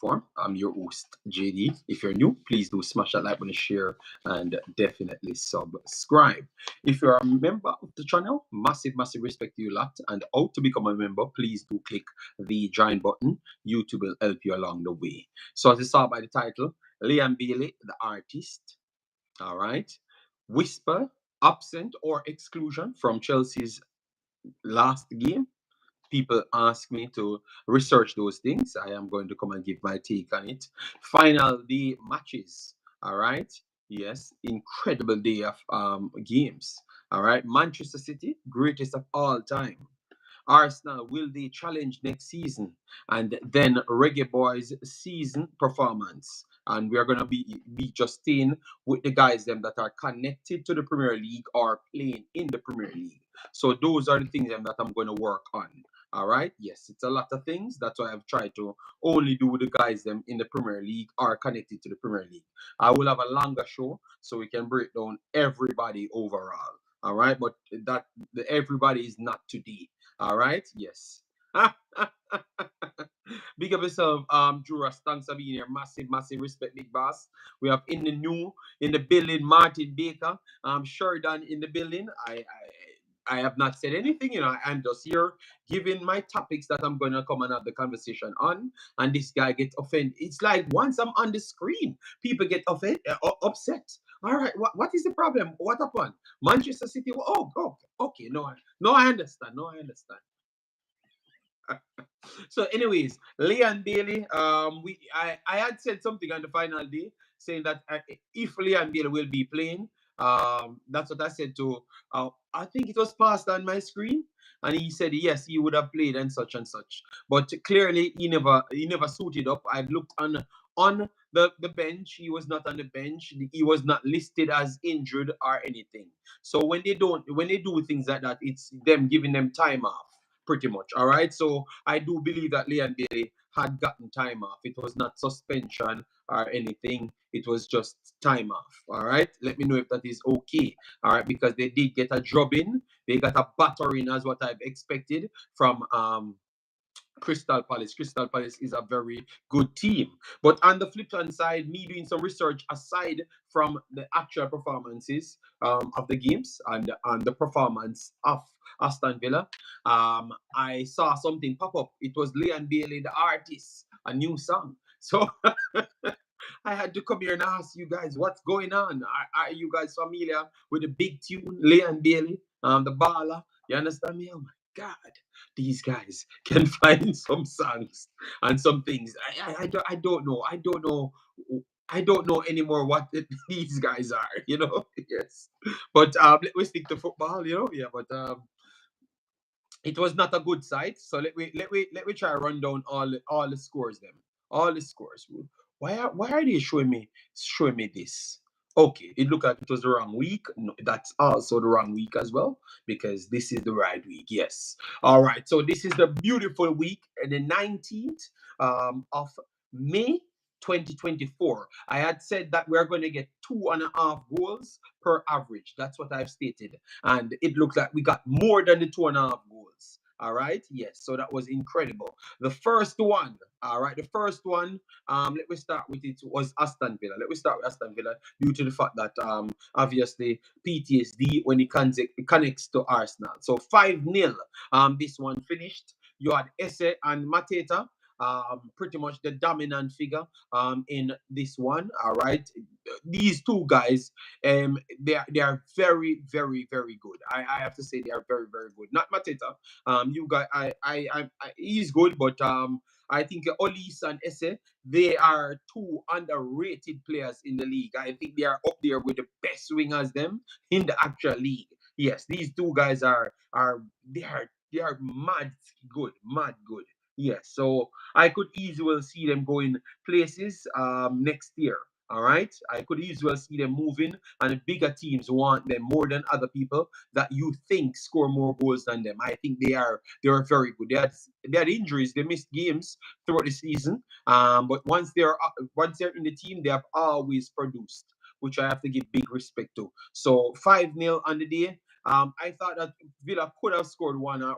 platform. I'm your host, JD. If you're new, please do smash that like button, share, and definitely subscribe. If you're a member of the channel, massive respect to you lot. And how to become a member, please do click the join button. YouTube will help you along the way. So as you saw by the title, Liam Bailey, the artist, all right, whisper, absent or exclusion from Chelsea's last game. People ask me to research those things. I am going to come and give my take on it. Final day matches. All right. Yes, incredible day of games. All right. Manchester City, greatest of all time. Arsenal, will they challenge next season? And then Reggae Boyz season performance. And we are going to be just staying with the guys them that are connected to the Premier League or playing in the Premier League. So those are the things that I'm going to work on. All right. Yes, it's a lot of things. That's why I've tried to only do the guys them in the Premier League or connected to the Premier League. I will have a longer show so we can break down everybody overall. All right. But that everybody is not today. All right. Yes. Big up yourself, Drew Ross. Thanks for being here. Massive respect, big boss. We have in the building, Martin Baker. Sheridan in the building. I have not said anything, I'm just here giving my topics that I'm going to come and have the conversation on. And this guy gets offended. It's like once I'm on the screen, people get upset. All right, what is the problem? What happened? Manchester City? Oh, okay. No, I understand. So, anyways, Leon Bailey, I had said something on the final day saying that if Leon Bailey will be playing, that's what I said to. I think it was passed on my screen, and he said yes, he would have played and such. But clearly, he never suited up. I've looked on the bench. He was not on the bench. He was not listed as injured or anything. So when they do things like that, it's them giving them time off. Pretty much. All right. So I do believe that Leon Bailey had gotten time off. It was not suspension or anything. It was just time off. All right. Let me know if that is okay. All right. Because they did get a drubbing. They got a battering as what I've expected from Crystal Palace. Crystal Palace is a very good team. But on the flip side, me doing some research aside from the actual performances of the games and the performance of Aston Villa, I saw something pop up. It was Leon Bailey, the artist, a new song. So I had to come here and ask you guys what's going on. Are you guys familiar with the big tune, Leon Bailey, the baller? You understand me? Oh my God, these guys can find some songs and some things. I don't know. I don't know anymore what these guys are. Yes. But let me stick to football. Yeah. But it was not a good sight. So let me try to run down all the scores. All the scores. Why are they showing me this? Okay, it looked like it was the wrong week. No, that's also the wrong week as well, because this is the right week. Yes. All right. So this is the beautiful week, the 19th of May 2024. I had said that we're going to get 2.5 goals per average. That's what I've stated. And it looks like we got more than the 2.5 goals. All right. Yes. So that was incredible. The first one. All right. The first one. Let me start with it. Was Aston Villa. Let me start with Aston Villa due to the fact that obviously PTSD when it connects to Arsenal. So 5-0. This one finished. You had Esse and Mateta. Pretty much the dominant figure in this one. All right, these two guys, they are very good. I have to say they are very good. Not Mateta. You guys, he's good, but I think Olis and Esse, they are two underrated players in the league. I think they are up there with the best wingers them in the actual league. Yes, these two guys are mad good. Yes, so I could easily see them going places next year. All right, I could easily see them moving, and the bigger teams want them more than other people that you think score more goals than them. I think they are very good. They had injuries, they missed games throughout the season, but once they're in the team, they have always produced, which I have to give big respect to. So 5-0 on the day. I thought that Villa could have scored one or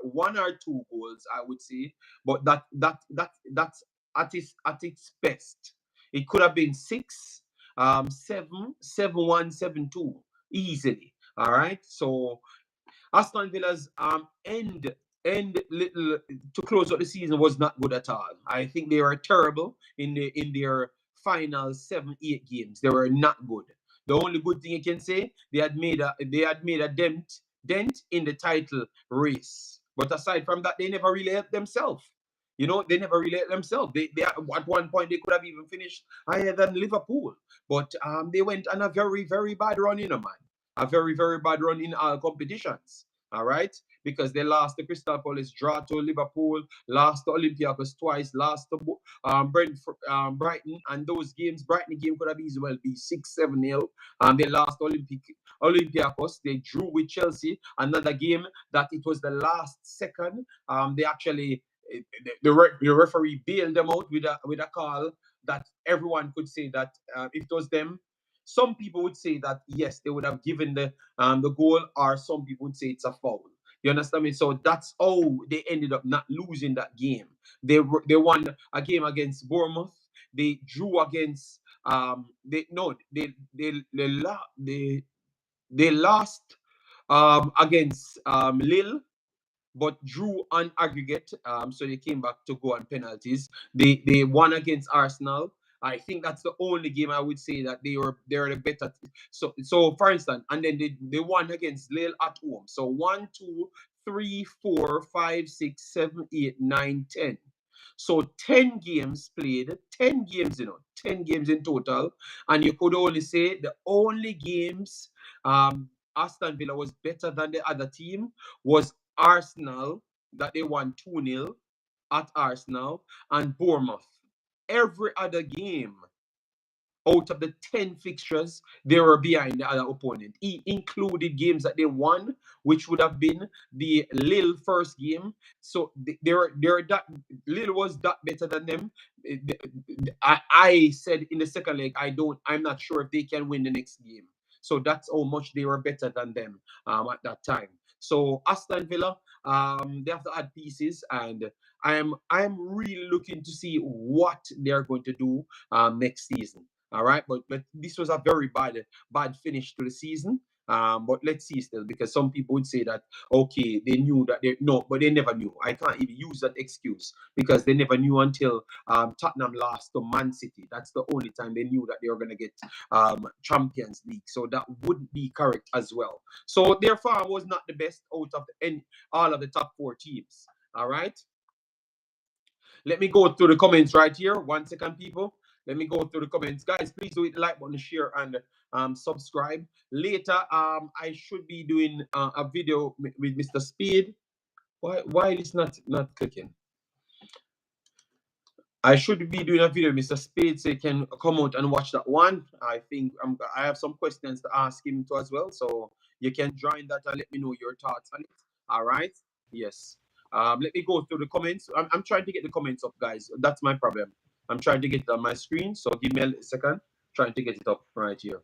two goals, I would say, but that's at its best. It could have been 6, 7, 7-1, 7-2 easily. All right. So Aston Villa's end little to close out the season was not good at all. I think they were terrible in their final 7-8 games. They were not good. The only good thing you can say, they had made a dent in the title race. But aside from that, they never really helped themselves. They never really helped themselves. They at one point they could have even finished higher than Liverpool, but they went on a very very bad run, man. A very very bad run in all competitions. All right, because they lost the Crystal Palace, draw to Liverpool, lost to Olympiacos twice, lost to Brentford, Brighton, and those games, Brighton game could have easily well be 6-7-0. They lost Olympiacos. They drew with Chelsea, another game that it was the last second. They actually the referee bailed them out with a call that everyone could say that if it was them. Some people would say that yes, they would have given the goal, or some people would say it's a foul. You understand me? So that's how they ended up not losing that game. They won a game against Bournemouth. They drew against they no they lost against Lille, but drew on aggregate. So they came back to go on penalties. They won against Arsenal. I think that's the only game I would say that they're the better. So for instance, and then they won against Lille at home. So 1, 2, 3, 4, 5, 6, 7, 8, 9, 10. So 10 games played, 10 games, 10 games in total. And you could only say the only games Aston Villa was better than the other team was Arsenal, that they won 2-0 at Arsenal, and Bournemouth. Every other game out of the 10 fixtures, they were behind the other opponent. He included games that they won, which would have been the Lille first game. So they were that Lille was that better than them. I said in the second leg, I'm not sure if they can win the next game. So that's how much they were better than them at that time. So Aston Villa, they have to add pieces, and I am really looking to see what they're going to do next season. All right, but this was a very bad finish to the season. But let's see still, because some people would say that okay, they knew that they no, but they never knew. I can't even use that excuse, because they never knew until Tottenham lost to Man City. That's the only time they knew that they were going to get Champions League. So that wouldn't be correct as well. So their farm was not the best out of all of the top 4 teams. All right. Let me go through the comments right here. 1 second, people. Let me go through the comments. Guys, please do hit the like button, share, and subscribe. Later, I should be doing a video with Mr. Speed. Why is not clicking? I should be doing a video with Mr. Speed, so you can come out and watch that one. I think I have some questions to ask him too as well. So you can join that and let me know your thoughts on it. All right. Yes. Let me go through the comments. I'm trying to get the comments up, guys. That's my problem. I'm trying to get it on my screen. So give me a second. Trying to get it up right here.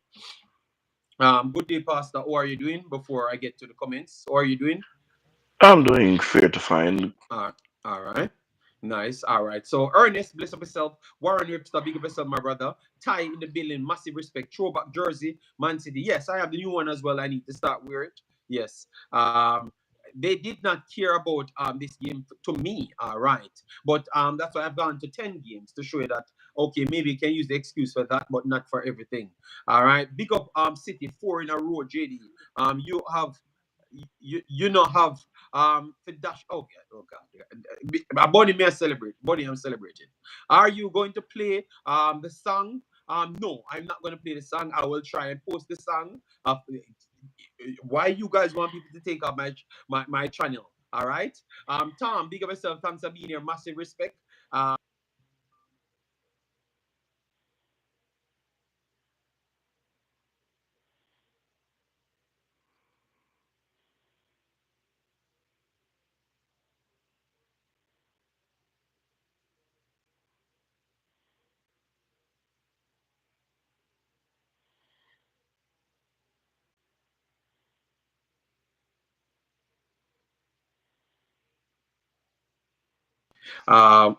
Good day, Pastor. How are you doing? Before I get to the comments, how are you doing? I'm doing fair to find. All right. Nice. All right. So Ernest, bless up yourself. Warren Webster, big up yourself, my brother. Ty in the building, massive respect. Throwback jersey, Man City. Yes, I have the new one as well. I need to start wear it. Yes. They did not care about this game to me. All right. But that's why I've gone to 10 games to show you that okay, maybe you can use the excuse for that, but not for everything. All right. Big up City, 4 in a row, JD. You have you not have for dash. Oh God, oh God. Bonnie may celebrate. Bonnie, I'm celebrating. Are you going to play the song? No, I'm not going to play the song. I will try and post the song. Why you guys want people to take up my channel? All right. Tom, big up yourself. Thanks for being here. Massive respect.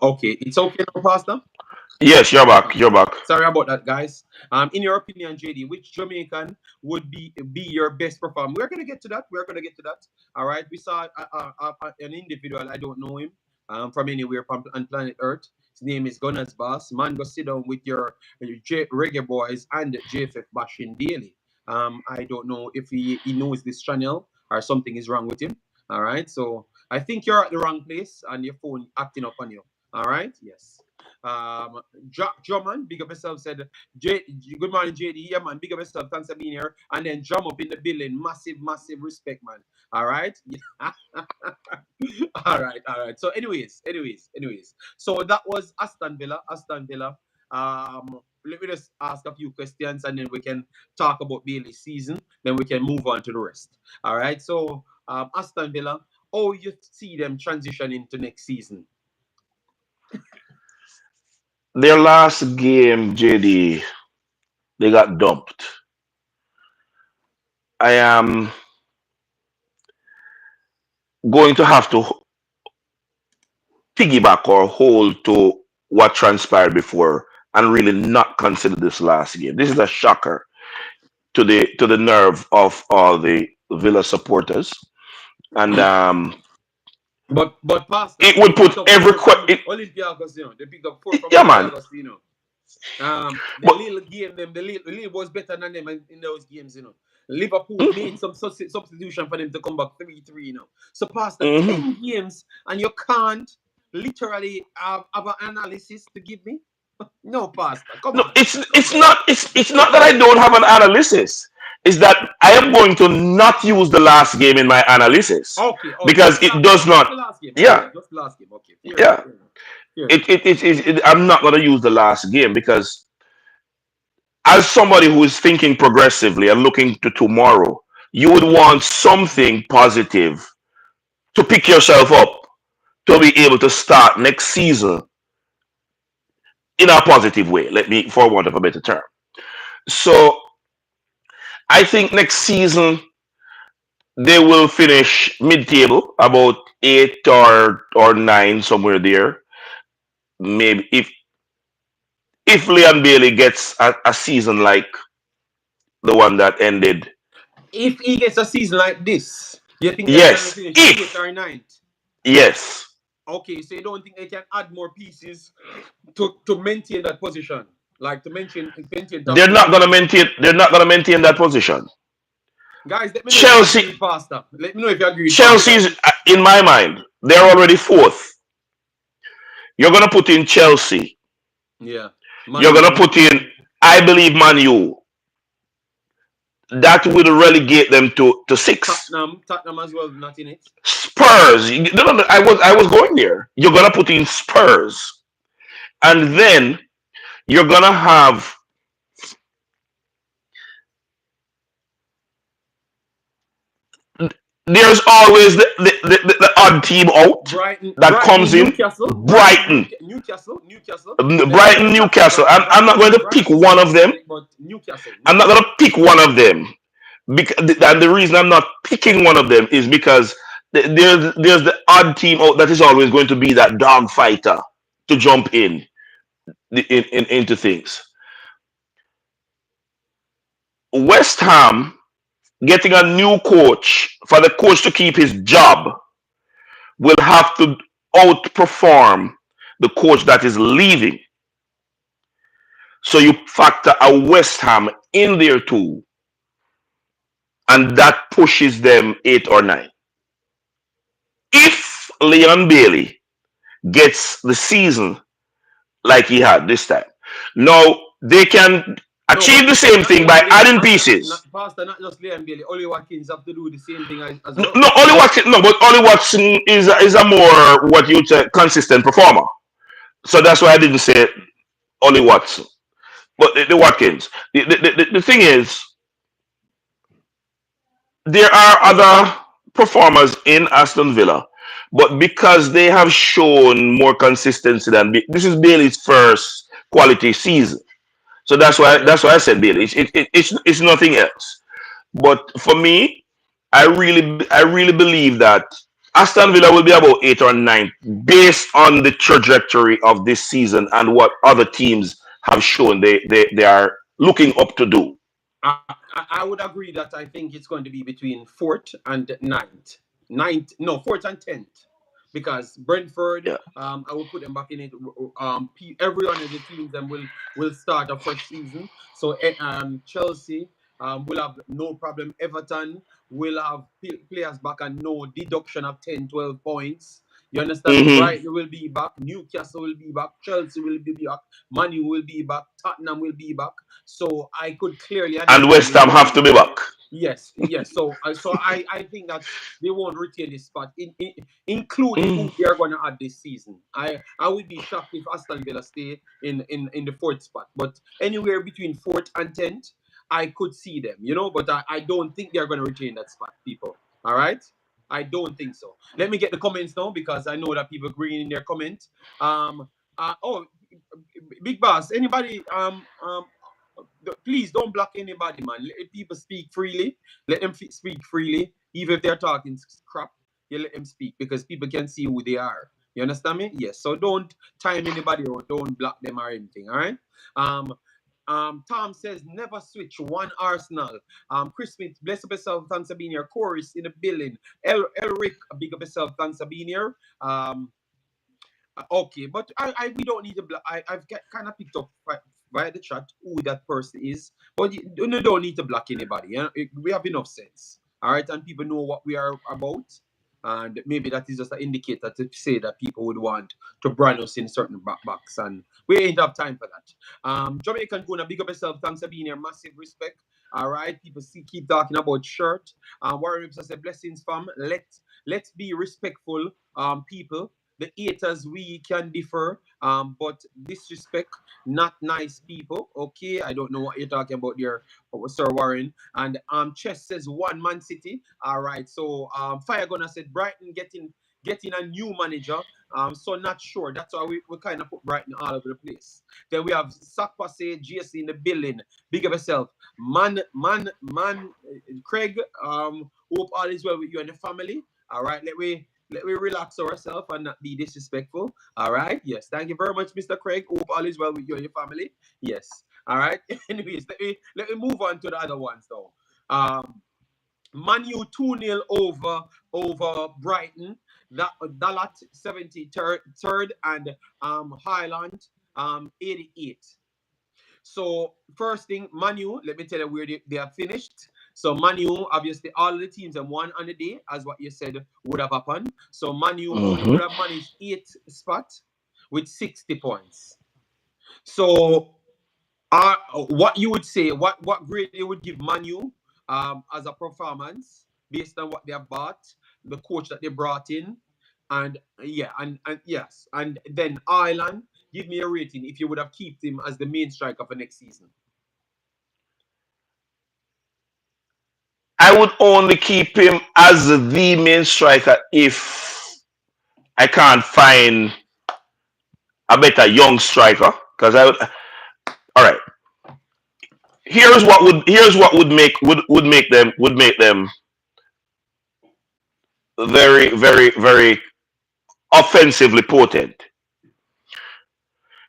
Okay, it's okay now, Pastor. Yes, you're back. You're Okay. back. Sorry about that, guys. In your opinion, JD, which Jamaican would be your best performer? We're gonna get to that. We're gonna get to that. All right. We saw an individual. I don't know him. From anywhere from on planet Earth. His name is Gunners Boss. Man, go sit down with your Reggae Boys and JFF bashing daily. I don't know if he knows this channel or something is wrong with him. All right. So I think you're at the wrong place and your phone acting up on you. All right. Yes. Um, Drummond, big up yourself, said, good morning, JD. Yeah, man, big up yourself. Thanks for being here. And then Drum up in the building. Massive, massive respect, man. All right. All right. So, anyways. So that was Aston Villa. Aston Villa. Let me just ask a few questions and then we can talk about Bailey's season. Then we can move on to the rest. All right. So, Aston Villa, how you see them transition into next season? Their last game, JD, they got dumped. I am going to have to piggyback or hold to what transpired before and really not consider this last game. This is a shocker to the nerve of all the Villa supporters, and But Pastor, it they would put picked up every four from it, Olympiacos, They picked up four from yeah, man. Olympiacos, the But little game, the little was better than them in those games. Liverpool made mm, some substitution for them to come back 3-3. So, Pastor, mhm. 10 games and you can't literally have an analysis to give me? No, Pastor, come No, on. it's not it's not that I don't have an analysis. It's that I am going to not use the last game in my analysis Okay, oh, because it does just not. the last game. Yeah, Okay, just the last game. Okay, fair enough, yeah. fair enough, fair enough. I'm not going to use the last game because as somebody who is thinking progressively and looking to tomorrow, you would want something positive to pick yourself up to be able to start next season in a positive way. Let me, for want of a better term. So I think next season they will finish mid-table, about eight or nine, somewhere there. Maybe if Leon Bailey gets a season like the one that ended. If he gets a season like this, you think they're gonna Yes, finish eighth if or ninth? yes, Okay, so you don't think they can add more pieces to maintain that position, like to maintain top they're two? not gonna maintain. They're not gonna maintain that position. Guys, let me know if you Chelsea, agree with Pastor. Let me know if you agree with Pastor because Chelsea's in my mind. They're already fourth. You're gonna put in Chelsea. yeah, You're gonna Manu, put in, I believe, Manu. That will relegate them to six. Tottenham as well, not in it. Spurs. No, no, no, I was going there. You're gonna put in Spurs, and then you're gonna have. There's always the odd team out that comes Brighton, in. Brighton, Newcastle. Brighton, Newcastle. I'm not going to pick Brighton is one of them. pathetic, but Newcastle, I'm not going to Newcastle. pick one of them. And the reason I'm not picking one of them is because there's the odd team out that is always going to be that dog fighter to jump into things. West Ham getting a new coach, for the coach to keep his job, will have to outperform the coach that is leaving. So you factor a West Ham in there too, and that pushes them eight or nine. If Leon Bailey gets the season like he had this time, now they can No, but achieve the same not thing just by Liam, adding pieces. not just Liam Bailey. Ollie Watkins have to do the same thing as well. No, Ollie Watson. No, but Ollie Watson is a more what you say consistent performer. So that's why I didn't say Ollie Watson. But the Watkins. The thing is, there are other performers in Aston Villa, but because they have shown more consistency than this is Bailey's first quality season, so Yeah. that's why I said Bailey. It's nothing else. But for me, I really believe that. Aston Villa will be about 8 or 9 based on the trajectory of this season and what other teams have shown they are looking up to do. I would agree that I think it's going to be between fourth and ninth. Ninth, no, fourth and tenth. Because Brentford, Yeah. I will put them back in it. Every one of the teams then will start a fresh season. So Chelsea will have no problem. Everton will have players back and no deduction of 10, 12 points. You understand me? Hmm. Brighton will be back. Newcastle will be back. Chelsea will be back. Manu will be back. Tottenham will be back. So I could clearly And identify West the Ham have to teams. be back. Yes, yes. So I think that they won't retain this spot, including Mm. who they are going to add this season. I would be shocked if Aston Villa stay in the fourth spot, but anywhere between fourth and tenth, I could see them. But I don't think they're going to retain that spot, people. All right. I don't think so. Let me get the comments now because I know that people bringing in their comments. Um. Oh, Big Boss. Anybody? Please don't block anybody, man. Let people speak freely. Let them speak freely, even if they're talking crap. You let them speak because people can see who they are. You understand me? Yes. So don't time anybody or don't block them or anything. All right. Um. Tom says never switch one Arsenal. Chris Smith, bless up yourself, thanks for being here. Chorus in the building. Elric, big up yourself, thanks for being here. Okay, but I we don't need to. I've kind of picked up via the chat who that person is, but you don't need to block anybody. We have enough sense, all right, and people know what we are about, and maybe that is just an indicator to say that people would want to brand us in certain box, and we ain't have time for that. Jamaican Kuna, big up yourself. Thanks for being here. Massive respect. All right, people keep talking about shirt. Warren Rips said blessings, fam. Let's be respectful, people. The haters we can differ, but disrespect not nice people. Okay, I don't know what you're talking about there, Sir Warren. And Chess says one Man City. All right, so Fire Gunner said Brighton getting a new manager. So not sure. That's why we kind of put Brighton all over the place. Then we have Sakpa say GSC in the building. Big up yourself, man. Craig. Hope all is well with you and the family. All right, let me relax ourselves and not be disrespectful. All right. Yes. Thank you very much, Mr. Craig. Hope all is well with you and your family. Yes. All right. Anyways, let me move on to the other ones though. Manu 2-0 over Brighton. Dalat 73rd and Highland 88. So first thing, Manu, let me tell you where they have finished. So Manu, obviously, all the teams have won on the day, as what you said would have happened. So Manu only Hmm. would have managed 8 spots with 60 points. So what you would say, what grade you would give Manu as a performance based on what they have bought, the coach that they brought in, and yeah, and yes, and then Ireland, give me a rating if you would have kept him as the main striker for next season. I would only keep him as the main striker if I can't find a better young striker. Because I would. All right. Here's what would make them very very very offensively potent.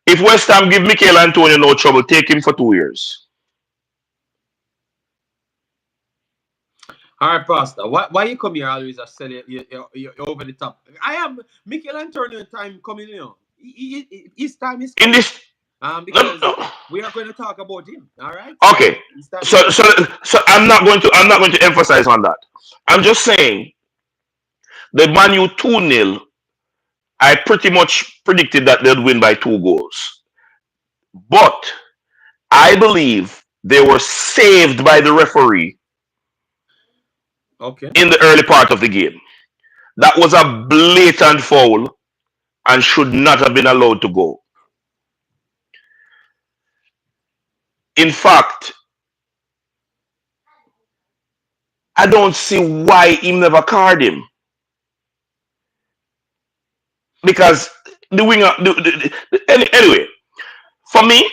If West Ham give Michail Antonio no trouble, take him for 2 years. All right, Pastor. Why you come here always and sell you're over the top? I am Michael Antonio time coming, his time is In coming. this, no, Because no. we are going to talk about him. All right. Okay, So his time is so so coming. so I'm not going to emphasize on that. I'm just saying the Manu 2-0. I pretty much predicted that they'd win by 2 goals, but I believe they were saved by the referee Okay. in the early part of the game. That was a blatant foul and should not have been allowed to go. In fact, I don't see why he never carded him because the winger. Anyway, for me,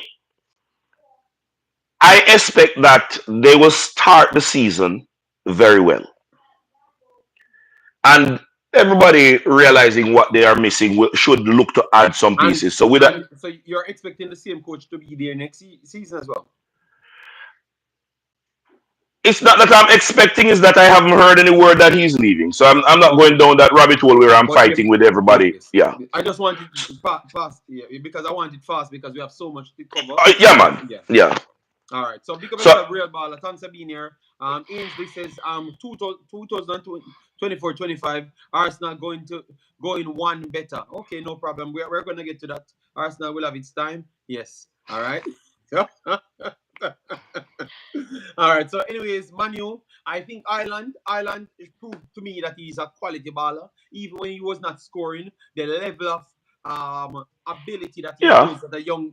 I expect that they will start the season very well, and everybody realizing what they are missing should look to add some And pieces. So with that, so you're expecting the same coach to be there next season as well. it's not that I'm expecting, is that I haven't heard any word that he's leaving. So I'm not going Okay. down that rabbit hole where I'm But fighting with everybody. yes, Yeah. I just want it fast, yeah, because I want it fast because we have so much to cover. Yeah, man. Yeah, Yeah. all right. So big up So yourself, real baller. Thanks for being here. Ainsley says 2024-25 Arsenal going one better. Okay, no problem. We're gonna get to that. Arsenal will have its time. Yes. All right. All right. So, anyways, Manu, I think Ireland proved to me that he's a quality baller. Even when he was not scoring, the level of ability that he yeah, shows at a young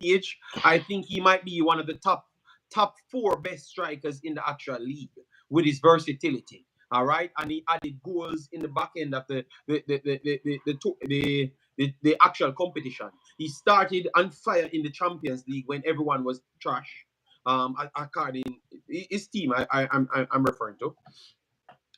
age, I think he might be one of the top four best strikers in the actual league with his versatility. All right, and he added goals in the back end of the actual competition. He started on fire in the Champions League when everyone was trash. According his team, I'm referring to,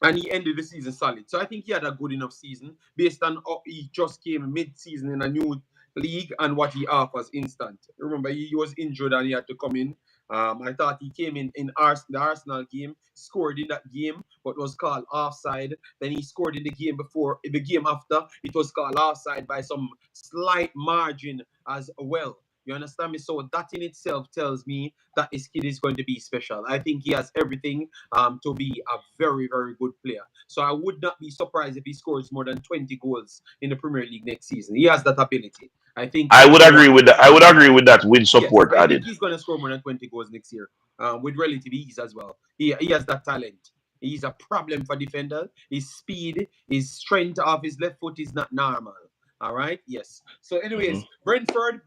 and he ended the season solid. So I think he had a good enough season based on he just came mid-season in a new league and what he offers instant. Remember, he was injured and he had to come in. I thought he came in the Arsenal game, scored in that game, but was called offside. Then he scored in the game before, in the game after, it was called offside by some slight margin as well. You understand me? So that in itself tells me that his kid is going to be special. I think he has everything to be a very, very good player. So I would not be surprised if he scores more than 20 goals in the Premier League next season. He has that ability. I think I he's would the agree one. with that. I would agree with that with Yes, support I think added. he's going to score more than 20 goals next year with relative ease as well. He has that talent. He's a problem for defenders. His speed, his strength of his left foot is not normal. All right. Yes. So, Hmm. anyways, Brentford,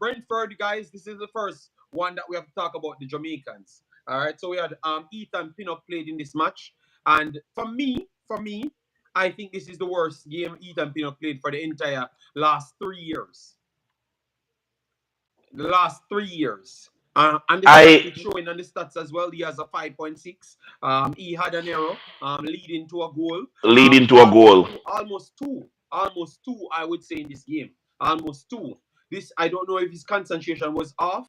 guys. This is the first one that we have to talk about the Jamaicans. All right. So we had Ethan Pinnock played in this match, and for me, I think this is the worst game Ethan Pinnock played for the entire last 3 years. The last 3 years. And the stats I is showing on the stats as well. He has a 5.6. He had an error leading to a goal. lead into a Almost goal. two, almost two, I would say in this game. Almost two. This I don't know if his concentration was off.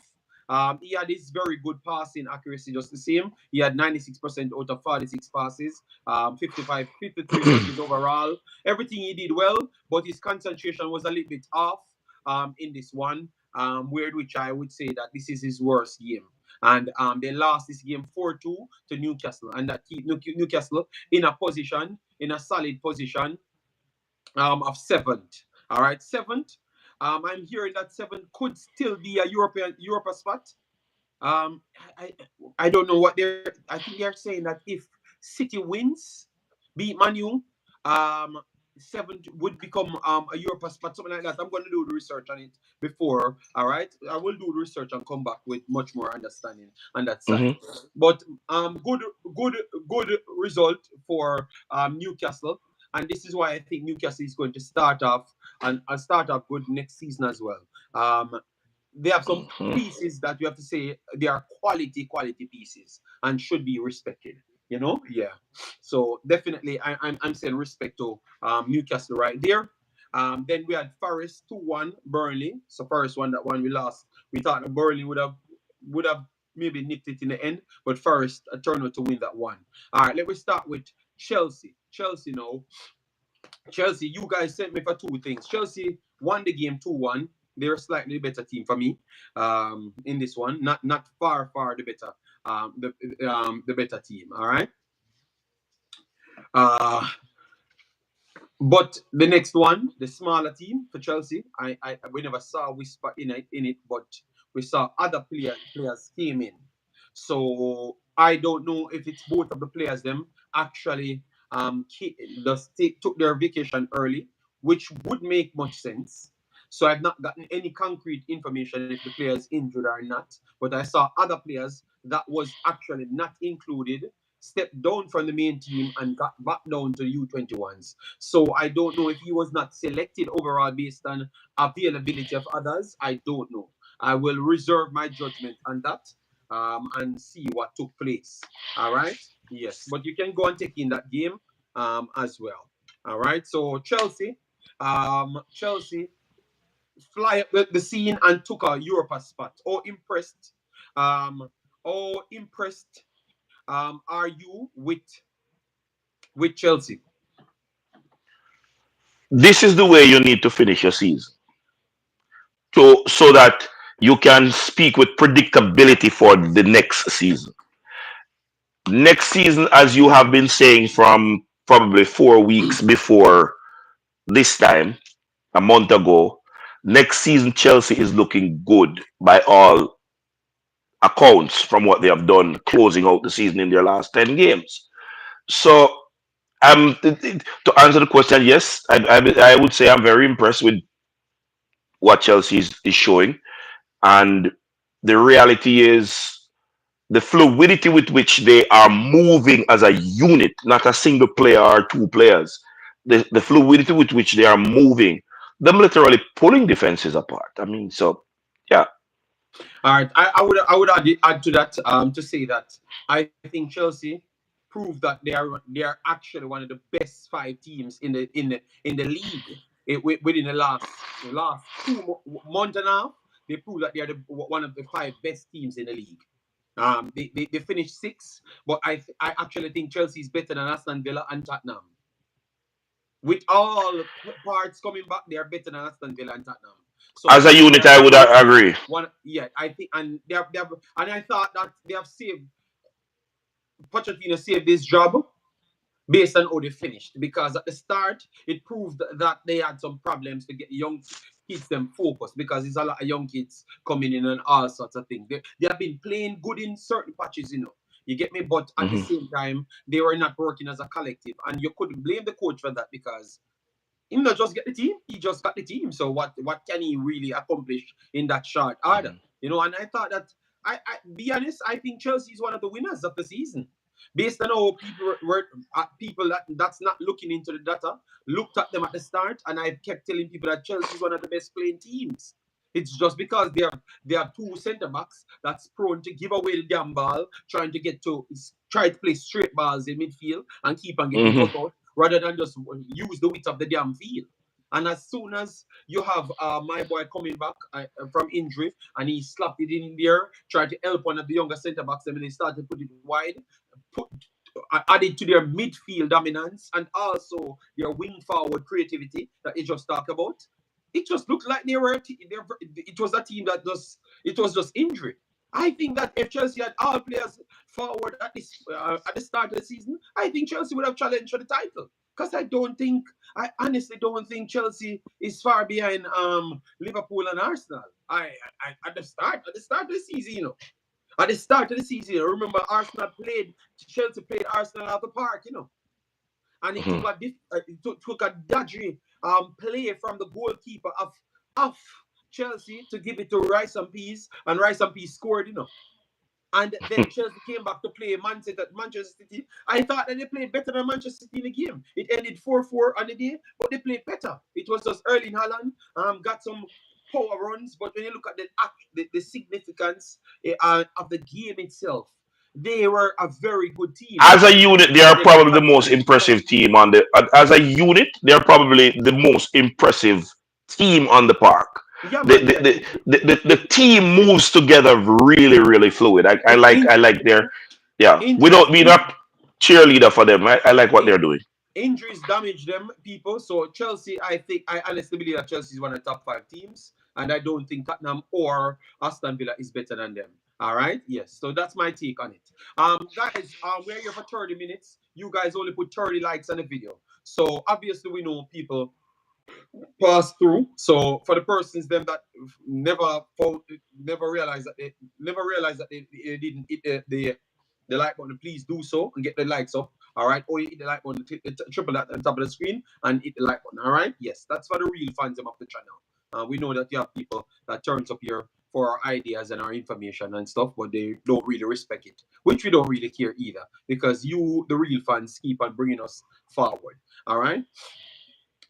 He had his very good passing accuracy just the same. He had 96% out of 46 passes, 53 touches overall. Everything he did well, but his concentration was a little bit off in this one. Where which I would say that this is his worst game. And they lost this game 4-2 to Newcastle, and that keep Newcastle in a position, in a solid position of seventh. All right, seventh. I'm hearing that seventh could still be a Europa spot. Um, I, I don't know what they're. I think they're saying that if City wins, beat Manu, um, seventh would become a Europa spot, something like that. I'm going to do the research on it before. All right, I will do the research and come back with much more understanding on that side. Hmm. But good, good, good result for Newcastle. And this is why I think Newcastle is going to start off and start off good next season as well. They have some pieces that you have to say they are quality pieces and should be respected. Yeah. So definitely, I'm saying respect to Newcastle right there. Then we had Forest 2-1 Burnley. So Forest won that one. We lost. We thought that Burnley would have maybe nipped it in the end, but Forest turned out to win that one. All right, let me start with Chelsea. Chelsea now. Chelsea, you guys sent me for two things. Chelsea won the game 2-1. They're a slightly better team for me in this one. Not far the better the better team. All right. Uh, but the next one, the smaller team for Chelsea, I we never saw Whisper in it, but we saw other players came in. So I don't know if it's both of the players them actually took their vacation early, which would make much sense. So I've not gotten any concrete information if the player is injured or not. But I saw other players that was actually not included step down from the main team and got back down to the U21s. So I don't know if he was not selected overall based on availability of others. I don't know. I will reserve my judgment on that and see what took place. All right. Yes, but you can go and take in that game as well. All right. So Chelsea fly up the scene and took a Europa spot. Um, how impressed are you with Chelsea? This is the way you need to finish your season, so that you can speak with predictability for the next season. Next season, as you have been saying from probably 4 weeks before this time, a month ago, next season Chelsea is looking good by all accounts from what they have done closing out the season in their last 10 games. So, to answer the question, yes, I would say I'm very impressed with what Chelsea is showing. And the reality is the fluidity with which they are moving as a unit, not a single player or two players. The fluidity with which they are moving, them literally pulling defenses apart. I mean, so yeah. All right, I would add to that to say that I think Chelsea proved that they are actually one of the best five teams in the league. Within the last 2 months and a half, they proved that they are one of the five best teams in the league. They finished sixth, but I actually think Chelsea is better than Aston Villa and Tottenham. With all parts coming back, they are better than Aston Villa and Tottenham. So As I a think they unit, are I one would of the agree. one. Yeah, I think, and they have, and I thought that they have saved Pochettino saved this job based on how they finished, because at the start it proved that they had some problems to get the young kids them focused, because there's a lot of young kids coming in and all sorts of things. They have been playing good in certain patches. You get me, but at the Hmm. same time they were not working as a collective, and you couldn't blame the coach for that, because he not just get the team, he just got the team. So what can he really accomplish in that short order? And I thought that I be honest, I think Chelsea is one of the winners of the season. Based on how people that's not looking into the data looked at them at the start, and I kept telling people that Chelsea is one of the best playing teams. It's just because they are two centre backs that's prone to give away the damn ball, trying to try to play straight balls in midfield and keep on getting cut Hmm. out, rather than just use the width of the damn field. And as soon as you have my boy coming back from injury, and he slapped it in there, tried to help one of the younger centre backs, and then he started to put it wide, put added to their midfield dominance and also their wing forward creativity that you just talked about. It just looked like it was a team that just it was just injury. I think that if Chelsea had all players forward at the start of the season, I think Chelsea would have challenged for the title. Because I honestly don't think Chelsea is far behind Liverpool and Arsenal. At the start of the season. At the start of the season, remember Chelsea played Arsenal out the park. And it Hmm. took a dodgy play from the goalkeeper of Chelsea to give it to Rice and Peas, and Rice and Peas scored. And then Chelsea came back to play Manchester City. I thought that they played better than Manchester City in the game. It ended 4-4 on the day, but they played better. It was just Erling Haaland got some power runs, but when you look at the significance of the game itself, they were a very good team. As a unit, they And are then probably the most Pochettino. impressive team on the. As a unit, they are probably the most impressive team on the park. Yeah, The man. the, Yeah. the, the team moves together really really fluid. I like their, yeah. Injuries, We're not cheerleader for them. I like what in, they're doing. injuries damage them, people. So Chelsea, I honestly believe that Chelsea is one of the top five teams, and I don't think Tottenham or Aston Villa is better than them. All right, yes. So that's my take on it. Guys, we're here for 30 minutes. You guys only put 30 likes on the video, so obviously we know people pass through. So for the persons them that never found, never realized that they didn't hit the like button, please do so and get the likes up. All right, or you hit the like button, click the triple that on top of the screen and hit the like button. All right, yes, that's for the real fans of the channel. We know that you have people that turns up here for our ideas and our information and stuff, but they don't really respect it, which we don't really care either, because you, the real fans, keep on bringing us forward. All right.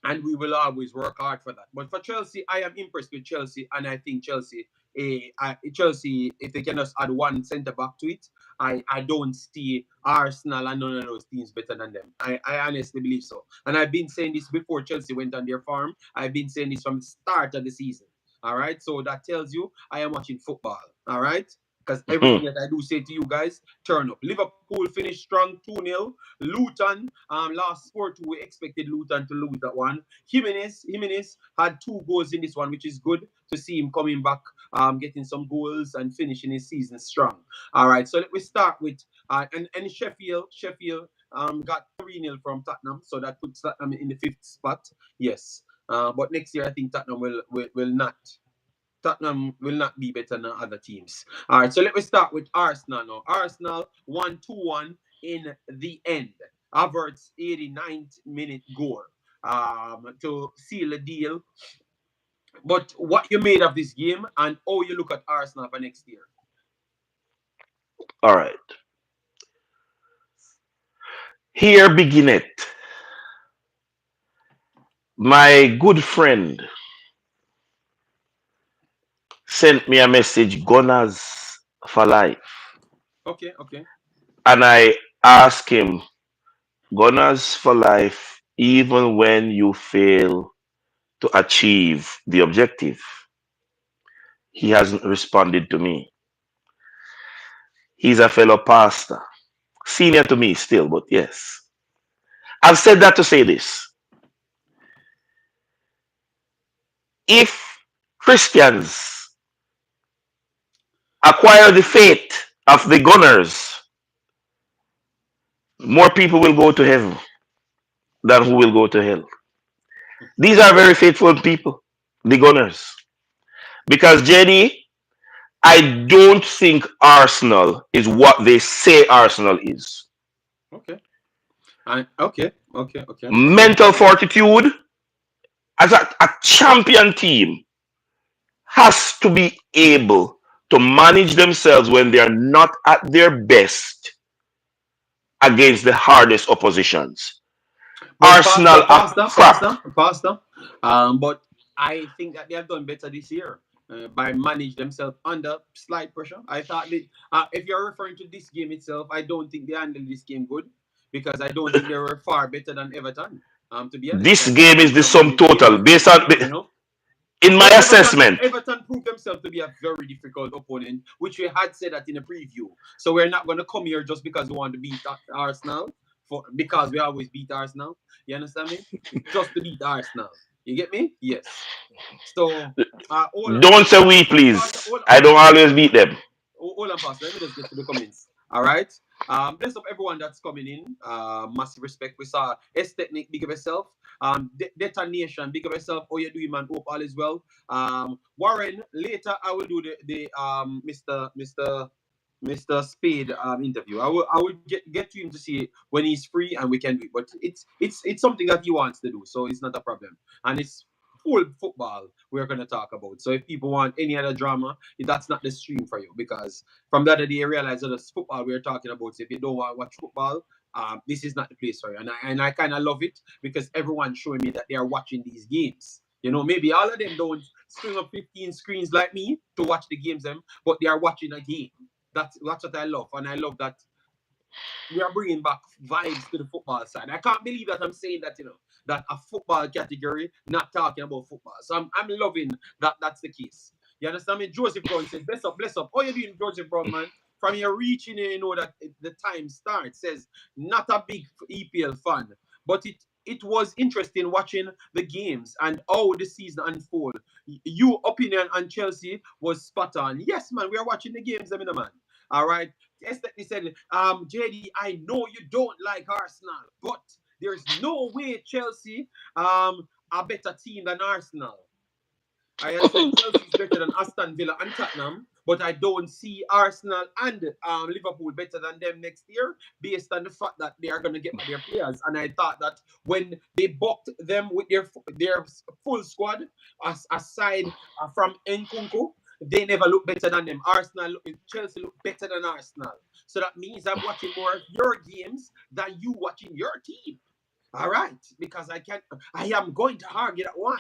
and we will always work hard for that. But for Chelsea, I am impressed with Chelsea, and I think Chelsea, if they can just add one centre back to it, I don't see Arsenal and none of those teams better than them. I honestly believe so, and I've been saying this before Chelsea went on their farm. I've been saying this from the start of the season. All right, so that tells you I am watching football. All right. Because everything that I do say to you guys, turn up. Liverpool finished strong 2-0. Luton lost 4-2. We expected Luton to lose that one. Jimenez had 2 goals in this one, which is good to see him coming back, getting some goals and finishing his season strong. All right, so let me start with and Sheffield got 3-0 from Tottenham, so that puts Tottenham in the 5th spot. Yes, but next year I think Tottenham will not. Tottenham will not be better than other teams. All right, so let me start with Arsenal now. Arsenal won 2-1 in the end. Havertz 89th minute goal to seal the deal. But what you made of this game and how you look at Arsenal for next year? All right. Here beginneth my good friend sent me a message, Gunners for life. Okay. And I asked him, Gunners for life, even when you fail to achieve the objective. He hasn't responded to me. He's a fellow pastor, senior to me still, but yes. I've said that to say this. If Christians acquire the faith of the Gunners, more people will go to heaven than who will go to hell. These are very faithful people, the Gunners. Because JD, I don't think Arsenal is what they say Arsenal is. Okay. Okay. Mental fortitude as a champion team has to be able to manage themselves when they are not at their best against the hardest oppositions. But Arsenal are crap. But I think that they have done better this year by manage themselves under slight pressure. I thought if you're referring to this game itself, I don't think they handled this game good because I don't think they were far better than Everton. To be honest, This I thought game is the Everton sum won this game total based easily. on, You know. in my But assessment. Everton proved themselves to be a very difficult opponent, which we had said that in a preview. So we're not going to come here just because we want to beat Arsenal, because we always beat Arsenal. You understand me? Just to beat Arsenal. You get me? Yes. So, Don't say we, please. I don't always beat them. hold on, Pastor. Let me just get to the comments. All right. Bless up everyone that's coming in. Massive respect. We saw S Technique, big of yourself. Detonation, big of yourself. Oh, you doing, man? Hope all is well. Warren, later I will do the Mr. Spade interview. I will get to him to see it when he's free and we can do it. But it's something that he wants to do, so it's not a problem. And it's full football we're gonna talk about. So if people want any other drama, that's not the stream for you because from the other day I realized that it's football we're talking about. So if you don't want to watch football, this is not the place for you. And I kind of love it because everyone's showing me that they are watching these games. You know, maybe all of them don't string up 15 screens like me to watch the games, but they are watching a game. That's what I love, and I love that we are bringing back vibes to the football side. I can't believe that I'm saying that, that a football category not talking about football. So I'm loving that that's the case. You understand me? Joseph Brown says, bless up. How you doing, Joseph Brown, man? From your reaching, you know that the time starts. Says, not a big EPL fan, but it was interesting watching the games and how the season unfold. Your opinion on Chelsea was spot on. Yes, man, we are watching the games, man. All right. Esther said, JD, I know you don't like Arsenal, but there's no way Chelsea are better team than Arsenal. I had said Chelsea is better than Aston Villa and Tottenham, but I don't see Arsenal and Liverpool better than them next year based on the fact that they are going to get their players. And I thought that when they booked them with their full squad, aside from Nkunku, they never look better than them. Chelsea look better than Arsenal. So that means I'm watching more of your games than you watching your team. All right, because I am going to argue that one.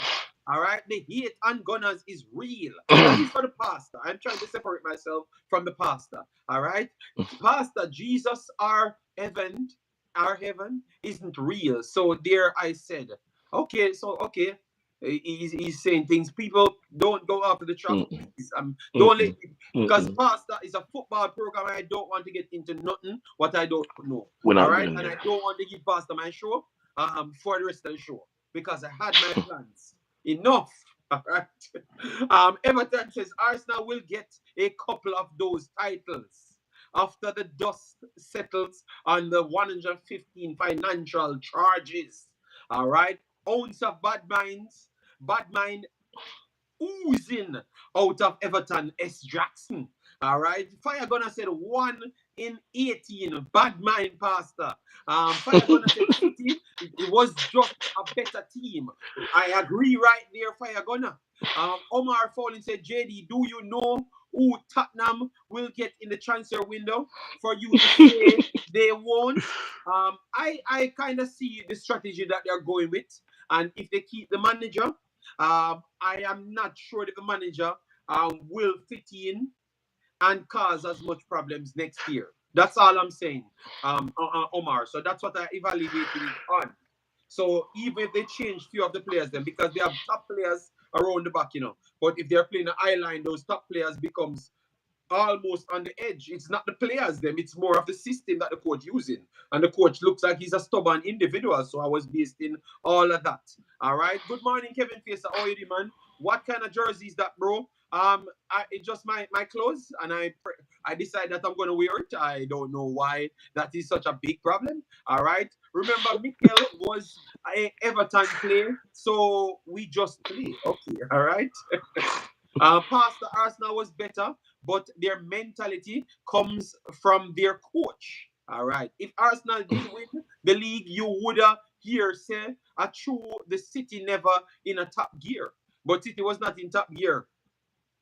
All right, the hate on Gunners is real. That is for the pastor. I'm trying to separate myself from the pastor. All right, Pastor Jesus, our heaven isn't real. So there, I said, okay, so okay. He's saying things. People don't go after the trap, Mm-mm, please. Don't let mm-mm, because mm-mm. pastor is a football program. I don't want to get into nothing what I don't know. We're All not right, doing and I there. don't want to give pastor my show for the rest of the show because I had my plans. Enough. All right. Everton says Arsenal will get a couple of those titles after the dust settles on the 115 financial charges. All right. Ounce of bad mind oozing out of Everton, S. Jackson. All right. Fire Gunner said 1 in 18. Bad mind, Pastor. Fire Gunner said City, it was just a better team. I agree right there, Fire Gunner. Omar Fowling said, JD, do you know who Tottenham will get in the transfer window for you to say they won't? I kind of see the strategy that they're going with. And if they keep the manager, I am not sure that the manager will fit in and cause as much problems next year. That's all I'm saying, Omar. So that's what I evaluated it on. So even if they change few of the players, then because they have top players around the back, but if they're playing an eye line, those top players becomes almost on the edge. It's not the players, them. It's more of the system that the coach using, and the coach looks like he's a stubborn individual. So I was based in all of that. All right. Good morning, Kevin Facer. How are you, man? What kind of jersey is that, bro? It's just my clothes, and I decide that I'm gonna wear it. I don't know why that is such a big problem. All right. Remember, Michail was a Everton player, so we just play. Okay. All right. Past the Arsenal was better, but their mentality comes from their coach. All right. If Arsenal did win the league, you would hear say, "I true the City never in a top gear." But City was not in top gear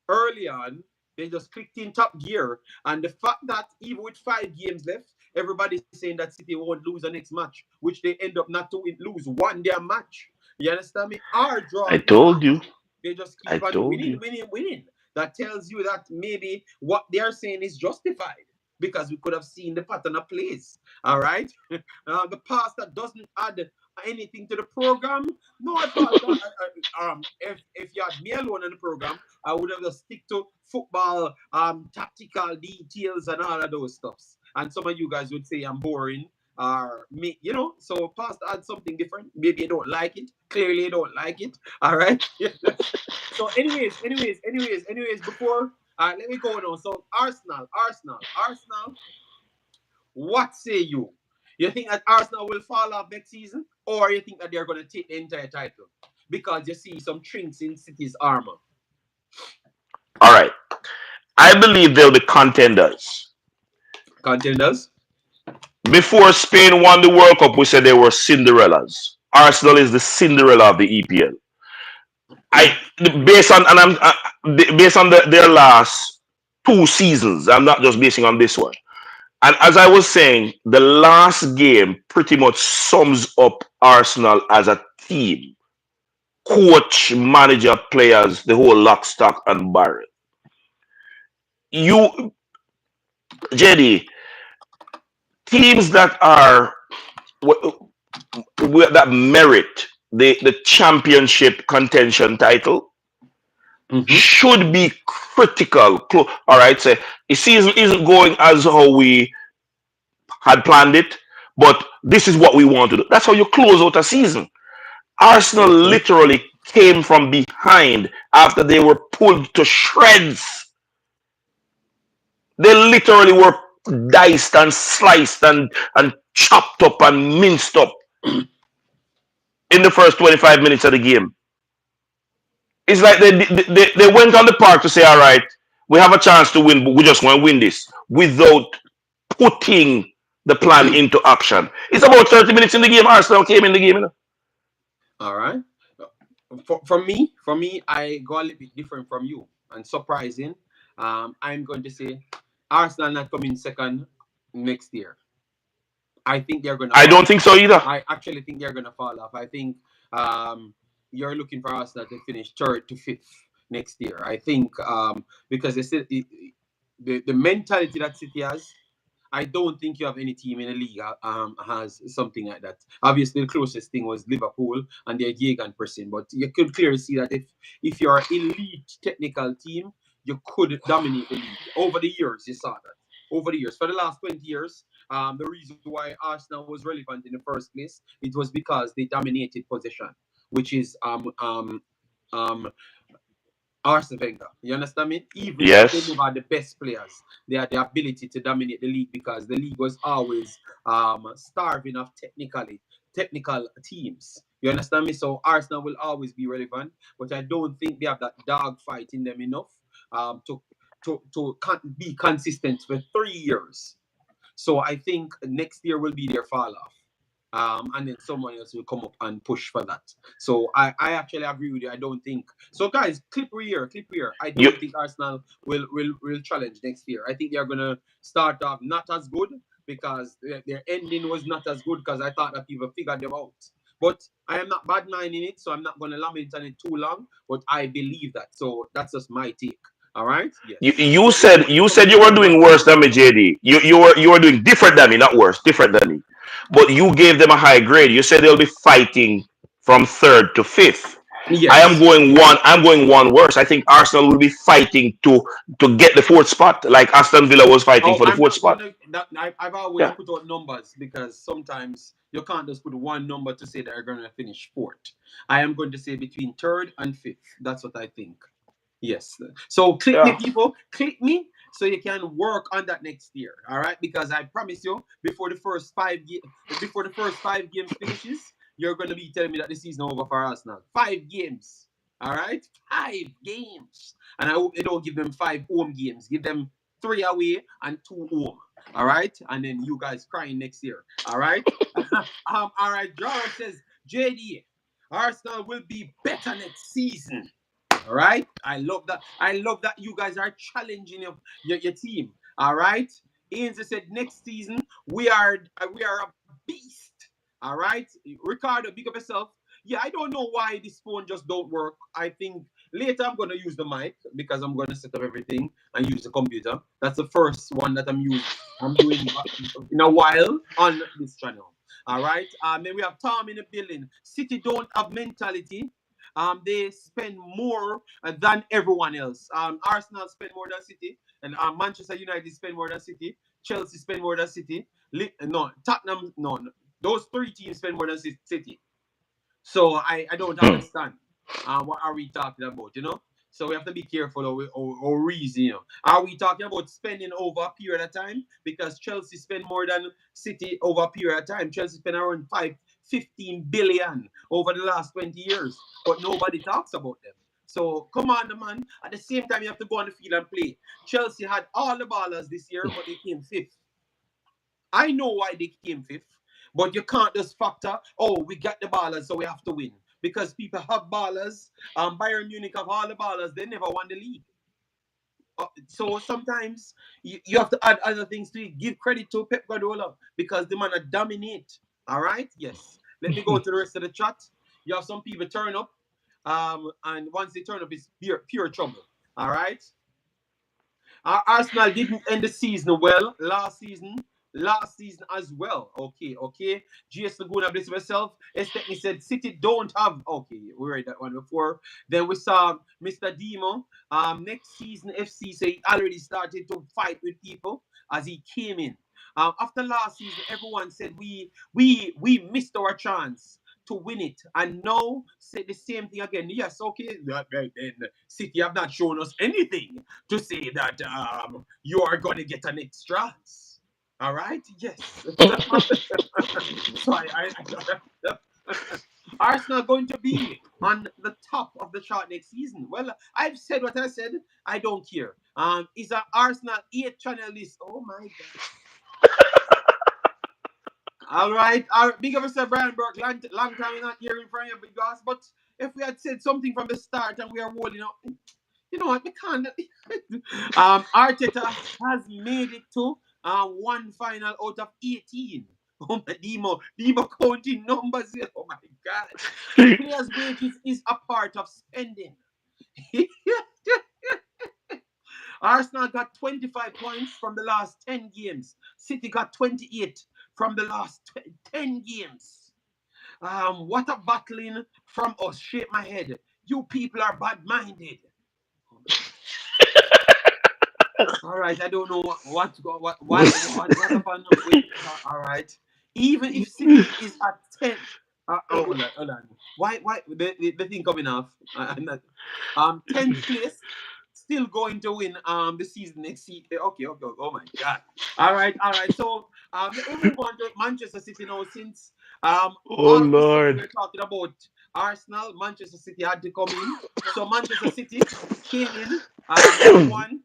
early on. They just clicked in top gear, and the fact that even with 5 games left, everybody's saying that City won't lose the next match, which they end up not to lose one their match. You understand me? Our draw I this told match. you. They just I keep on told winning, you. winning, winning. That tells you that maybe what they're saying is justified because we could have seen the pattern of plays. All right. The pastor doesn't add anything to the program. No, pastor. If you had me alone in the program, I would have just stick to football, tactical details and all of those stuffs. And some of you guys would say I'm boring or me, so pastor add something different. Maybe you don't like it. Clearly you don't like it. All right. So, anyways, before let me go now. So, Arsenal. What say you? You think that Arsenal will fall off next season, or you think that they're going to take the entire title because you see some chinks in City's armor? All right. I believe they'll be contenders. Contenders. Before Spain won the World Cup, we said they were Cinderellas. Arsenal is the Cinderella of the EPL. I based on and I'm based on their last 2 seasons. I'm not just basing on this one. And as I was saying, the last game pretty much sums up Arsenal as a team. Coach, manager, players, the whole lock, stock, and barrel. You, Jenny, teams that are that merit the championship contention title Mm-hmm. should be critical. All right, say the season isn't going as how we had planned it, but this is what we want to do. That's how you close out a season. Arsenal Okay. literally came from behind after they were pulled to shreds. They literally were diced and sliced and chopped up and minced up in the first 25 minutes of the game. It's like they went on the park to say, all right, we have a chance to win, but we just want to win this without putting the plan into action. It's about 30 minutes in the game. Arsenal came in the game. All right. For me, I go a little bit different from you and surprising. I'm going to say Arsenal not coming second next year. I think they're going to I fall don't think off. so either. I actually think they're going to fall off. I think you're looking for Arsenal to finish third to fifth next year. I think because they said the mentality that City has, I don't think you have any team in the league has something like that. Obviously, the closest thing was Liverpool and their Jagan pressing, but you could clearly see that if you're an elite technical team, you could dominate the league. Over the years, you saw that. Over the years, for the last 20 years, the reason why Arsenal was relevant in the first place, it was because they dominated possession, which is Arsene Wenger. You understand me? Even if they Yes. never had the best players, they had the ability to dominate the league because the league was always starving of technical teams. You understand me? So Arsenal will always be relevant, but I don't think they have that dog fight in them enough to be consistent for 3 years. So I think next year will be their fall off. And then someone else will come up and push for that. So I actually agree with you. I don't think so, guys. Clip here, clip here. I You don't think Arsenal will challenge next year. I think they're gonna start off not as good because their ending was not as good because I thought that people figured them out. But I am not bad minding it, so I'm not gonna lament on it too long. But I believe that. So that's just my take. All right. you, Yes. you Let me said know in the you said comment you were section doing what worse you than me, think. JD. You were doing different than me, not worse, different than me. But you gave them a high grade. You said they'll be fighting from third to fifth. I am Yes. going one. I'm going one worse. I think Arsenal will be fighting to get the fourth spot, like Aston Villa was fighting Oh, for the I'm fourth not spot. gonna. That I've always Yeah. put out numbers because sometimes you can't just put one number to say they're gonna finish fourth. I am going to say between third and fifth. That's what I think. Yes. So click me, Yeah. people. Click me so you can work on that next year. All right. Because I promise you, before the first 5 games finishes, you're gonna be telling me that the season over for us now. 5 games. All right. 5 games. And I hope they don't give them 5 home games. Give them 3 away and 2 home. All right. And then you guys crying next year. All right. All right. Jalo says, JD, Arsenal will be better next season. All right. I love that. I love that you guys are challenging your team. All right. Ainsley said next season we are a beast. All right. Ricardo, big up yourself. Yeah, I don't know why this phone just don't work. I think later I'm gonna use the mic because I'm gonna set up everything and use the computer. That's the first one that I'm doing in a while on this channel. All right. Then we have Tom in the building. City don't have mentality. They spend more than everyone else. Arsenal spend more than City, and Manchester United spend more than City. Chelsea spend more than City. No, Tottenham, no. Those three teams spend more than City. So I don't Hmm. understand. What are we talking about? So we have to be careful or reason. Are we talking about spending over a period of time? Because Chelsea spend more than City over a period of time. Chelsea spend around 15 billion over the last 20 years, but nobody talks about them. So come on, man. At the same time, you have to go on the field and play. Chelsea had all the ballers this year, but they came fifth. I know why they came fifth, but you can't just factor, oh, we got the ballers, so we have to win. Because people have ballers. Bayern Munich have all the ballers. They never won the league. So sometimes you have to add other things to it. Give credit to Pep Guardiola because the man dominate. All right? Yes. Let me go to the rest of the chat. You have some people turn up. And once they turn up, it's pure trouble. All right? Arsenal didn't end the season well last season. Last season as well. Okay. GS Laguna, bless myself. Estechni said City don't have. Okay, we read that one before. Then we saw Mr. Demo. Next season, FC say he already started to fight with people as he came in. After last season, everyone said we missed our chance to win it, and now say the same thing again. Yes, okay. Then City have not shown us anything to say that you are going to get an extra. All right. Yes. So Arsenal going to be on the top of the chart next season. Well, I've said what I said. I don't care. Is an Arsenal 8 channel list? Oh my god. All right. Big up Mr. Brian Burke. Long time we're not hearing from you, big guys. But if we had said something from the start and we are holding up, you know what? We can't. Arteta has made it to one final out of 18. Oh my Demo counting numbers here. Oh my God. Players' wages is a part of spending. Arsenal got 25 points from the last 10 games. City got 28 from the last 10 games. What a battling from us. Shake my head. You people are bad-minded. All right, I don't know what happened with. All right, even if City is at 10. Hold on. Why the thing coming off? I'm not, 10th place, still going to win the season next season. Okay. Oh my God. All right. So let me move on to Manchester City now. Since Oh all of a sudden Lord. we're talking about Arsenal, Manchester City had to come in. So Manchester City came in. Everyone.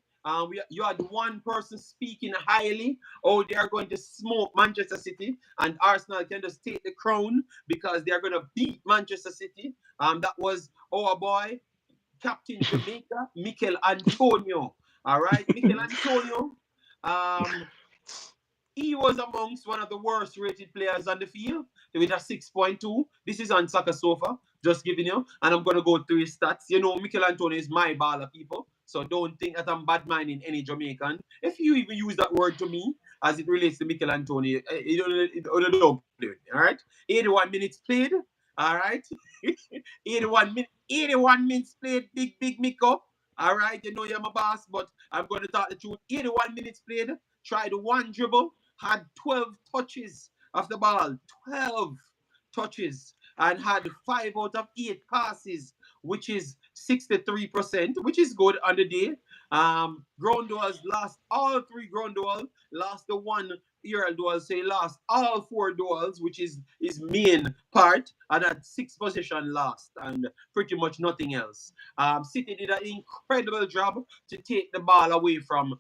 You had one person speaking highly. Oh, they are going to smoke Manchester City, and Arsenal can just take the crown because they are going to beat Manchester City. That was our boy, Captain Jamaica, Michail Antonio. All right, Michail Antonio. Um, he was amongst one of the worst rated players on the field with a 6.2. This is on Soccer Sofa, just giving you. And I'm going to go through his stats. You know, Michail Antonio is my baller, people. So don't think that I'm bad minding any Jamaican. If you even use that word to me as it relates to Michail Antonio, don't play with me, all right? 81 minutes played, all right? 81 minutes played, big Miko. All right, you know you're my boss, but I'm going to talk the truth. 81 minutes played, tried one dribble, had 12 touches of the ball, 12 touches, and had 5 out of 8 passes, which is 63%, which is good on the day. Ground duels lost all 3 ground duels, lost the one aerial duel, so he lost all 4 duels, which is his main part, and had 6 possession lost, and pretty much nothing else. City did an incredible job to take the ball away from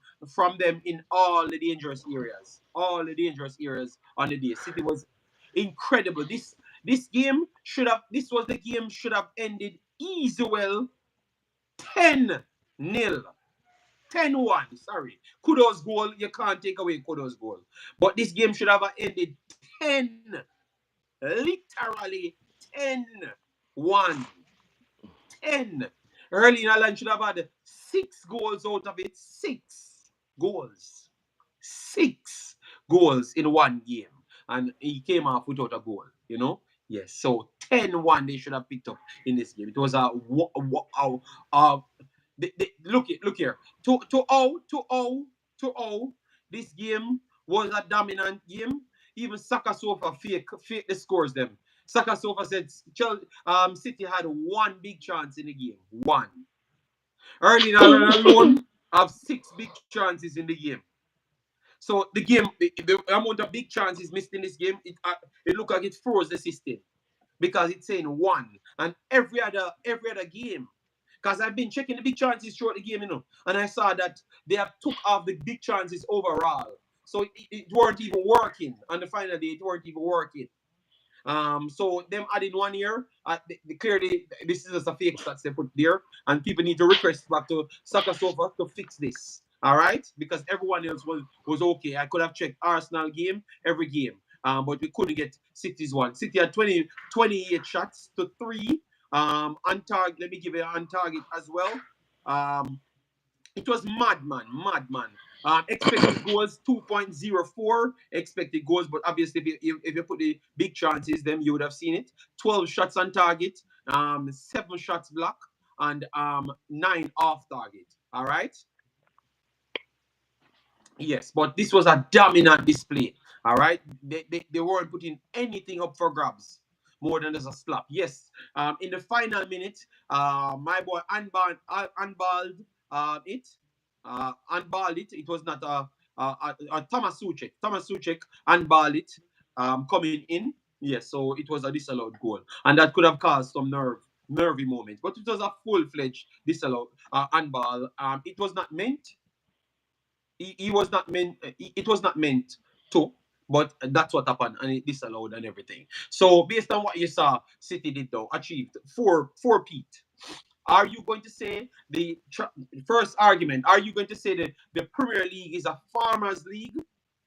them in all the dangerous areas. All the dangerous areas on the day. City was incredible. This was the game should have ended easy well 10-0. 10-1. Sorry. Kudos goal. You can't take away Kudos goal. But this game should have ended 10. Literally 10-1. 10. Erling Haaland should have had 6 goals out of it. 6 goals. 6 goals in one game. And he came off without a goal, you know? Yes. So 10-1 they should have picked up in this game. It was look here. To this game was a dominant game. Even Saka Sofa fake the scores them. Saka Sofa said City had one big chance in the game. One. Erling Haaland alone have 6 big chances in the game. So the game, the amount of big chances missed in this game, it looked like it froze the system because it's saying 1. And every other game, because I've been checking the big chances throughout the game, and I saw that they have took off the big chances overall. So it weren't even working on the final day. It weren't even working. So them adding 1 year, clearly this is just a fake stats they put there, and people need to request back to Soccer Sofa to fix this. All right, because everyone else was okay. I could have checked Arsenal game every game, but we couldn't get City's one. City had 28 shots to 3. On target. Let me give you on target as well. Um, it was madman. Expected goals 2.04 expected goals, but obviously if you put the big chances, then you would have seen it. 12 shots on target, 7 shots block, and 9 off target. All right. Yes, but this was a dominant display. All right, they weren't putting anything up for grabs more than just a slap. Yes, in the final minute, my boy unballed it. Unballed it. It was not a Thomas Suchek. Thomas Suchek unballed it. Coming in. Yes, so it was a disallowed goal, and that could have caused some nervy moments. But it was a full-fledged disallowed unball. It was not meant he was not meant it was not meant to, but that's what happened and it disallowed and everything. So based on what you saw, City did though achieved four peat. Are you going to say first argument, are you going to say that the Premier League is a farmers league?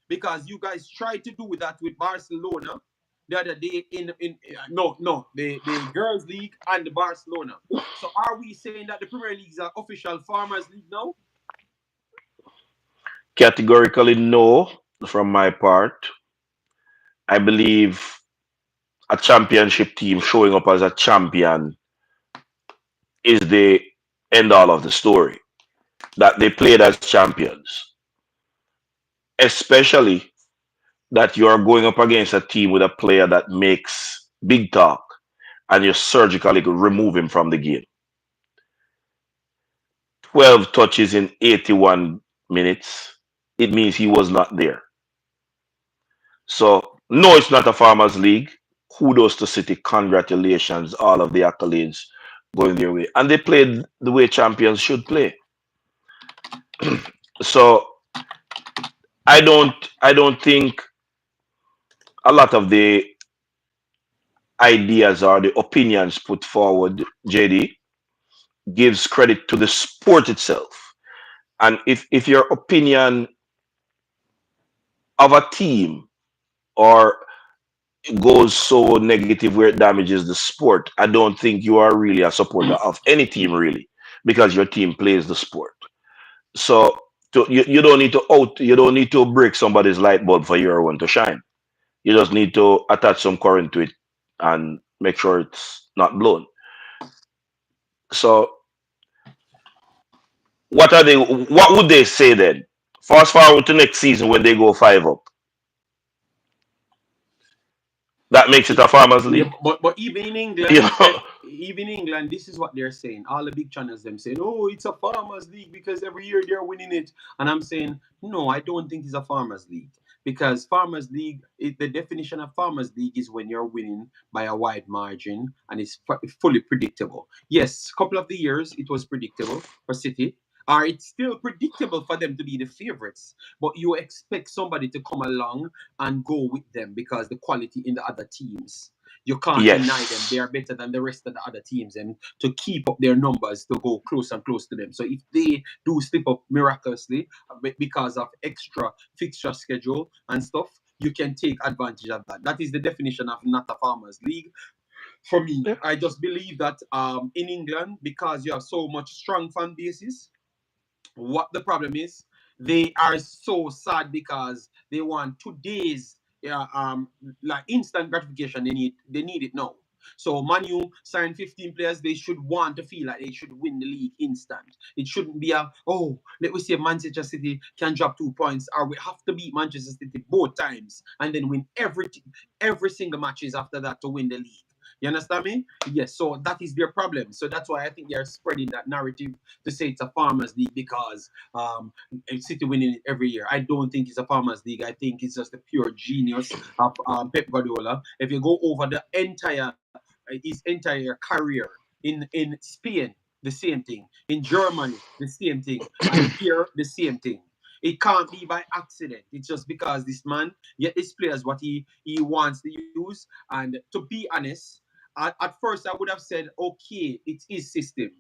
because you guys tried to do that with Barcelona the other day the Girls League and the Barcelona. So are we saying that the Premier League is an official Farmers League now? Categorically, no, from my part. I believe a championship team showing up as a champion is the end all of the story. That they played as champions, especially that you are going up against a team with a player that makes big talk and you surgically remove him from the game. 12 touches in 81 minutes. It means he was not there. So, no, it's not a Farmers League. Kudos to City. Congratulations. All of the accolades going their way. And they played the way champions should play. So, I don't think a lot of the ideas or the opinions put forward, JD, gives credit to the sport itself. And if your opinion of a team or goes so negative where it damages the sport, I don't think you are really a supporter of any team, really, because your team plays the sport. So you don't need to you don't need to break somebody's light bulb for your one to shine. You just need to attach some current to it and make sure it's not blown. So what would they say then? Fast forward to next season when they go five up. That makes it a farmers Yeah, league. but even in You England, know? even in England, this is what they're saying. All the big channels them saying, "Oh, it's a farmers league because every year they're winning it." And I'm saying, no, I don't think it's a farmers league because farmers league, the definition of farmers league is when you're winning by a wide margin and it's fully predictable. Yes, a couple of the years it was predictable for City. Or it's still predictable for them to be the favorites, but you expect somebody to come along and go with them because the quality in the other teams. You can't deny them. They Yes. are better than the rest of the other teams, and to keep up their numbers to go close and close to them. So if they do slip up miraculously because of extra fixture schedule and stuff, you can take advantage of that. That is the definition of not a farmers league. For me, Yeah. I just believe that in England, because you have so much strong fan bases, what the problem is, they are so sad because they want today's like instant gratification. They need it now. So Manu signed 15 players. They should want to feel like they should win the league instant. It shouldn't be let me see, Manchester City can drop 2 points, or we have to beat Manchester City both times and then win every single matches after that to win the league. You understand me? Yes. So that is their problem. So that's why I think they are spreading that narrative to say it's a farmers league because City winning it every year. I don't think it's a farmers league. I think it's just the pure genius of Pep Guardiola. If you go over the entire his entire career in Spain, the same thing. In Germany, the same thing. And here, the same thing. It can't be by accident. It's just because this man get his players what he wants to use. And to be honest, at first I would have said, okay, it is system.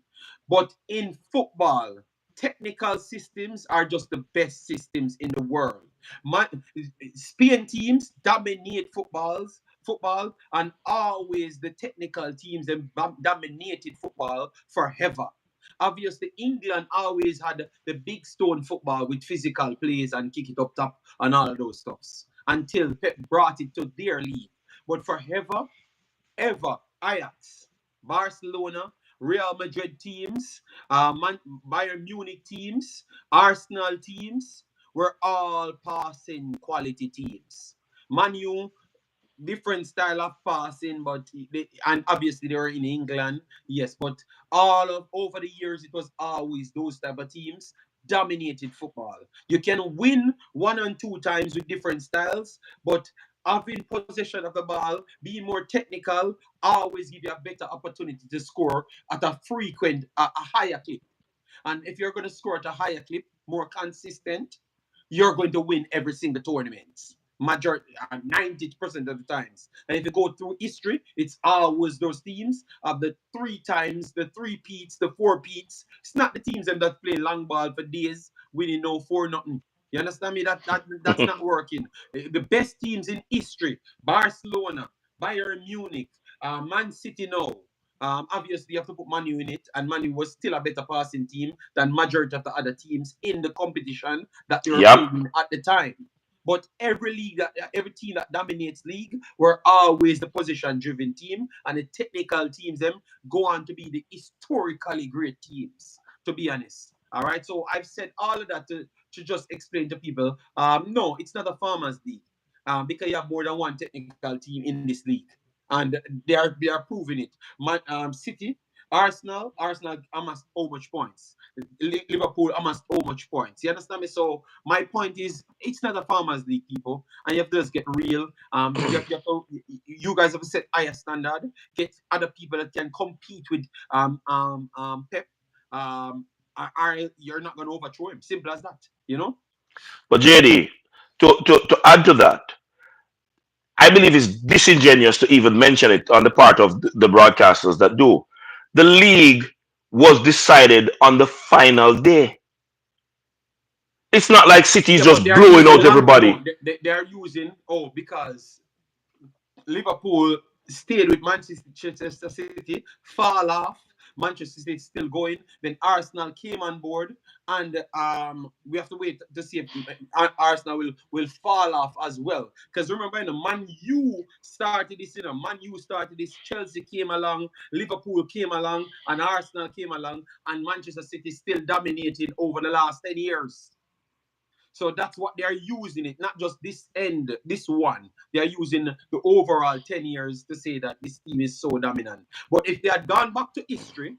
But in football, technical systems are just the best systems in the world. My, Spain teams dominate football, and always the technical teams and dominated football forever. Obviously, England always had the big stone football with physical plays and kick it up top and all of those stuffs until Pep brought it to their league. But forever, ever, Ajax, Barcelona, Real Madrid teams, Bayern Munich teams, Arsenal teams were all passing quality teams. Manu, different style of passing, but and obviously they were in England, yes, but all of over the years it was always those type of teams dominated football. You can win one and two times with different styles, but having possession of the ball, being more technical, always give you a better opportunity to score at a frequent, a higher clip. And if you're going to score at a higher clip, more consistent, you're going to win every single tournament. Majority, 90% of the times. And if you go through history, it's always those teams of the three times, the three peats, the four peats. It's not the teams them that play long ball for days, winning no 4 nothing. You understand me? That's not working. The best teams in history: Barcelona, Bayern Munich, Man City now. Obviously, you have to put Manu in it, and Manu was still a better passing team than majority of the other teams in the competition that they were Yep. playing at the time. But every team that dominates league were always the position-driven team, and the technical teams them go on to be the historically great teams. To be honest, all right. So I've said all of that to just explain to people. No, it's not a farmers league, because you have more than one technical team in this league, and they are proving it. City, Arsenal amassed how much points? Liverpool amassed how much points? You understand me? So my point is, it's not a farmers league, people, and you have to just get real. You guys have to set higher standard. Get other people that can compete with Pep. You're not going to overthrow him. Simple as that. You know. But JD, to add to that, I believe it's disingenuous to even mention it on the part of the broadcasters that do. The league was decided on the final day. It's not like City is Yeah, but just they are blowing using out everybody. no. They are using because Liverpool stayed with Manchester City, fall off. Manchester City is still going. Then Arsenal came on board, and we have to wait to see if Arsenal will fall off as well. Because remember, Man U started this. Man U started this. Chelsea came along, Liverpool came along, and Arsenal came along, and Manchester City still dominated over the last 10 years. So that's what they are using it, not just this end, this one. They are using the overall 10 years to say that this team is so dominant. But if they had gone back to history,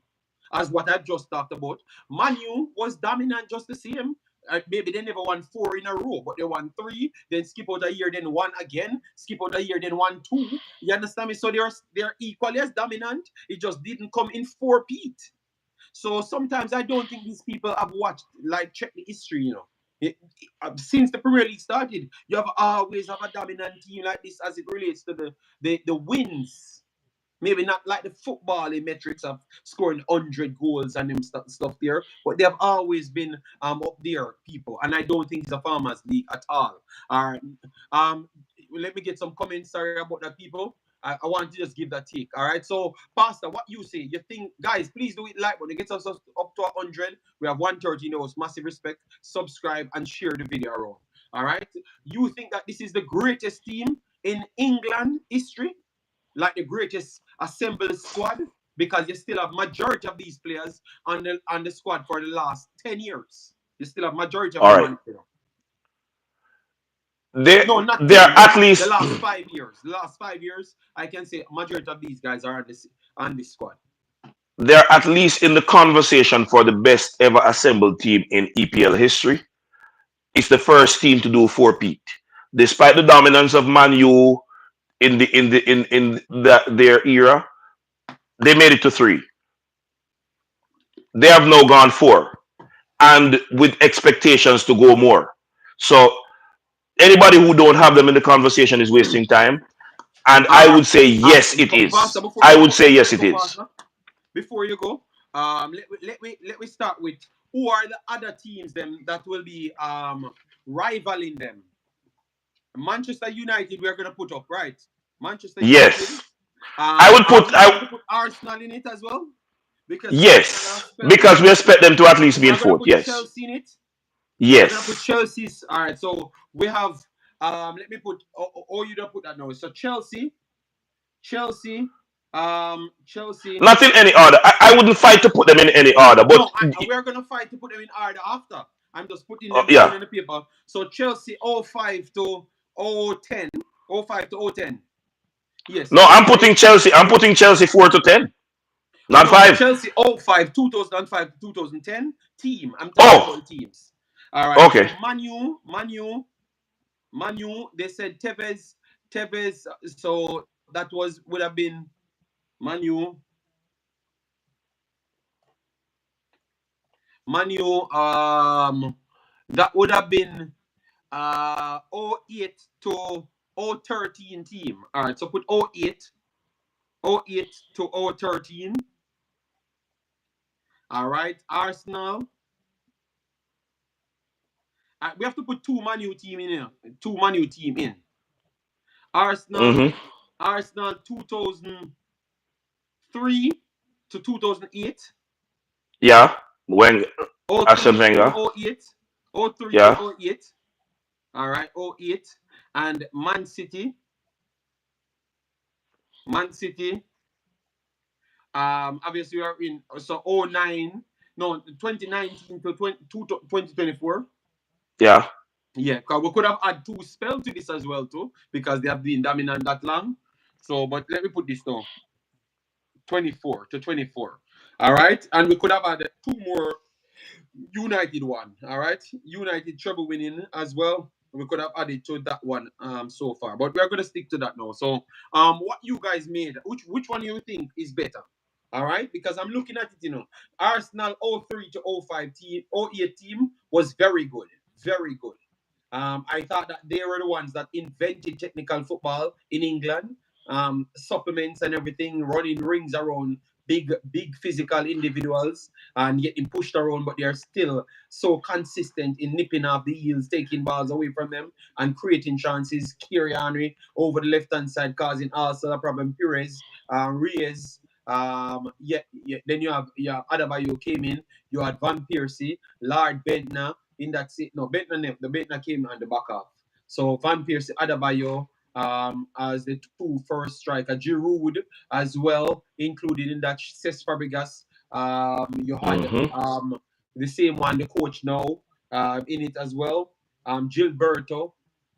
as what I've just talked about, Manu was dominant just the same. Maybe they never won 4 in a row, but they won 3, then skip out a year, then 1 again, skip out a year, then 1, 2. You understand me? So they're equally as dominant. It just didn't come in 4-peat. So sometimes I don't think these people have watched, like, check the history. Since the Premier League started, you have always have a dominant team like this as it relates to the wins. Maybe not like the footballing metrics of scoring 100 goals and them stuff there, but they have always been up there, people. And I don't think it's a farmers league at all. All right. Let me get some comments. Sorry about that, people. I want to just give that take. All right. So, Pastor, what you say? You think, guys, please do it like when it gets us up to 100. We have 130 now. Massive respect. Subscribe and share the video around. All right. You think that this is the greatest team in England history? Like the greatest assembled squad? Because you still have majority of these players on the squad for the last 10 years. You still have majority of All them right. on there. They No, not they're 10. The at last the least last 5 years. The last 5 years, I can say majority of these guys are on this squad. they're at least in the conversation for the best ever assembled team in EPL history. It's the first team to do four-peat. Despite the dominance of Man U their era, they made it to 3. They have now gone 4, and with expectations to go more. So anybody who don't have them in the conversation is wasting time. And I Uh, would say yes, it Pastor, is. before I you would go, say yes, it is. before you go, let me start with who are the other teams them that will be rivaling them. Manchester United, we're gonna put up, right? Manchester United. Yes, I would Are put. we going to put Arsenal in it as well? Because Arsenal are Yes, spell because we expect them to at least be in we're gonna fourth. put Yes, Chelsea in it. We're gonna put yes, Chelsea's. All right. So we have. Let me put. You don't put that now. So Chelsea. Chelsea. not in any order. I wouldn't fight to put them in any order, but No, we're gonna fight to put them in order after. I'm just putting them down yeah. on the paper. So Chelsea 05 to 010. 05 to 010. Yes, No, I'm Chelsea. putting Chelsea. I'm putting Chelsea 4 to 10, not No, 5. Chelsea 05, 2005 to 2010 team. I'm talking Oh, about the teams. All right. okay. So Manu. They said Tevez. So that would have been Manu. Manu. That would have been 08 to 013 team. All right. So put 08 to 013. All right. Arsenal. We have to put two Manu team in here. Two Manu team in. Arsenal, Mm-hmm. Arsenal 2003 to 2008. Yeah. When Aston 03 to Wenger. 08. 03 to Yeah. 08. All right, 08. And Man City. Man City. Obviously, we are in so 09. No, 2019 to 2024. Yeah. Yeah, because we could have had two spell to this as well too, because they have been dominant that long. So, but let me put this down. 24 to 24. All right. And we could have had two more United one. All right. United treble winning as well. We could have added to that one so far. But we're gonna stick to that now. So what you guys made, which one you think is better? All right, because I'm looking at it, Arsenal 03 to 05 team, 08 team was very good. Very good. I thought that they were the ones that invented technical football in England. Supplements and everything, running rings around big physical individuals and getting pushed around, but they are still so consistent in nipping off the heels, taking balls away from them, and creating chances. Kieran Henry over the left hand side causing also a problem. Perez, Reyes. Then you have Adebayo came in. You had Van Persie, Lard Bentner, in that seat. No, Bentner came on the back half. So Van Persie, Adebayo, as the two first striker, Giroud as well included in that. Cesc Fabregas. You had Mm-hmm. the same one, the coach now, in it as well. Gilberto.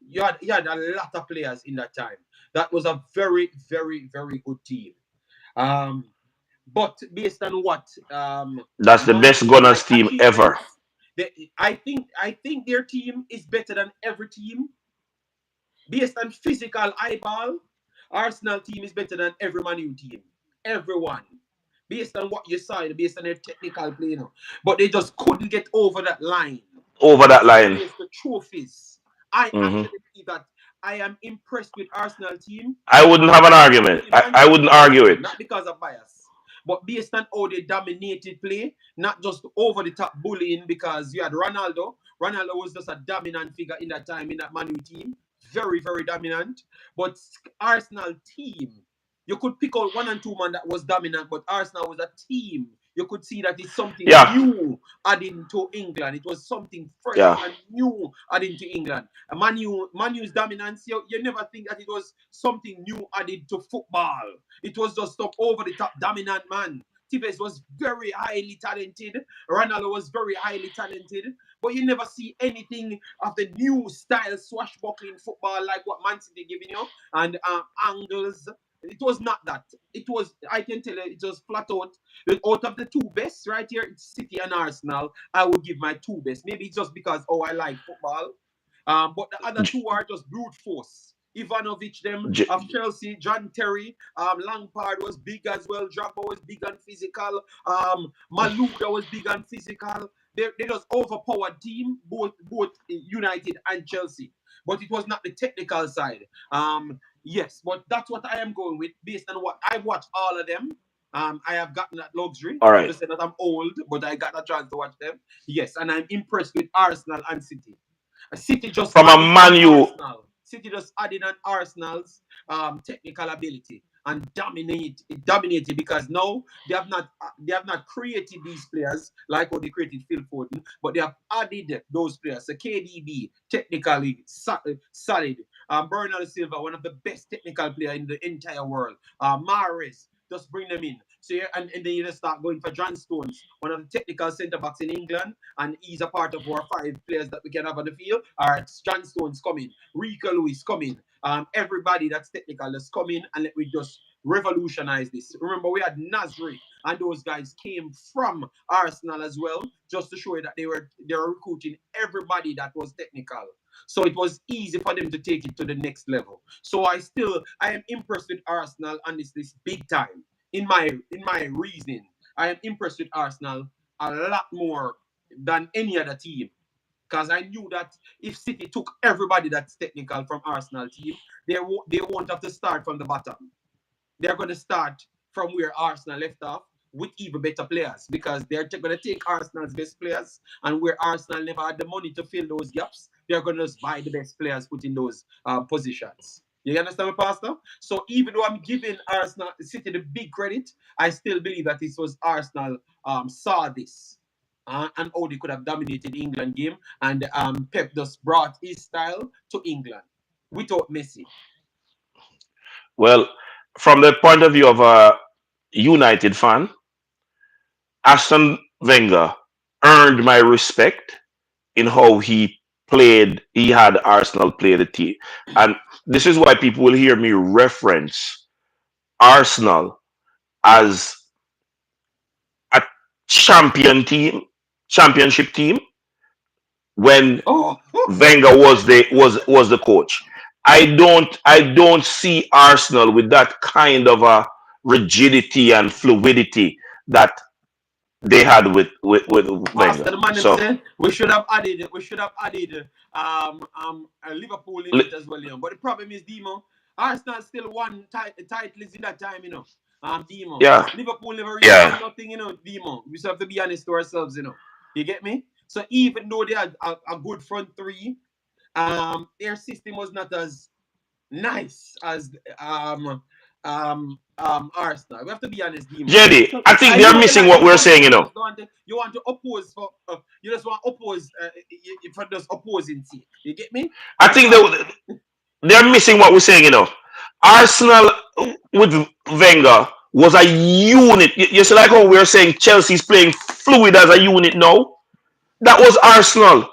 You had a lot of players in that time. That was a very, very, very good team. Um, but based on what That's the Man best City Gunners like team ever. achievements, I think their team is better than every team based on physical eyeball. Arsenal team is better than every Man U team. Everyone. Based on what you saw, based on their technical play, But they just couldn't get over that line Over to that line. showcase the trophies. I Mm-hmm. actually believe that I am impressed with Arsenal team. I wouldn't have an Man argument. City, I, Man I City wouldn't over argue them, it. not because of bias, but based on how they dominated play, not just over the top bullying. Because you had Ronaldo. Ronaldo was just a dominant figure in that time in that Man U team, very very dominant. But Arsenal team, you could pick out one and two man that was dominant, but Arsenal was a team. You could see that it's something Yeah. new adding to England. It was something fresh Yeah. and new adding to England. Manu's dominance, you never think that it was something new added to football. It was just some over the top dominant man. Tevez was very highly talented. Ronaldo was very highly talented. But you never see anything of the new style swashbuckling football like what Man City giving you. And angles. It was not that. It was, I can tell you, it was flat out. Out of the two best right here, it's City and Arsenal. I would give my two best. Maybe it's just because, I like football. But the other two are just brute force. Ivanovic, them J- of Chelsea, John Terry, Lampard was big as well. Drogba was big and physical. Maluda was big and physical. They just overpowered team, both United and Chelsea. But it was not the technical side. Yes, but that's what I am going with based on what I've watched all of them. I have gotten that luxury All to right. say that I'm old, but I got a chance to watch them. Yes, and I'm impressed with Arsenal and City. City just From a added on Man U. Arsenal. City just added on Arsenal's technical ability and dominated because now they have not created these players like what they created Phil Foden, but they have added those players. So KDB technically solid. Bernardo Silva, one of the best technical player in the entire world. Mahrez, just bring them in. So and then you just start going for John Stones, one of the technical centre backs in England, and he's a part of our five players that we can have on the field. All right, John Stones coming, Rico Lewis coming, everybody that's technical is coming, and let me just revolutionize this. Remember, we had Nasri, and those guys came from Arsenal as well, just to show you that they were recruiting everybody that was technical. So it was easy for them to take it to the next level. So I am impressed with Arsenal and this big time in my reasoning. I am impressed with Arsenal a lot more than any other team. Because I knew that if City took everybody that's technical from Arsenal team, they won't have to start from the bottom. They're going to start from where Arsenal left off. with even better players because they're going to take Arsenal's best players, and where Arsenal never had the money to fill those gaps, they're going to just buy the best players, put in those positions. You understand me, Pastor? So even though I'm giving Arsenal City the big credit, I still believe that this was Arsenal saw this and how they could have dominated the England game, and Pep just brought his style to England without Messi. Well, from the point of view of a United fan, Aston Wenger earned my respect in how he played. He had Arsenal play the team, and this is why people will hear me reference Arsenal as a champion team, championship team when Oh, Wenger was the coach. I don't see Arsenal with that kind of a rigidity and fluidity that they had with Pastor, Wenger. the man him So said we should have added Liverpool in it as well, you know. But the problem is, Demo, Arsenal still won titles in that time, you know. Demo. yeah, Liverpool never really won yeah. nothing, you know, Demo. We still have to be honest to ourselves, you know. You get me? So even though they had a good front three, their system was not as nice as Arsenal. We have to be honest, Demo. JD, So I think I they're know you missing like what we're Liverpool, saying. but you want to oppose for you just want to oppose for just opposing sake. You get me? I That's think all. they're missing what we're saying. Arsenal with Wenger was a unit. You see, like how we're saying Chelsea's playing fluid as a unit now. That was Arsenal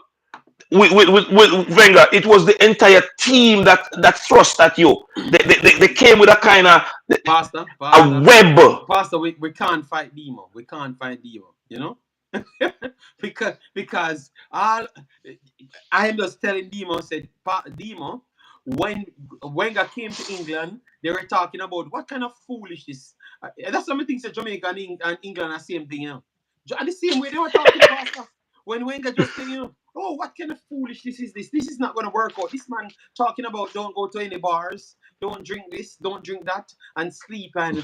with Wenger. It was the entire team that thrust at you. They came with a kind of Pastor, a Pastor, web. Pastor, we can't fight Demo. We can't fight Demo. You know, because all I am just telling Demo said Demo when Wenger came to England, they were talking about what kind of foolishness. That's some things that Jamaica and England are the same thing, you know. And the same way they were talking about stuff. When Wenger just saying, you know, oh, what kind of foolishness is this? This is not going to work out. This man talking about don't go to any bars, don't drink this, don't drink that, and sleep and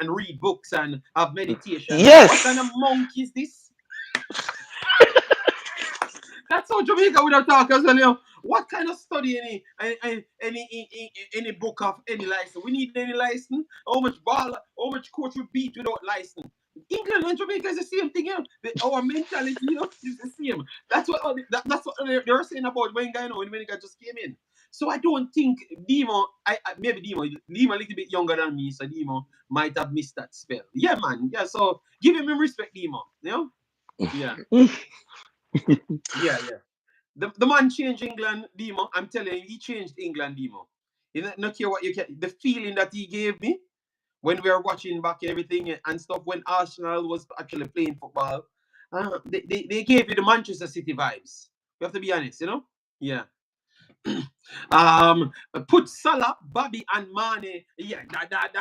read books and have meditation. What kind of Yes, monkey is this? That's how Jamaica would have talked as well. You know. What kind of study any book of any license? We need any license. How much coach we beat without license? England and Jamaica is the same thing. You know. Our mentality, you know, is the same. That's what they're saying about Wenger. You know, when Wenger just came in. So I don't think Demo. Maybe Demo a little bit younger than me, so Demo might have missed that spell. Yeah, man. Yeah. So give him respect, Demo. You know. Yeah. Yeah. Yeah. The man changed England, Demo. I'm telling you, he changed England, Demo. You know, not care what you can. The feeling that he gave me when we were watching back everything and stuff, when Arsenal was actually playing football, they gave you the Manchester City vibes. We have to be honest, you know? Yeah. Um, put Salah, Bobby, and Mane. Yeah, that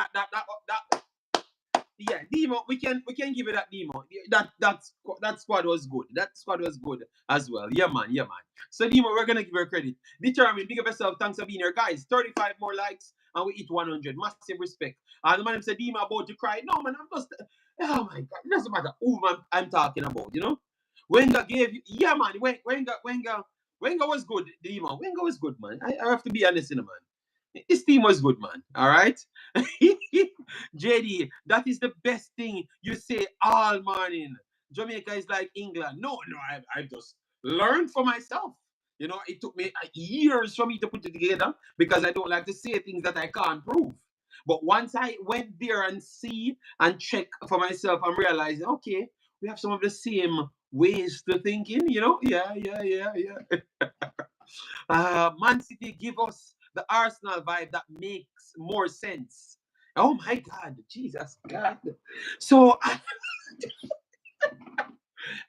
yeah, Demo, we can give it that Demo. That squad was good. That squad was good as well. Yeah, man. Yeah, man. So Demo, we're gonna give her credit. Determined, big up yourself. Thanks for being here, guys. 35 more likes and we hit 100. Massive respect. And the man said, Demo about to cry. No, man, I'm just. Oh my God, it doesn't matter who man I'm talking about. You know, Wenger gave you. Yeah, man. Wenger was good. Demo, Wenger was good, man. I have to be honest, you know, man. His team was good, man. All right. JD, that is the best thing you say all morning. Jamaica is like England. No, I've just learned for myself. You know, it took me years for me to put it together because I don't like to say things that I can't prove. But once I went there and see and check for myself, I'm realizing, okay, we have some of the same ways to thinking, you know? Yeah. Man City give us the Arsenal vibe that makes more sense. Oh my God, Jesus God. So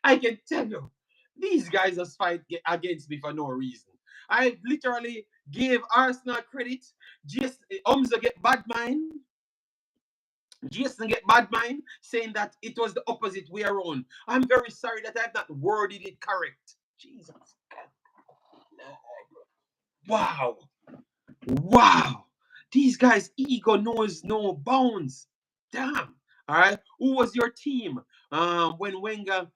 I can tell you, these guys just fight against me for no reason. I literally gave Arsenal credit. Just Umza get bad mind. Jason get bad mind saying that it was the opposite way around. I'm very sorry that I've not worded it correct. Jesus. Wow. Wow. These guys' ego knows no bounds. Damn. All right. Who was your team? When Wenger,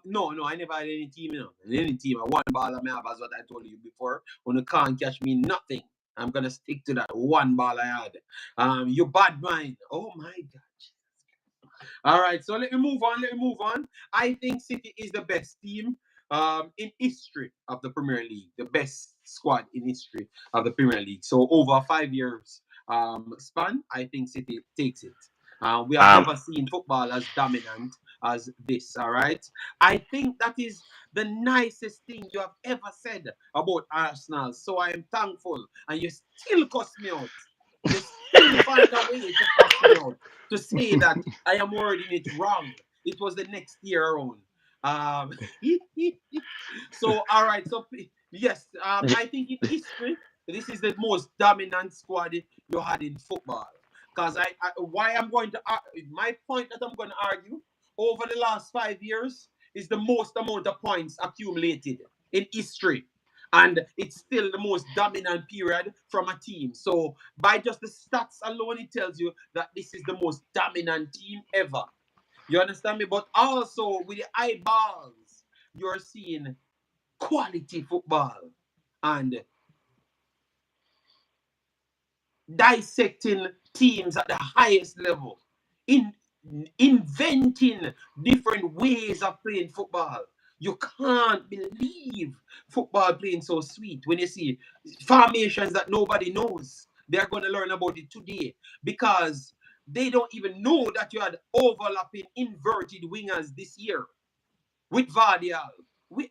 no, I never had any team, Any team. I one ball I have, as what I told you before. When you can't catch me, nothing. I'm gonna stick to that one ball I had. You bad mind. Oh my God. All right, so let me move on. Let me move on. I think City is the best team in history of the Premier League, the best squad in history of the Premier League. So over a 5 years span, I think City takes it. We have Um, never seen football as dominant as this. All right, I think that is the nicest thing you have ever said about Arsenal. So I am thankful, and you still cuss me out. You still find a way to cuss me out to say that I am wording it wrong. It was the next year around. Um, so, all right. So, yes, I think in history, this is the most dominant squad you had in football. Because why I'm going to, my point that I'm going to argue over the last 5 years is the most amount of points accumulated in history. And it's still the most dominant period from a team. So by just the stats alone, it tells you that this is the most dominant team ever. You understand me? But also with the eyeballs, you're seeing quality football and dissecting teams at the highest level, in inventing different ways of playing football. You can't believe football playing so sweet when you see formations that nobody knows. They're going to learn about it today because they don't even know that you had overlapping inverted wingers this year with Vardial.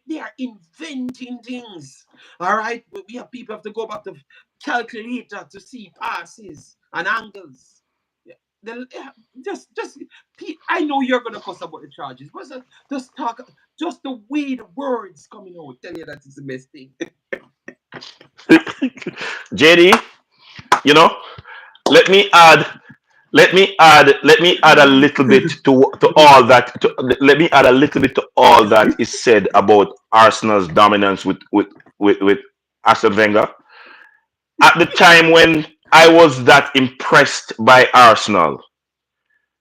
They are inventing things. All right, we have people have to go back to calculator to see passes and angles. Yeah, just I know you're gonna cuss about the charges, but just talk, just the way the words coming out tell you that it's the best thing. JD, you know, let me add let me add a little bit to all that let me add a little bit to all that is said about Arsenal's dominance with Aston Wenger. At the time when I was that impressed by Arsenal,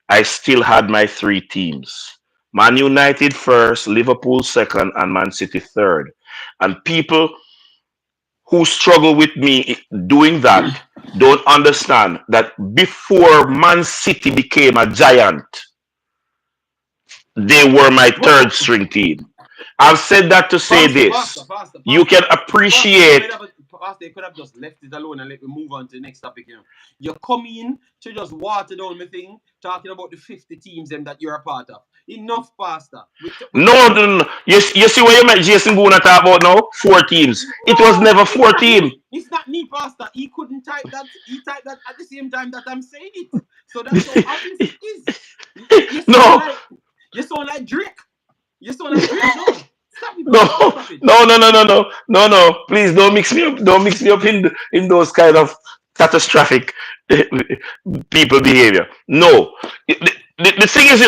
I still had my three teams. Man United first, Liverpool second, and Man City third. And people who struggle with me doing that don't understand that before Man City became a giant, they were my third Whoa. string team. I've said that to say Pastor, Pastor, this. Pastor, You Pastor. can Pastor, you might appreciate. have Pastor, you could have just left it alone and let me move on to the next topic. You come in to just water down my thing, talking about the 50 teams them that you're a part of. Enough, Pastor. We No, talk no, about no. You see what you met Jason Boone talk about now? Four teams. It was no, never it's four not team. me. It's not me, Pastor. He couldn't type that. He typed that at the same time that I'm saying it. So that's how obvious it is. You sound No, like Drake. You sound like Drake. No. Stop it, no, Pastor. Stop it. no, no, no, no, no, no, no. Please don't mix me up. Don't mix me up in those kind of catastrophic people behavior. No, the thing is,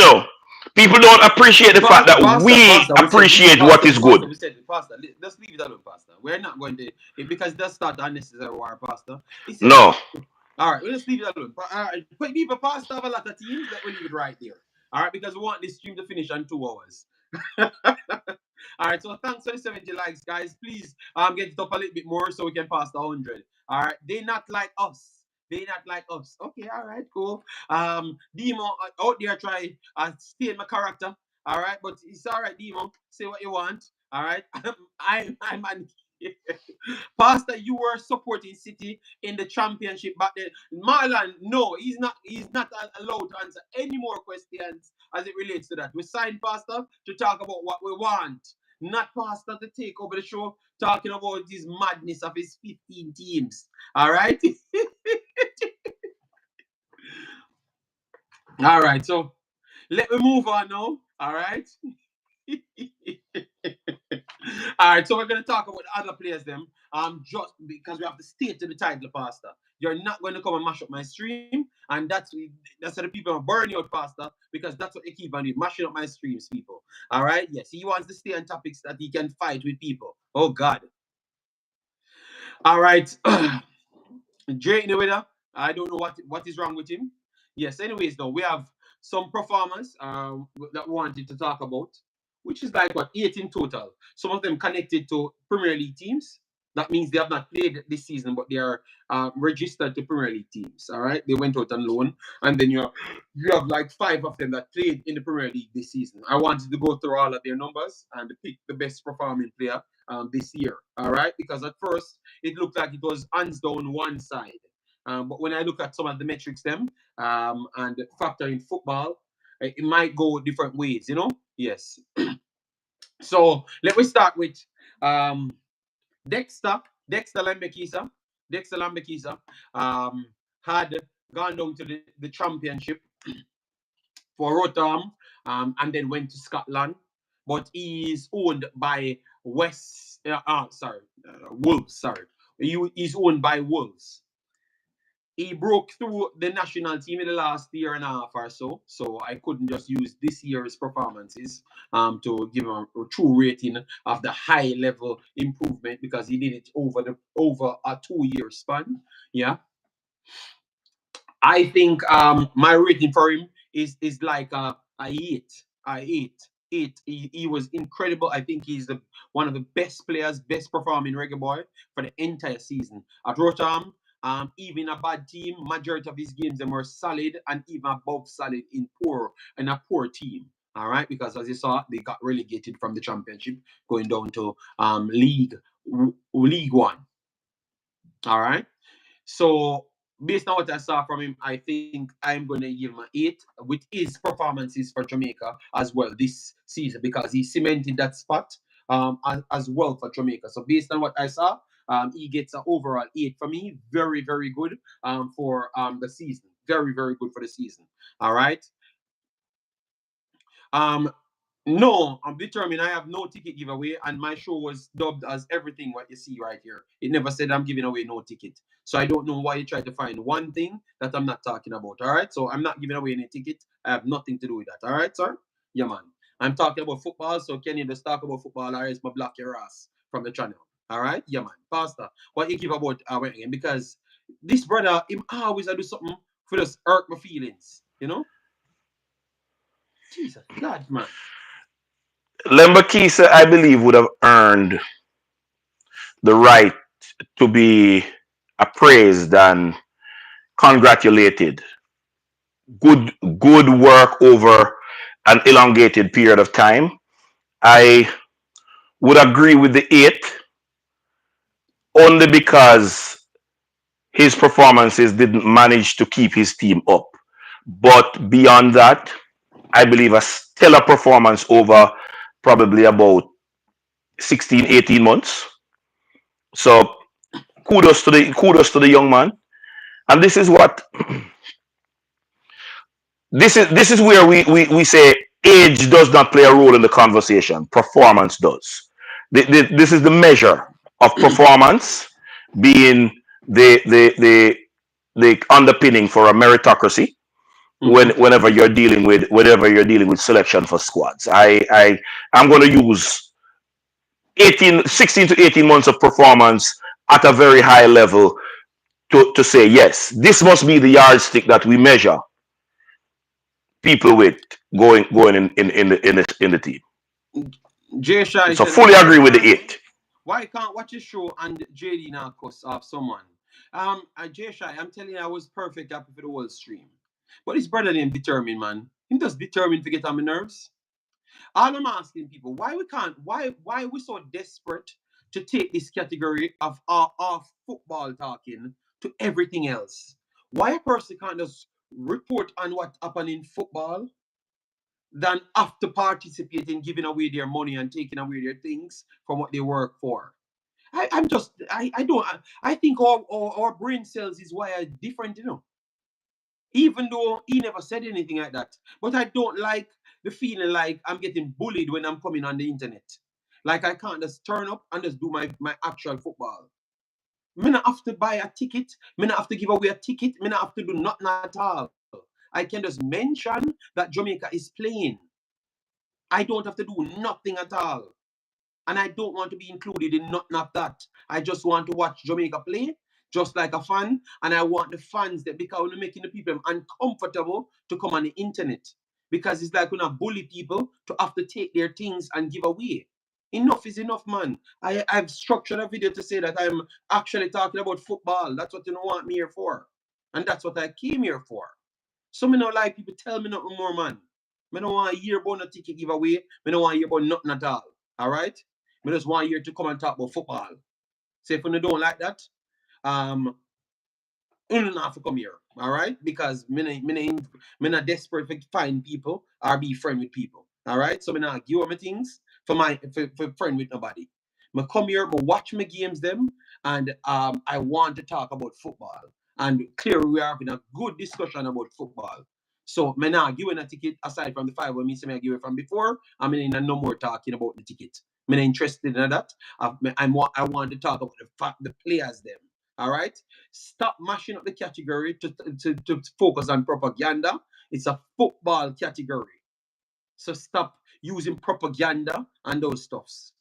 people don't appreciate the fact Pastor, that Pastor, we Pastor, we said, appreciate what Pastor, is good. Pastor, we said, Pastor, let's leave it alone, Pastor. We're not going to, because that's not unnecessary war, Pastor. He said, No, all right, let's leave it alone. All right, but people, Pastor, have a lot of teams that will leave it right there. All right, because we want this stream to finish in 2 hours. All right, so thanks for the 70 likes, guys. Please get it up a little bit more so we can pass the 100. All right, they not like us. They not like us. Okay, all right, cool. Demo out there try steal my character. All right, but it's all right, Demo. Say what you want. All right, I'm Pastor, you were supporting City in the championship back then. Marlon, no, he's not allowed to answer any more questions as it relates to that. We signed Pastor to talk about what we want, not Pastor to take over the show talking about his madness of his 15 teams. All right? All right, so let me move on now. All right. All right, so we're gonna talk about the other players them. Just because we have to stay to the title, Pastor. You're not going to come and mash up my stream, and that's how the people are burn you out, Pastor, because that's what they keep on doing, mashing up my streams, people. All right, yes, he wants to stay on topics that he can fight with people. Oh God. All right, Drake, I don't know what is wrong with him. Yes, anyways, though, we have some performers that we wanted to talk about, which is like what, 8 in total. Some of them connected to Premier League teams. That means they have not played this season, but they are registered to Premier League teams. All right, they went out on loan, and then you have like 5 of them that played in the Premier League this season. I wanted to go through all of their numbers and pick the best performing player this year. All right, because at first it looked like it was hands down one side. But when I look at some of the metrics, them and factor in football, it might go different ways, you know? Yes. So let me start with um, Dexter Lembikisa. Dexter Lembikisa had gone down to the championship for Rotterdam and then went to Scotland. But he's owned by Wolves. Sorry. He's owned by Wolves. He broke through the national team in the last year and a half or so. So I couldn't just use this year's performances to give him a true rating of the high level improvement because he did it over a 2-year span. Yeah. I think my rating for him is like a 8. A 8. 8. He was incredible. I think he's one of the best players, best performing reggae boy for the entire season. At Rotterdam, even a bad team, majority of his games them were solid and even above solid in a poor team. All right, because as you saw, they got relegated from the championship, going down to League One. All right. So based on what I saw from him, I think I'm going to give him an 8 with his performances for Jamaica as well this season because he cemented that spot as well for Jamaica. So based on what I saw, he gets an overall 8 for me. Very, very good for the season. Very, very good for the season. All right. Um, no, I'm determined. I have no ticket giveaway, and my show was dubbed as everything what you see right here. It never said I'm giving away no ticket. So I don't know why you try to find one thing that I'm not talking about. All right. So I'm not giving away any ticket. I have nothing to do with that. All right, sir? Yeah, man. I'm talking about football. So can you just talk about football or else my block your ass from the channel? All right? Yeah, man. Pastor, what you give about again? Because this brother, him always I do something for just hurt my feelings. You know? Jesus, God, man. Lembikisa, I believe, would have earned the right to be appraised and congratulated. Good work over an elongated period of time. I would agree with the 8 only because his performances didn't manage to keep his team up. But beyond that, I believe a stellar performance over probably about 16, 18 months. So kudos to the young man. And this is where we say age does not play a role in the conversation. Performance does. This is the measure of performance being the underpinning for a meritocracy whenever you're dealing with selection for squads. I'm going to use 16 to 18 months of performance at a very high level to say yes, this must be the yardstick that we measure people with going in the team. Jay Shai So said, fully agree with the 8. why can't watch a show and JD now cuss off someone? Jay Shai, I'm telling you, I was perfect happy for the whole stream. But his brother named determined, man. He just determined to get on my nerves. All I'm asking people, why we so desperate to take this category of our football talking to everything else? Why a person can't just report on what happened in football than after participating, giving away their money and taking away their things from what they work for? I think our brain cells is wired different, you know. Even though he never said anything like that. But I don't like the feeling like I'm getting bullied when I'm coming on the internet. Like I can't just turn up and just do my actual football. Me not have to buy a ticket. Me not have to give away a ticket. Me not have to do nothing at all. I can just mention that Jamaica is playing. I don't have to do nothing at all. And I don't want to be included in nothing of that. I just want to watch Jamaica play, just like a fan, and I want the fans that because we're making the people uncomfortable to come on the internet. Because it's like we're not bully people to have to take their things and give away. Enough is enough, man. I've structured a video to say that I'm actually talking about football. That's what you don't want me here for. And that's what I came here for. So me don't like people tell me nothing more, man. Me don't want to hear about no ticket giveaway. Me don't want to hear about nothing at all. All right? Me just want you to come and talk about football. So if you don't like that, you don't have to come here. All right? Because me not desperate to find people or be friend with people. All right? So me not give me things for friend with nobody. Me come here, me watch my games them, and I want to talk about football. And clearly we are having a good discussion about football. So me not giving a ticket aside from the five when me say me give it from before. I mean no more talking about the ticket. I'm not interested in that. I want to talk about the players them. All right. Stop mashing up the category to focus on propaganda. It's a football category. So stop using propaganda and those stuffs.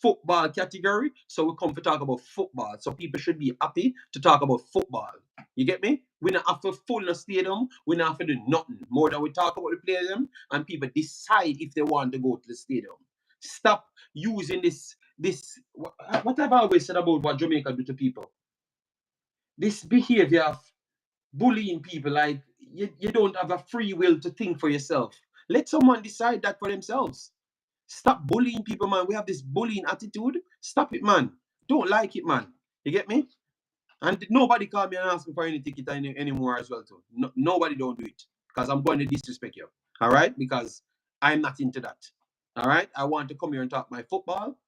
Football category. So we come to talk about football. So people should be happy to talk about football. You get me? We not have to fill the stadium. We not have to do nothing more than we talk about the players and people decide if they want to go to the stadium. Stop using this what I've always said about what Jamaica do to people. This behavior of bullying people, like you don't have a free will to think for yourself. Let someone decide that for themselves. Stop bullying people, man. We have this bullying attitude. Stop it, man. Don't like it, man. You get me? And nobody call me and ask me for any ticket anymore as well, too. No, nobody don't do it. Because I'm going to disrespect you. All right? Because I'm not into that. All right? I want to come here and talk my football.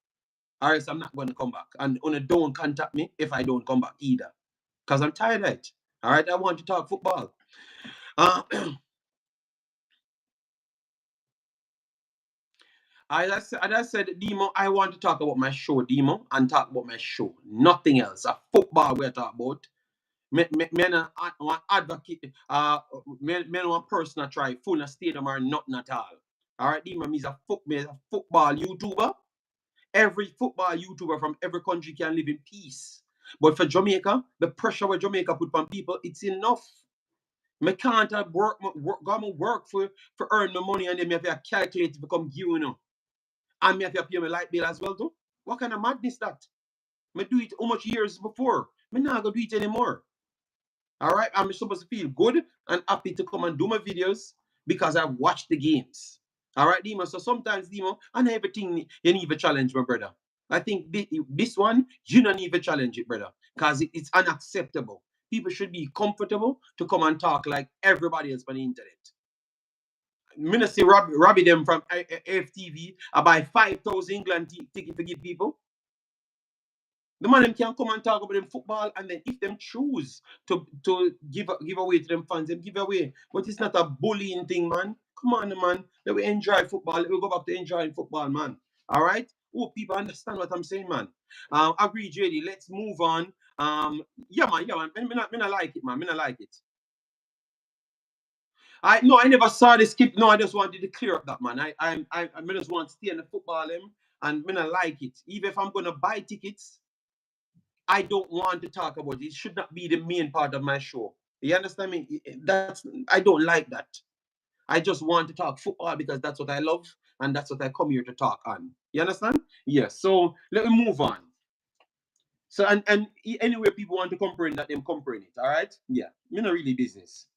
Or else I'm not going to come back. And don't contact me if I don't come back either. Because I'm tired of it. All right? I want to talk football. As I said, Demo, I want to talk about my show, Demo, and talk about my show. Nothing else. A football we're talking about. Me want advocate, me want person to try full a stadium or nothing at all. All right, Demo, me is a football YouTuber. Every football YouTuber from every country can live in peace. But for Jamaica, the pressure where Jamaica put on people, it's enough. Me can't work for earn the money and then me have to calculate to become you know. And me have to pay my light bill as well too. What kind of madness that? Me do it how much years before? Me not gonna do it anymore. All right, I'm supposed to feel good and happy to come and do my videos because I watched the games. All right, Demo. So sometimes, Demo, and everything you need to challenge, my brother. I think this one you don't need to challenge it, brother, because it's unacceptable. People should be comfortable to come and talk like everybody else on the internet. Me not say Robbie them from AFTV. I buy 5,000 England ticket to give people. The man them can come and talk about them football, and then if them choose to give away to them fans, them give away. But it's not a bullying thing, man. Come on, man. Let we enjoy football. Let we go back to enjoying football, man. All right. Hope people understand what I'm saying, man. Agree, JD. Let's move on. Yeah, man. Me not like it, man. Me not like it. I never saw the skip. No, I just wanted to clear up that, man. I just want to stay in the football, and me not like it. Even if I'm gonna buy tickets, I don't want to talk about it. It should not be the main part of my show. You understand me? I don't like that. I just want to talk football because that's what I love and that's what I come here to talk on. You understand? Yes. So let me move on. So and anyway, people want to compare that, them comparing it. All right? Yeah. Me not really business.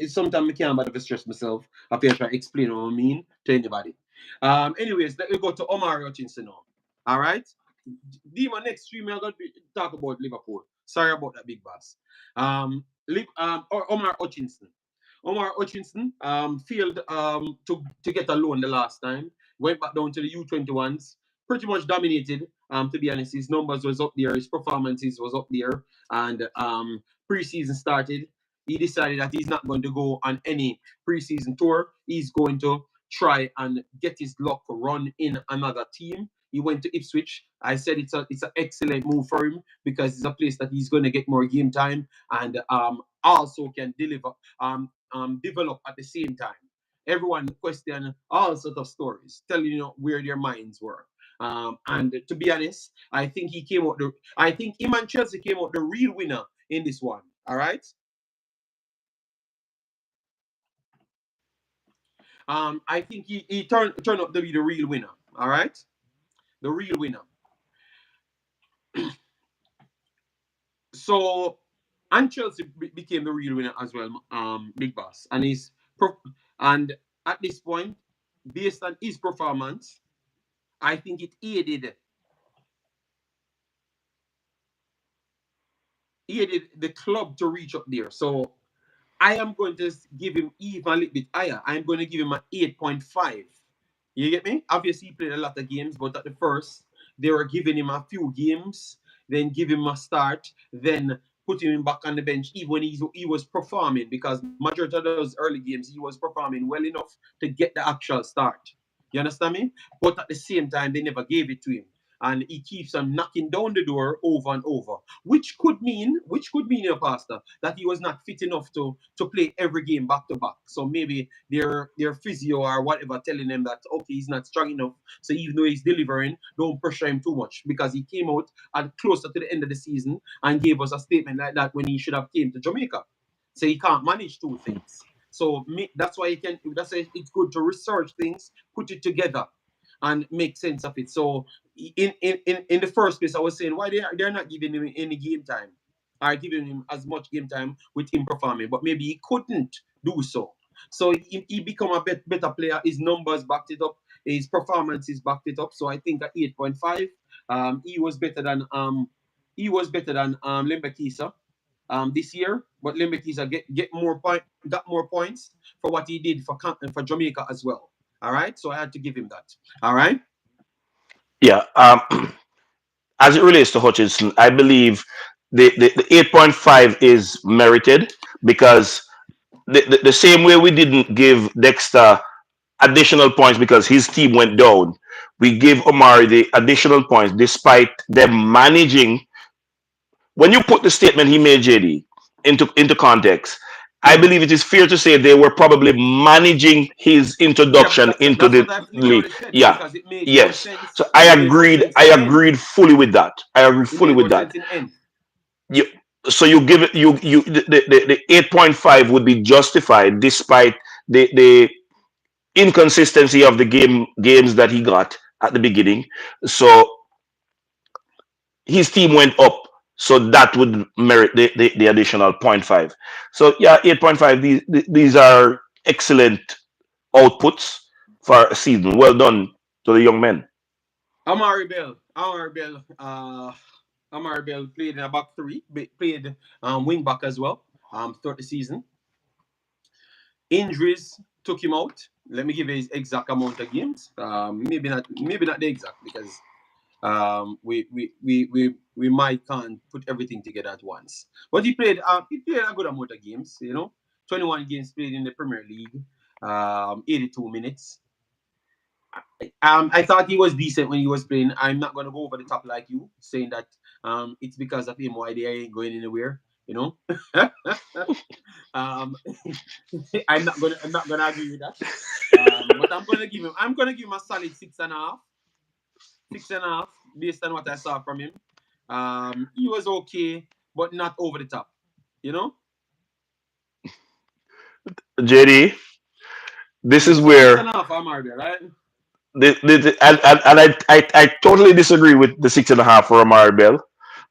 Sometimes I can't bother to stress myself. I feel try to explain what I mean to anybody. Anyways, let me go to Omari Hutchinson now. All right? My next stream, I'm going to talk about Liverpool. Sorry about that, big boss. Omar Hutchinson. Omar Hutchinson failed to get a loan the last time. Went back down to the U21s. Pretty much dominated. To be honest, his numbers was up there. His performances was up there. And preseason started. He decided that he's not going to go on any preseason tour. He's going to try and get his luck run in another team. He went to Ipswich. I said it's an excellent move for him because it's a place that he's going to get more game time and also can develop at the same time. Everyone question all sorts of stories, telling you where their minds were. And to be honest, I think him and Chelsea came out the real winner in this one. All right. I think he turned out to be the real winner. All right, the real winner. So, and Chelsea became the real winner as well. Big Boss, and at this point, based on his performance, I think it aided the club to reach up there. So I am going to give him even a little bit higher. I'm going to give him an 8.5. You get me? Obviously, he played a lot of games, but at the first, they were giving him a few games, then give him a start, then putting him back on the bench, even when he was performing, because majority of those early games, he was performing well enough to get the actual start. You understand me? But at the same time, they never gave it to him. And he keeps on knocking down the door over and over, Pastor, that he was not fit enough to play every game back to back. So maybe their physio or whatever telling him that okay, he's not strong enough. So even though he's delivering, don't pressure him too much, because he came out at closer to the end of the season and gave us a statement like that when he should have came to Jamaica. So he can't manage two things. So that's why it's good to research things, put it together, and make sense of it. So in the first place, I was saying why they're not giving him any game time, or giving him as much game time with him performing, but maybe he couldn't do so. So he become a better player. His numbers backed it up. His performances backed it up. So I think at 8.5, he was better than Lembikisa this year. But Lembikisa got more points for what he did for Jamaica as well. All right. So I had to give him that. All right. Yeah. As it relates to Hutchinson, I believe the 8.5 is merited because the same way we didn't give Dexter additional points because his team went down, we give Omari the additional points despite them managing. When you put the statement he made, JD, into context, I believe it is fair to say they were probably managing his Yeah, but introduction into that's the what I league. literally said, Yeah, because it made more yes. sense. So I It made more agreed. sense I in end. agreed fully with that. I agreed It fully made with more that. sense in end. You, so you give it you the 8.5 would be justified despite the inconsistency of the games that he got at the beginning. So his team went up. So that would merit the additional point 0.5. So yeah, 8.5. These are excellent outputs for a season. Well done to the young men. Amari Bell played in a back three, played wing back as well throughout the season. Injuries took him out. Let me give you his exact amount of games. Maybe not the exact, because we might can't put everything together at once. But he played a good amount of games. 21 games played in the Premier League, 82 minutes. I thought he was decent when he was playing. I'm not gonna go over the top like you, saying that it's because of him why they ain't going anywhere. um, I'm not gonna agree with that. But I'm gonna give him a solid 6.5. 6.5 based on what I saw from him. He was okay, but not over the top. You know, JD, this is so six where and a half for Amari, right? and I totally disagree with the 6.5 for Amari Bell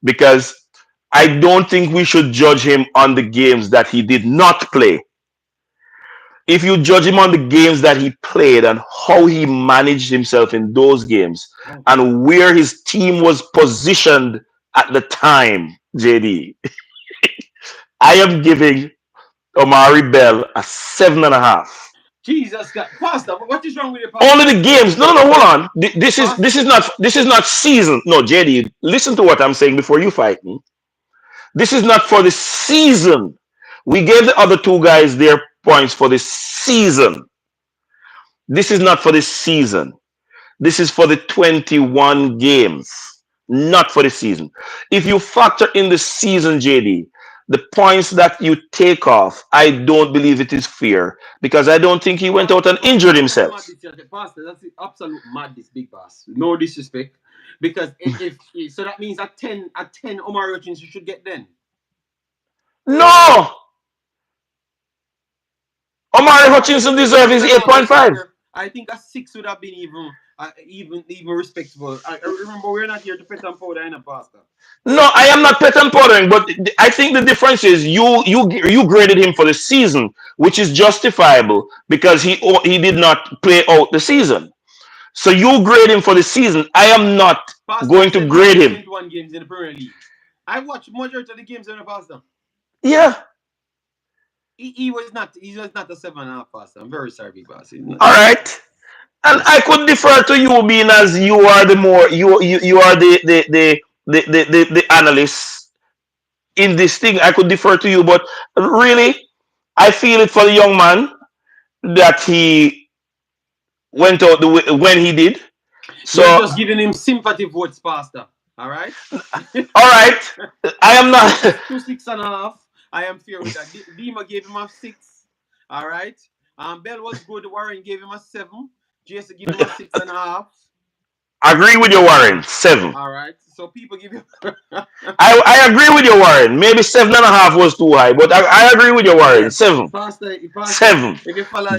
because I don't think we should judge him on the games that he did not play. If you judge him on the games that he played and how he managed himself in those games Okay. and where his team was positioned at the time, JD, I am giving Omari Bell a 7.5. Jesus God, Pastor, what is wrong with your Only Pastor? the games. No, no, no. Hold on. This Pastor, is not season. No, JD, listen to what I'm saying before you fight me. This is not for the season. We gave the other two guys their points for the season. This is not for the season. This is for the 21 games, not for the season. If you factor in the season, JD, the points that you take off, I don't believe it is fair because I don't think he went out and injured That's himself. madness, yeah, Pastor. That's the absolute madness, big boss. No disrespect, because if so, that means at 10, Omari Hutchinson should get then. No, Omari If, Hutchinson if deserves six his and a half was 8.5. fair, I think a six would have been even respectable. I remember we're not here to pet and powder in a Pastor. No, I am not pet and powdering, but I think the difference is you graded him for the season, which is justifiable because he did not play out the season. So you grade him for the season. I am not Pastor, I going to said grade him. 171 games in the Premier League. I watched majority of the games in the Pastor. Yeah. He was not a 7.5 Pastor. I'm very sorry, big boss. All right. And I could defer to you being as you are the more you are the analyst in this thing. I could defer to you, but really, I feel it for the young man that he went out the way, when he did. So, You're just giving him sympathy votes, Pastor. All right? all right, I am not. Two 6.5. I am fair with that. Dima gave him a 6. All right? Bell was good. Warren gave him a 7. Jason gave him a 6.5. Agree with your Warren 7. All right. So people give him. I agree with your Warren. Maybe 7.5 was too high, but I agree with your Warren Yes. 7. Pastor, 7. if you follow,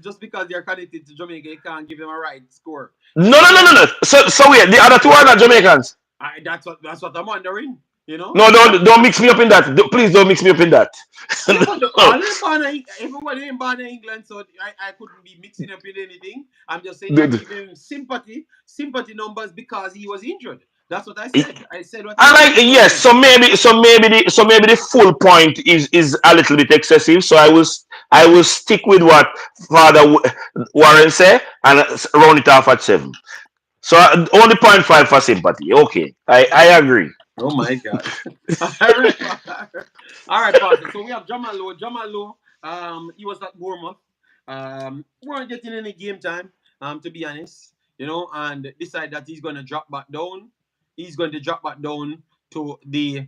just because you're connected to Jamaica, you can't give him a right score. No, So no, no, no, no. So wait, the other two are not Jamaicans. that's what I'm wondering. You know. No, don't mix me up in that. Please don't mix me up in that. Yeah, but No. everybody ain't born in England, so I couldn't be mixing up with anything. I'm just saying you're giving him sympathy numbers because he was injured. That's what I said. I said what And I like said. He was yes, injured. so maybe the full point is a little bit excessive. So I will stick with what Father Warren said and round it off at 7. So only 0.5 for sympathy. Okay, I agree. Oh my God! All right, all right, Pastor. So we have Jamalo. Jamalo, he was at Bournemouth. Weren't getting any game time. To be honest, and decide that he's going to drop back down. He's going to drop back down to the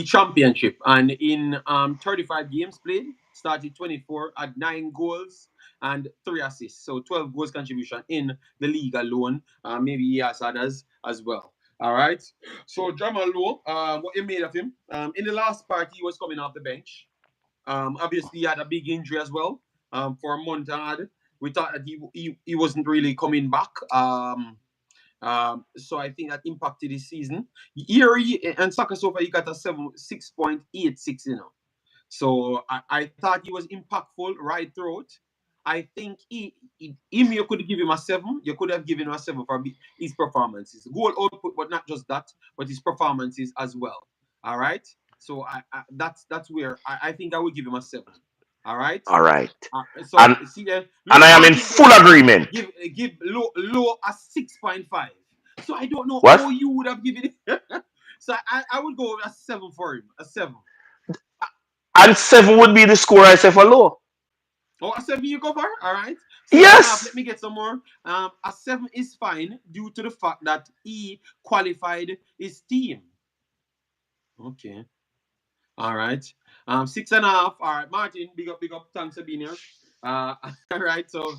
championship, and in 35 games played, started 24, had 9 goals and 3 assists, so 12 goals contribution in the league alone. Maybe he has others as well. All right. So Jamal Lowe, what you made of him? In the last part, he was coming off the bench. Obviously, he had a big injury as well. For a month and a half. We thought that he wasn't really coming back. So I think that impacted his season. Here and Saka so far he got a 6.86, So I thought he was impactful right throughout. I think him you could give him a 7. You could have given him a 7 for his performances, goal output, but not just that, but his performances as well. All right. So that's where I think I would give him a 7. All right. All right, So and see there, and look, I am in Martin full agreement. give low a 6.5. So I don't know What? how you would have given it. So I would go with a 7 for him. A 7. And 7 would be the score I say for low. Oh, a 7 you go for? All right. 6.5. Yes. Let me get some more. A 7 is fine due to the fact that he qualified his team. Okay. All right. 6.5. All right, Martin. Big up, big up. Thanks for being here. All right. So,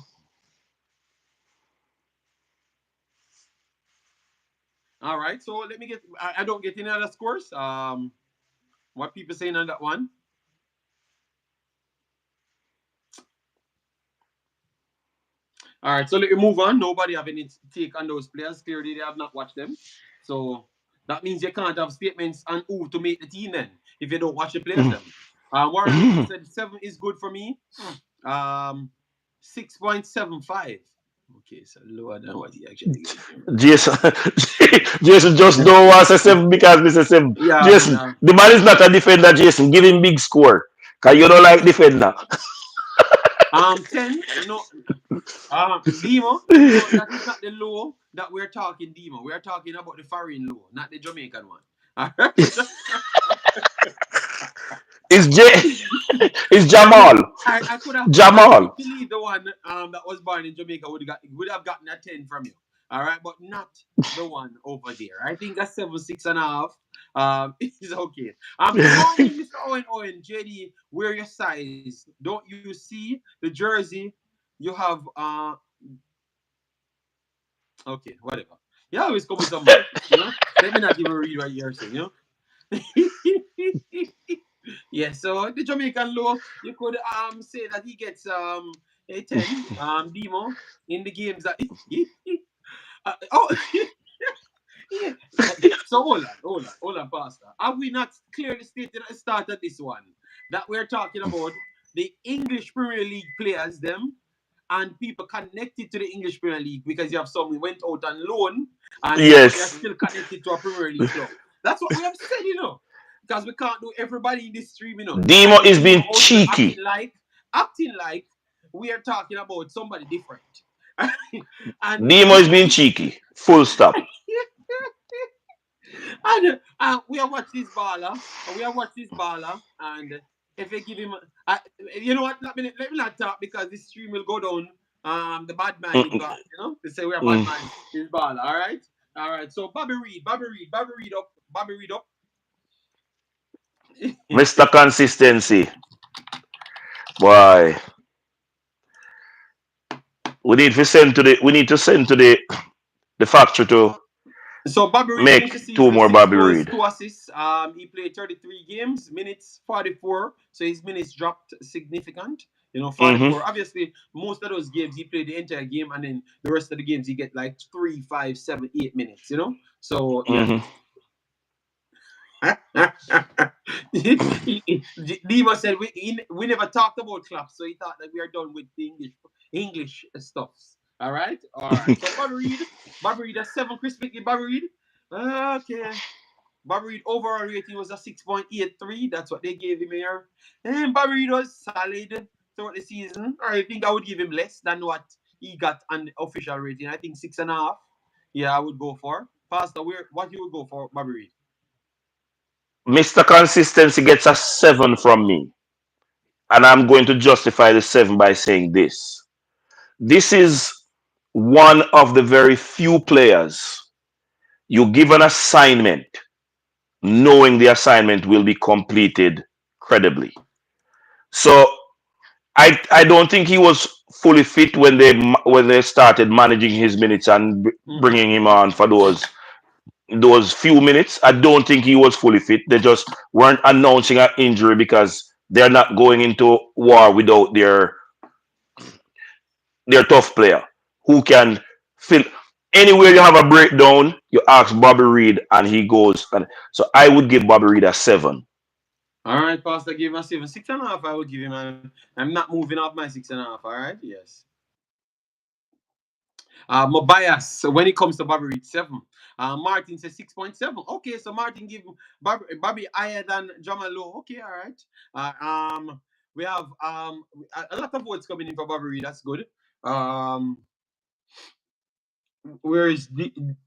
all right. So let me get. I don't get any other scores. What people saying on that one? All right, so let me move on. Nobody have any take on those players. Clearly, they have not watched them. So that means you can't have statements on who to make the team then if you don't watch the players then. Warren Richard said 7 is good for me. 6.75. Okay, so lower than what he actually gave him. Jason, Jason just don't want to say 7 because Mr. 7. Yeah, Jason, yeah. the man is not a defender. Jason, give him big score because you don't like defender. 10. No, Demo. No, that is not the low that we're talking, Demo. We're talking about the foreign low, not the Jamaican one. All right. It's it's I mean, Jamal. I could have Jamal. believed the one that was born in Jamaica would have gotten a 10 from you. All right, but not the one over there. I think a 7, 6.5 is okay. Good morning, Mr. Owen Owen. JD, wear your size. Don't you see the jersey? You have okay, whatever. You always come with some mouth. Let me not even read what you're saying. Yeah, so the Jamaican law, you could say that he gets a 10 demo in the games that oh yeah. So hold on, Pastor. Have we not clearly stated at the start of this one that we're talking about the English Premier League players, them, and people connected to the English Premier League because you have some who went out on loan and some they are Yes. still connected to a Premier League club. That's what we have said. Because we can't do everybody in this stream. And Demo then is Demo being out here cheeky. acting like we are talking about somebody different. and Demo is being cheeky. Full stop. and we have watched this baller. And if they give him, you know what? Let me not talk because this stream will go down. The bad man in God, they say we're bad Mm. man. This baller, all right. So Bobby Reed up, Bobby Reed up. Mr. Consistency. Boy. We need to send to the factory to So Bobby Reed make finished the two season more 6 Bobby goals, Reed. 2 assists. He played 33 games, minutes 44. So his minutes dropped significant. Hmm. 44. Obviously, most of those games he played the entire game, and then the rest of the games he get like 3, 5, 7, 8 minutes. So yeah. Hmm. Diva said we never talked about claps, so he thought that we are done with the English stuffs. All right. So Bobby Reed, that's 7. Chris Mickey, Bobby Reed. Okay. Bobby Reed overall rating was a 6.83. That's what they gave him here. And Bobby Reed was solid throughout the season. I think I would give him less than what he got on the official rating. I think 6.5. Yeah, I would go for. Pastor, what you would go for, Bobby Reed? Mr. Consistency gets a 7 from me. And I'm going to justify the 7 by saying this. This is one of the very few players you give an assignment knowing the assignment will be completed credibly. So I don't think he was fully fit when they started managing his minutes and Mm-hmm. bringing him on for those few minutes. I don't think he was fully fit. They just weren't announcing an injury because they're not going into war without their tough player who can fill anywhere you have a breakdown. You ask Bobby Reed and he goes. And so I would give Bobby Reed a 7. All right, Pastor, give him a 7. 6.5, I would give him. I'm not moving off my 6.5. All right, yes. My bias when it comes to Bobby Reed 7. Martin says 6.7. Okay, so Martin give Bobby higher than Jamalo. Okay, all right. We have a lot of votes coming in for Bobby Reed. That's good. Um, whereas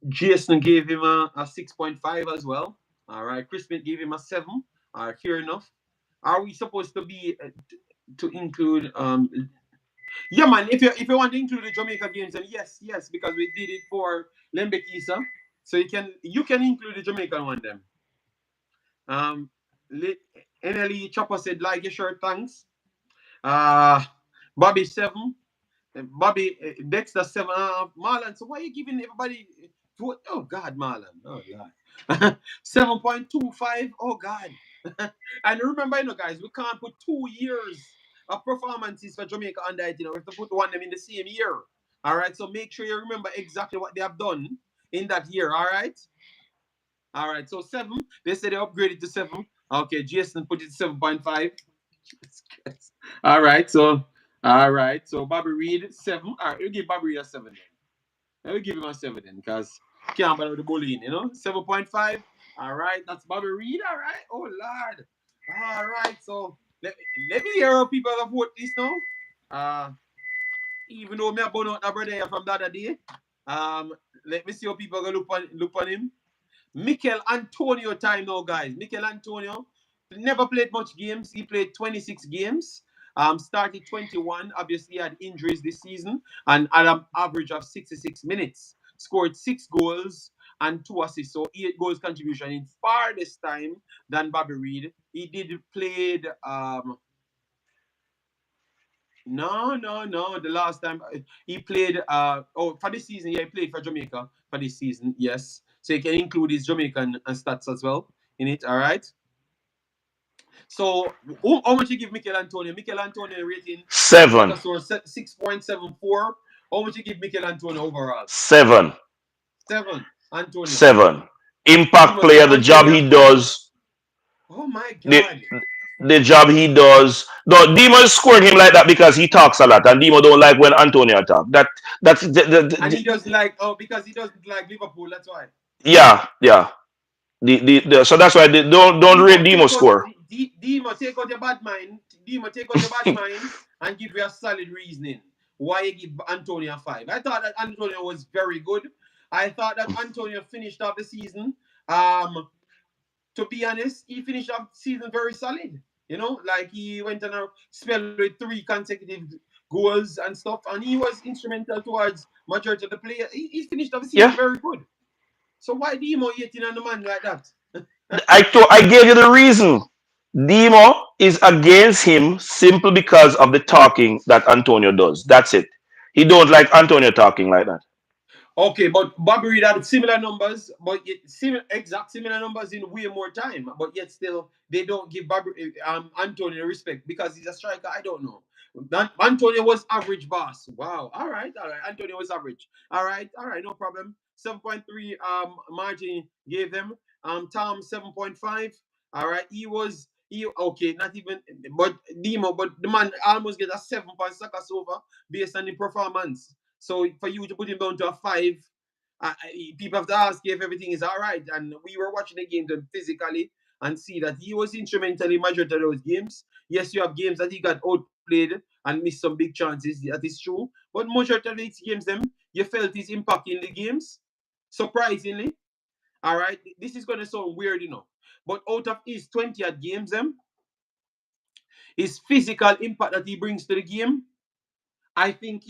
Jason gave him a 6.5 as well. All right, Chris Smith gave him a 7. All right, fair enough. Are we supposed to be to include yeah, man. If you want to include the Jamaica games, then yes, because we did it for Lembikisa, so you can include the Jamaican one. Then um, NLE Chopper said like your shirt, thanks. Uh, Bobby 7, Bobby Dexter 7.5, Marlon. So why are you giving everybody? Oh God, Marlon. Oh God. 7.25. Oh God. And remember, guys, we can't put 2 years of performances for Jamaica under it. We have to put one of them in the same year. All right. So make sure you remember exactly what they have done in that year. All right. All right. So 7. They said they upgraded to 7. Okay. Jason put it 7.5. All right. So Bobby Reed 7. All right. We'll give Bobby Reed a 7 then. We'll give him a 7 then because can't bother with the bullying. 7.5. All right. That's Bobby Reed. All right. Oh Lord. All right. So let me hear how people have vote this now. Uh, even though me a burn out that brother here from the other day. Um, let me see how people gonna look on him. Michail Antonio time now, guys. Michail Antonio never played much games. He played 26 games. Started 21. Obviously, he had injuries this season and had an average of 66 minutes. scored 6 goals and 2 assists, so 8 goals contribution in far less time than Bobby Reid. He did played no. The last time he played, for this season, yeah, he played for Jamaica for this season, yes. So you can include his Jamaican stats as well in it, all right? So, how much you give Michail Antonio? Michail Antonio rating on 7. Soccer 6.74. How much you give Michail Antonio overall? 7. 7. Antonio. 7. Impact Demo say player, the job Antonio he 5. does, Oh my the God. the job he does. No, Demo is scoring him like that because he talks a lot, and Demo don't like when Antonio talk. That's And he doesn't like, because he doesn't like Liverpool, that's why. yeah. So that's why they don't rate Demo, Demo take out score. Demo, take out your bad mind. Demo, take out your bad mind and give you a solid reasoning why you give Antonio 5. I thought that Antonio was very good. I thought that Antonio finished off the season. To be honest, he finished off the season very solid. You know, like he went on a spell with 3 consecutive goals and stuff, and he was instrumental towards majority of the players. He finished off the season Yeah, very good. So why Demo hating on the man like that? I gave you the reason. Demo is against him simply because of the talking that Antonio does. That's it. He don't like Antonio talking like that. Okay, but Bobby Reid had similar numbers, but exact similar numbers in way more time. But yet still, they don't give Antonio respect because he's a striker. I don't know. Antonio was average, boss. Wow. All right. Antonio was average. All right. No problem. 7.3 margin gave them. Tom 7.5. All right. He okay. Not even, but Demo, but the man almost get a 7 point Saka over based on the performance. So for you to put him down to a 5, people have to ask you if everything is all right. And we were watching the games physically and see that he was instrumental in majority of those games. Yes, you have games that he got outplayed and missed some big chances. That is true. But majority of these games, you felt his impact in the games. Surprisingly. All right. This is going to sound weird, But out of his 20 at games, his physical impact that he brings to the game, I think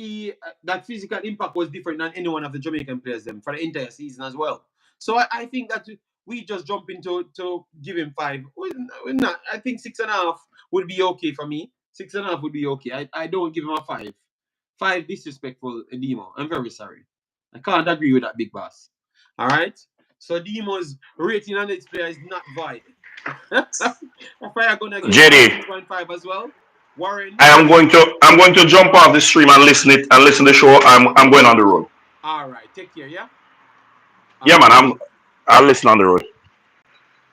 that physical impact was different than any one of the Jamaican players them for the entire season as well. So I think that we just jump into to give him 5. We're not. I think 6.5 would be okay for me. 6.5 would be okay. I don't give him a 5. 5 disrespectful, Demo. I'm very sorry. I can't agree with that, big boss. All right. So Demo's rating on this player is not void. If I are gonna give him a JD, 6.5 as well. Warren, I'm going to jump off the stream and listen to the show. I'm going on the road. all right. Take care, yeah? All Yeah, right. man. I'll listen on the road.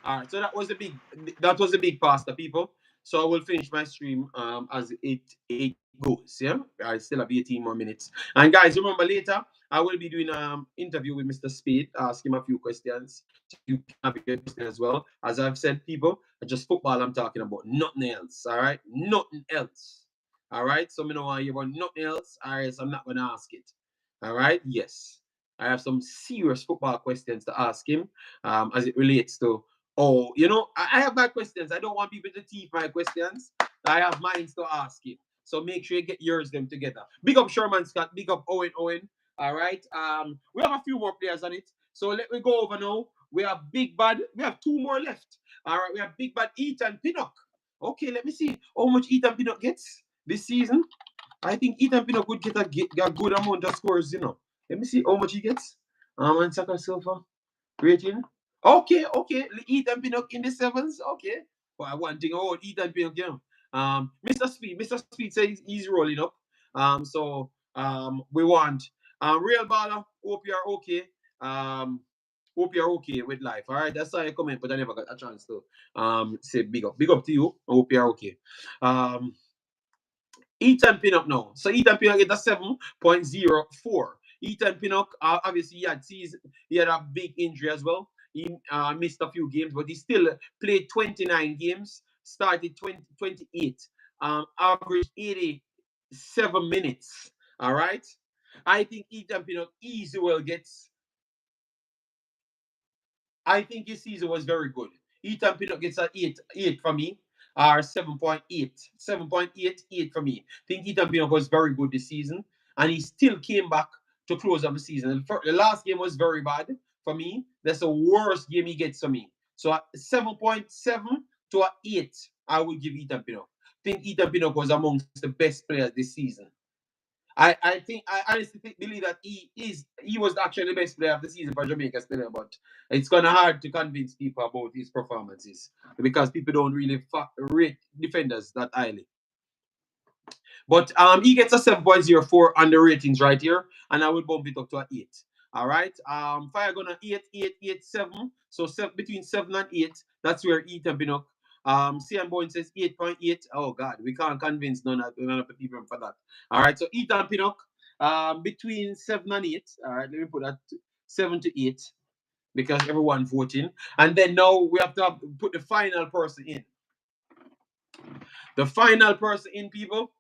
All right. So that was a big pasta, people. So I will finish my stream as it goes. Yeah. I still have 18 more minutes. And guys, remember later I will be doing interview with Mr. Speed, ask him a few questions. So you can have your question as well. As I've said, people, just football I'm talking about. Nothing else. All right. Nothing else. All right. So I don't want to hear about nothing else. All right. So I'm not gonna ask it. All right. Yes. I have some serious football questions to ask him as it relates to. Oh, I have my questions. I don't want people to tease my questions. I have mine to ask him. So make sure you get yours them together. Big up Sherman Scott. Big up Owen. All right. We have a few more players on it. So let me go over now. We have Big Bad. We have 2 more left. All right. We have Big Bad Ethan Pinnock. Okay, let me see how much Ethan Pinnock gets this season. I think Ethan Pinnock would get a good amount of scores. Let me see how much he gets. And Saka Silva rating. Okay. Ethan Pinnock in the 7s. Okay. But one thing about Ethan Pinnock, Mr. Speed says he's rolling up. We want Real Baller. Hope you're okay. Hope you're okay with life. All right. That's how I comment, but I never got a chance to say big up. Big up to you. I hope you're okay. Ethan Pinnock now. So Ethan Pinnock get a 7.04. Ethan Pinnock, obviously he had a big injury as well. He missed a few games, but he still played 29 games, started 28, averaged 87 minutes. All right. I think Ethan Pinnock easy well gets. I think his season was very good. Ethan Pinnock gets an 8 for me, or 7.8. 7.88 for me. I think Ethan Pinnock was very good this season, and he still came back to close up the season. The last game was very bad for me. That's the worst game he gets for me. So at 7.7 to an 8, I will give Ethan Pinnock. I think Ethan Pinnock was amongst the best players this season. I honestly believe that he was actually the best player of the season for Jamaica's player, but it's kind of hard to convince people about his performances because people don't really rate defenders that highly. But he gets a 7.04 on the ratings right here, and I will bump it up to an 8. All right. Fire gonna 8, 8, 8, 7. So between 7 and 8, that's where Ethan Pinnock. CM Boyne says 8.8. Oh God, we can't convince none of the people for that. All right, so Ethan Pinnock, between 7 and 8. All right, let me put that 7 to 8 because everyone voting. And then now we have to put the final person in. The final person in, people.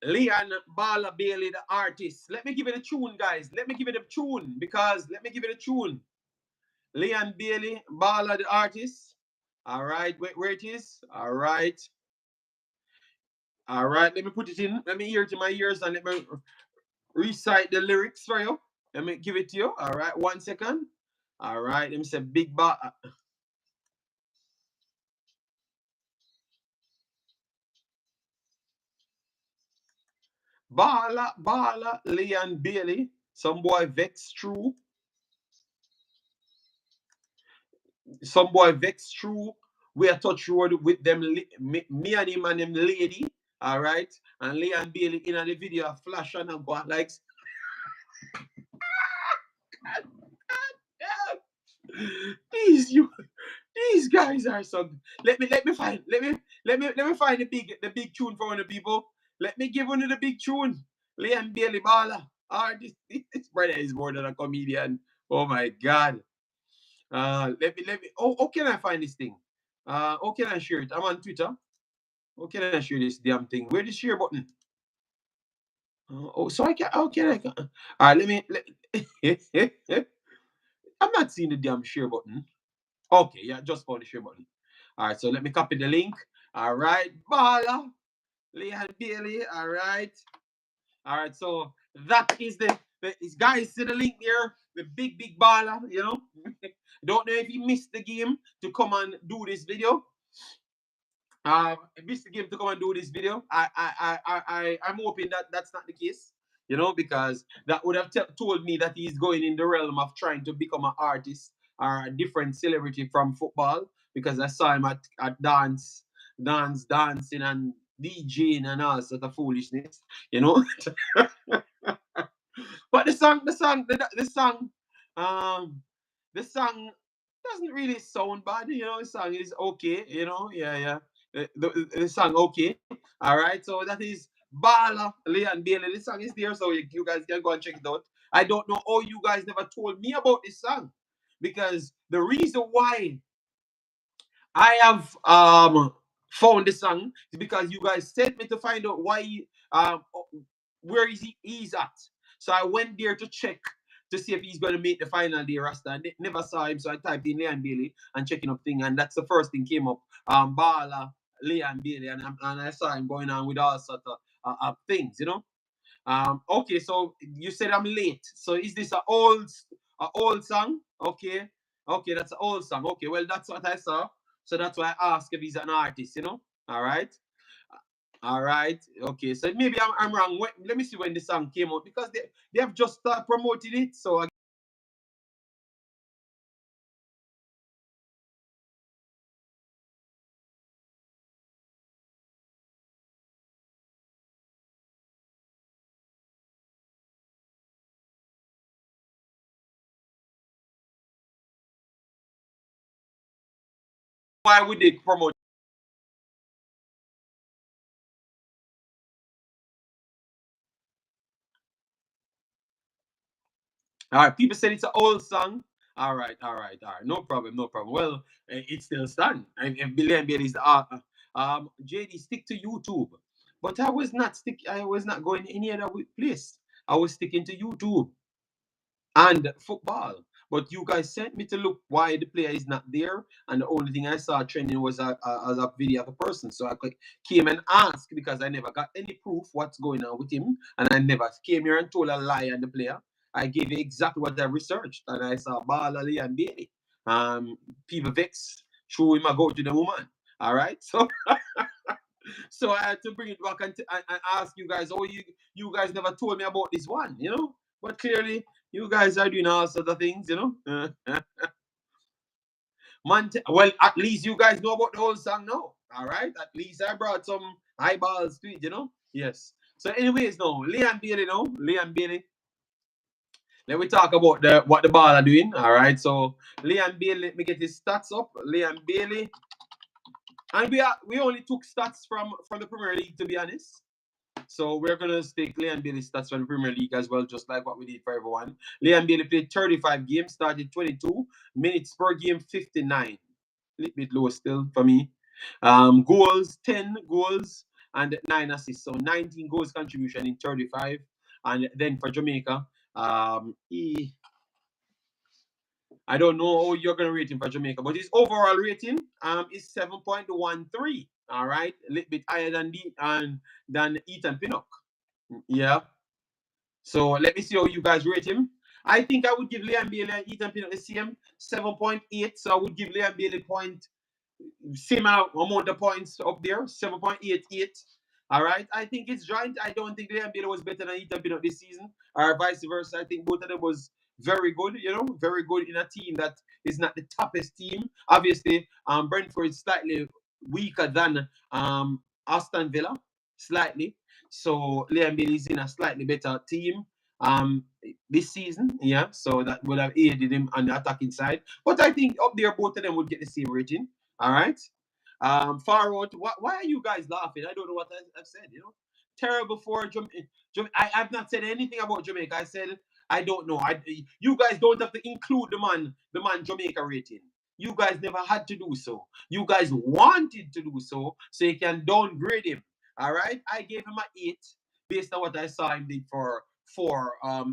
Leon Bala Bailey, the artist. Let me give it a tune, guys. Let me give it a tune. Leon Bailey, Bala, the artist. All right, where it is. All right. Let me put it in. Let me hear it in my ears and let me recite the lyrics for you. Let me give it to you. All right, 1 second. All right, let me say big bar. Bala, Leon Bailey. Some boy vex true. We are touch road with them, me and him and them lady. All right, and Leon Bailey in the video flash and go like. These guys are some. Let me find the big tune for one of the people. Let me give one of the big tune. Leon Bailey Bala. This brother is more than a comedian. Oh my God. Let me. Oh, how can I find this thing? How can I share it? I'm on Twitter. How can I share this damn thing? Where's the share button? So I can. How can I? All right, let me. I'm not seeing the damn share button. Okay, yeah, just found the share button. All right, so let me copy the link. All right, Bala, Leon Bailey. All right, so that is the guys. See the link there, the big Bala. You know, don't know if he missed the game to come and do this video. Missed the game to come and do this video. I'm hoping that that's not the case. You know, because that would have told me that he's going in the realm of trying to become an artist or a different celebrity from football. Because I saw him at dancing and DJing and all sort of foolishness. You know. But the song doesn't really sound bad. You know, the song is okay. You know, yeah. The song okay. All right, so that is Bala, Leon Bailey. The song is there, so you guys can go and check it out. I don't know how you guys never told me about this song, because the reason why I have found the song is because you guys sent me to find out why where he's at. So I went there to check to see if he's going to make the final day roster. I never saw him, so I typed in Leon Bailey and checking up thing, and that's the first thing came up. Bala, Leon Bailey, and I saw him going on with all sort of things, you know. Okay, so you said I'm late. So is this an old song? Okay, that's an old song. Okay, well that's what I saw. So that's why I asked if he's an artist, you know. All right. Okay, so maybe I'm wrong. Let me see when the song came out, because they have just promoted it. So why would they promote? All right, people said it's an old song. All right. No problem. Well, it still stand. And Billy and Bailey is the JD, stick to YouTube. But I was not going any other place. I was sticking to YouTube and football. But you guys sent me to look why the player is not there, and the only thing I saw trending was a video of a person. So I came and asked because I never got any proof what's going on with him, and I never came here and told a lie on the player. I gave you exactly what I researched, and I saw Ball and Bailey. People vex, threw him a go to the woman. All right, so so I had to bring it back and ask you guys. Oh, you guys never told me about this one, you know. But clearly, you guys are doing all sorts of things, you know. Well, at least you guys know about the whole song now. All right, at least I brought some eyeballs to it, you know. Yes. So, anyways, now Leon Bailey. Let me talk about what the ball are doing. All right. So Leon Bailey, let me get his stats up. Leon Bailey. And we only took stats from the Premier League, to be honest. So we're gonna take Leon Bailey's stats from the Premier League as well, just like what we did for everyone. Leon Bailey played 35 games, started 22 minutes per game, 59. A little bit low still for me. Goals, 10 goals and 9 assists. So 19 goals contribution in 35. And then for Jamaica, I don't know how you're going to rate him for Jamaica, but his overall rating is 7.13. All right, a little bit higher than Ethan Pinnock. Yeah. So let me see how you guys rate him. I think I would give Leon Bailey and Ethan Pinnock the same 7.8. So I would give Leon Bailey same amount of points up there, 7.88. All right. I think it's joint. I don't think Leon Bailey was better than Ethan Pinnock this season, or vice versa. I think both of them was very good, you know, very good in a team that is not the toughest team. Obviously, Brentford is slightly weaker than Aston Villa, slightly. So Leon Bailey is in a slightly better team this season, yeah. So that would have aided him on the attacking side. But I think up there, both of them would get the same rating. All right. Far out. Why are you guys laughing? I don't know what I've said. You know, terrible for Jamaica. I've not said anything about Jamaica. I said I don't know. You guys don't have to include the man Jamaica rating. You guys never had to do so. You guys wanted to do so you can downgrade him. All right. I gave him an 8 based on what I saw him did for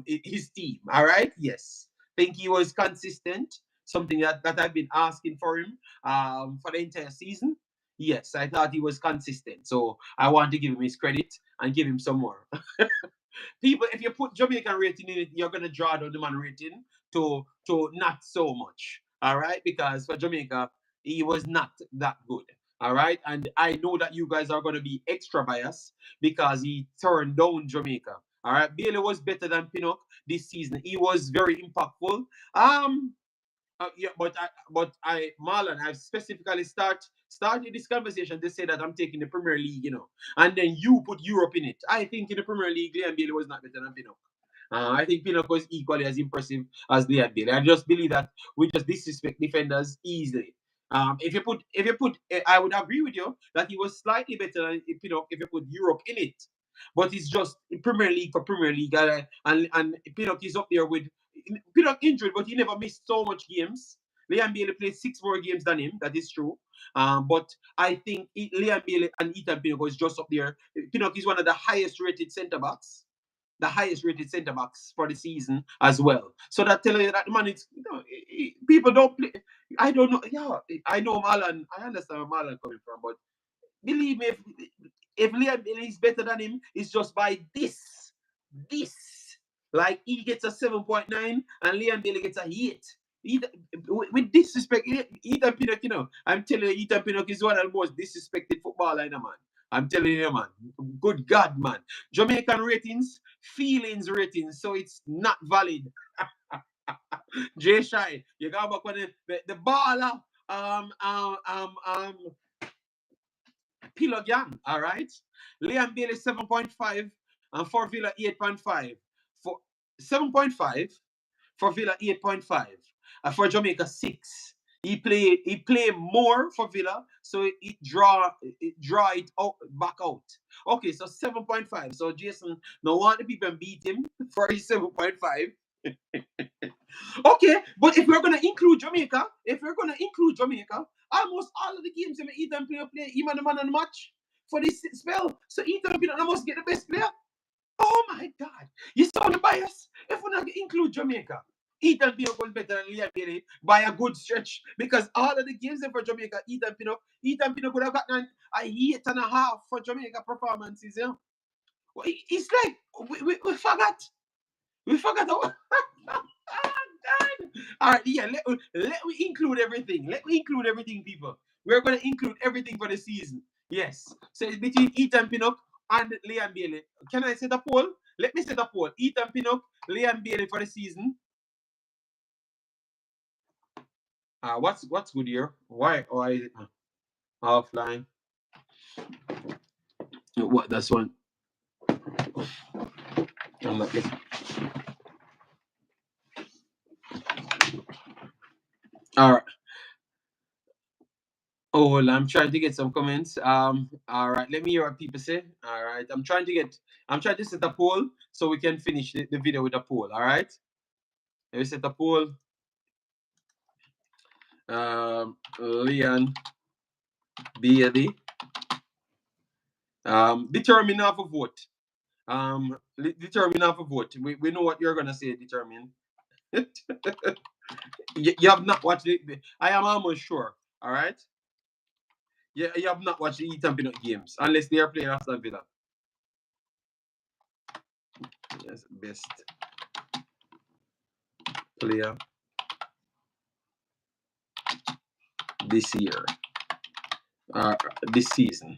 his team. All right. Yes. Think he was consistent. Something that I've been asking for him for the entire season. Yes, I thought he was consistent. So I want to give him his credit and give him some more. People, if you put Jamaican rating in it, you're gonna draw down the man rating to not so much. All right, because for Jamaica, he was not that good. All right, and I know that you guys are gonna be extra biased because he turned down Jamaica. All right, Bailey was better than Pinnock this season. He was very impactful. Yeah, but Marlon, I've specifically started this conversation to say that I'm taking the Premier League, you know, and then you put Europe in it. I think in the Premier League, Leon Bailey was not better than Pinnock. I think Pinnock was equally as impressive as Leon Bailey. I just believe that we just disrespect defenders easily. If you put, I would agree with you that he was slightly better than Pinnock if you put Europe in it. But it's just Premier League for Premier League, and Pinnock is up there with Pinnock injured, but he never missed so much games. Leon Bailey played 6 more games than him. That is true. But I think Leon Bailey and Ethan Pinnock was just up there. Pinnock is one of the highest rated centre backs. The highest rated centre backs for the season as well. So that tells you that man, it's, you know, people don't play. I don't know. Yeah, I know Marlon. I understand where Marlon coming from, but believe me, if Leon Bailey is better than him, it's just by this. Like he gets a 7.9 and Leon Bailey gets a 8. With disrespect, Ethan Pinnock, you know, I'm telling you, Ethan Pinnock is one of the most disrespected footballer in a man. I'm telling you, man. Good God, man. Jamaican ratings, feelings ratings, so it's not valid. Jay Shy, you got back when the baller, Pillow Gang, all right? Leon Bailey 7.5 and for Villa 8.5. For 7.5 for Villa 8.5. And for Jamaica 6. He play more for Villa, so it draw it out, back out. Okay, so 7.5. So Jason, no want the people beat him for his 7.5. Okay, but if we're gonna include Jamaica, almost all of the games that Ethan Pinnock play, him and the man on the match for this spell. So Ethan Pinnock must get the best player. Oh my God, you saw the bias. If we're not include Jamaica, Ethan Pinnock was better than Liam Bailey by a good stretch because all of the games for Jamaica, Ethan Pinnock would have gotten a 8.5 for Jamaica performances. You know? Well, it's like we forgot. We forgot our. God. All right, yeah. Let me include everything. Let me include everything, people. We're going to include everything for the season. Yes. So it's between Ethan Pinnock and Liam Bailey. Can I set a poll? Let me set a poll. Ethan Pinnock, Liam Bailey for the season. What's good here? Why is it offline? What? That's one. I'm not getting. All right. Oh, well, I'm trying to get some comments. All right, let me hear what people say. All right, I'm trying to set a poll so we can finish the video with a poll. All right, let me set a poll. Leon Bailey. Determine off a vote. Determine off a vote. We know what you're gonna say. Determine. you have not watched it. I am almost sure. All right. Yeah, you have not watched the Ethan Pinnock games unless they are playing Aston Villa. Yes, best player this year, this season.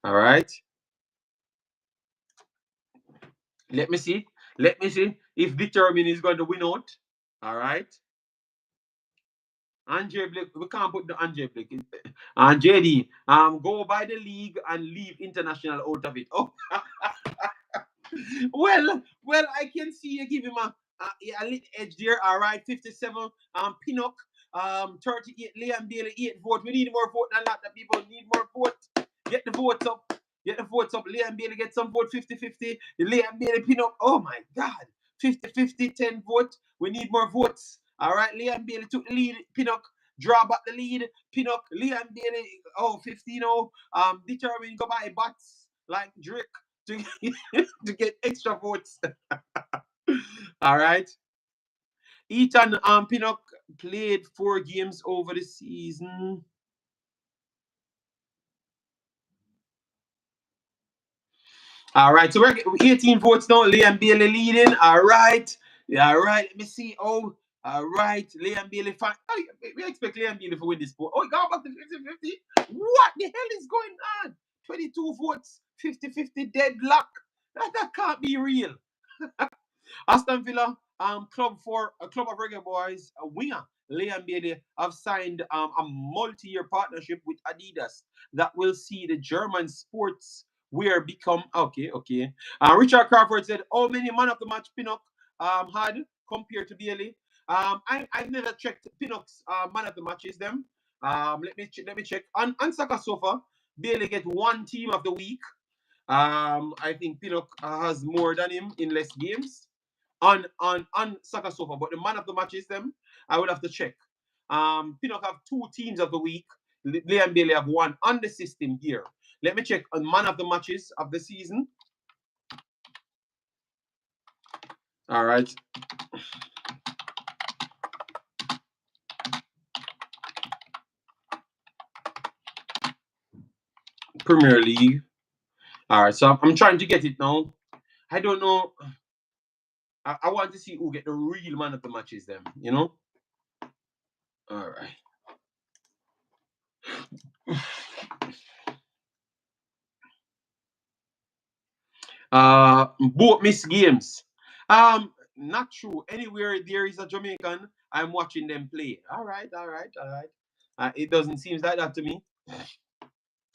All right. Let me see. Let me see if Determine is going to win out. All right. Andre Blake, we can't put the Andre Blake. And JD, go by the league and leave international out of it. Oh, well, I can see you give him a little edge there. All right, 57. Pinnock, 38. Liam Bailey, 8 vote. We need more vote than that. The people need more vote. Get the votes up. Get the votes up. Liam Bailey get some vote. 50-50. Liam Bailey, Pinnock. Oh my God, 50-50. 10 vote. We need more votes. All right, Liam Bailey took the lead. Pinnock draw back the lead. Pinnock, Liam Bailey. Oh, 15-0. Determine go by bots like Drake to to get extra votes. All right. Ethan Pinnock played 4 games over the season. All right, so we're 18 votes now. Liam Bailey leading. All right. All right, let me see. Oh, all right. Liam Bailey. Oh, we expect Liam Bailey to win this poll. Oh, he got back to 50-50. What the hell is going on? 22 votes, 50-50 deadlock. That can't be real. Aston Villa, club of Reggae Boyz, winger Liam Bailey have signed a multi-year partnership with Adidas that will see the German sports wear become okay. Richard Crawford said, "How many man of the match Pinnock had compared to Bailey?" I've never checked Pinnock's man of the matches. Them. Let me check. On Saka Sofa, Bailey get 1 team of the week. I think Pinnock has more than him in less games on Saka Sofa, but the man of the matches them, I would have to check. Pinnock have 2 teams of the week. Liam Bailey have 1 on the system here. Let me check on man of the matches of the season. All right. Premier League. All right, so I'm trying to get it now. I don't know. I want to see who get the real man of the matches them, you know? All right. Both miss games. Not true. Anywhere there is a Jamaican, I'm watching them play. All right. It doesn't seem like that to me.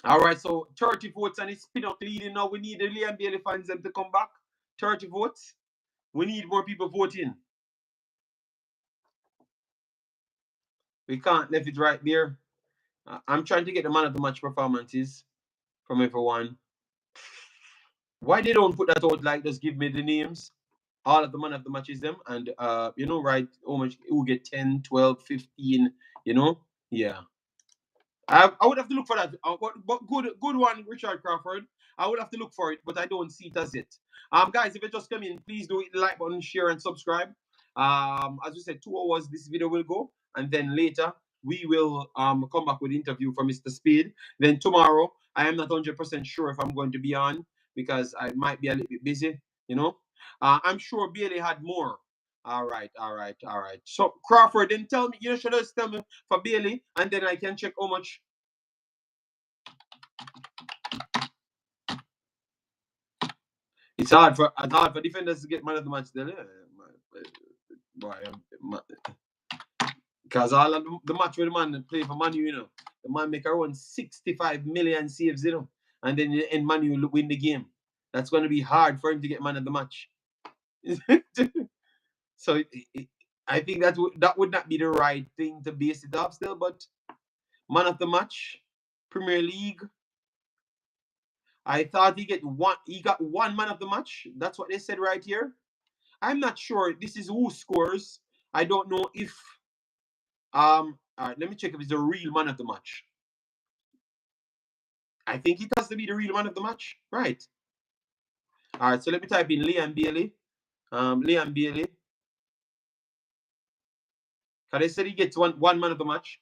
All right, so 30 votes and it's Pinnock leading now. We need the Liam Bailey fans them to come back. 30 votes. We need more people voting. We can't leave it right there. I'm trying to get the man of the match performances from everyone. Why they don't put that out like just give me the names? All of the man of the matches them and right, how much who get 10, 12, 15, Yeah. I would have to look for that. But good one, Richard Crawford. I would have to look for it, but I don't see it as it. Guys, if you just come in, please do hit the like button, share, and subscribe. As we said, 2 hours this video will go, and then later we will come back with an interview from Mr. Speed. Then tomorrow, I am not 100% sure if I'm going to be on because I might be a little bit busy, you know. I'm sure Bailey had more. All right. So Crawford, then tell me, you should just tell me for Bailey, and then I can check how much. It's hard for defenders to get man of the match then. Because all of the match with the man play for Manu, you know, the man make around 65 million saves, you know, and then in Manu win the game. That's going to be hard for him to get man of the match. So I think that would not be the right thing to base it off still, but man of the match, Premier League. I thought he got one man of the match. That's what they said right here. I'm not sure. This is who scores. I don't know if all right, let me check if it's the real man of the match. I think it has to be the real man of the match. Right. All right, so let me type in Liam Bailey. Liam Bailey. Because they said he gets one man of the match.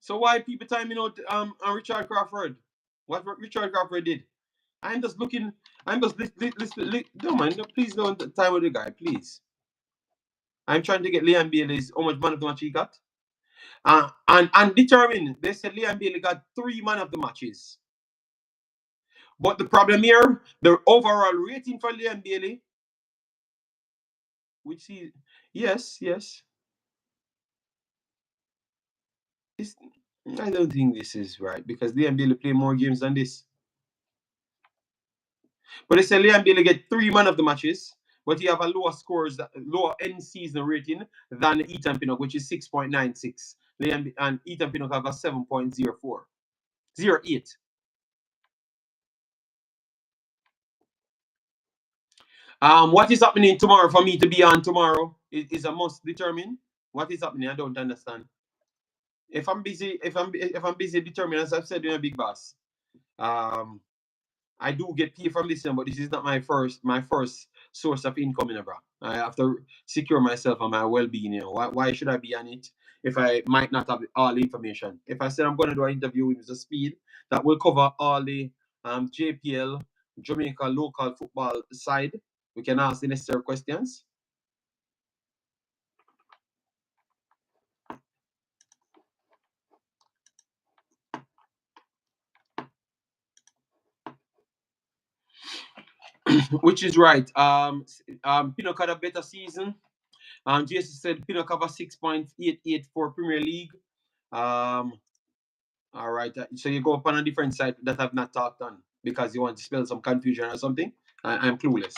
So why people timing out on Richard Crawford? What Richard Crawford did? I'm just looking. I'm just listening. Don't mind. Please don't time with the guy, please. I'm trying to get Liam Bailey's how much man of the match he got. And determine. They said Liam Bailey got 3 man of the matches. But the problem here, the overall rating for Liam Bailey, which is yes. I don't think this is right because Liam Bailey play more games than this. But they say Liam Bailey get 3 man of the matches, but he have a lower end season rating than Ethan Pinnock, which is 6.96. And Ethan Pinnock have a 7.04. 08. What is happening tomorrow for me to be on tomorrow is a must determine. What is happening? I don't understand. If I'm busy, determine, as I've said, you're a big boss. I do get paid from this, but this is not my first source of income, bro. I have to secure myself and my well-being. You know, why should I be on it if I might not have all the information? If I said I'm going to do an interview with Mr. Speed, that will cover all the JPL, Jamaica local football side. We can ask the necessary questions. Which is right. Pinnock had a better season. Jason said Pinnock have a 6.88 for Premier League. All right. So you go up on a different site that I've not talked on because you want to spell some confusion or something. I'm clueless.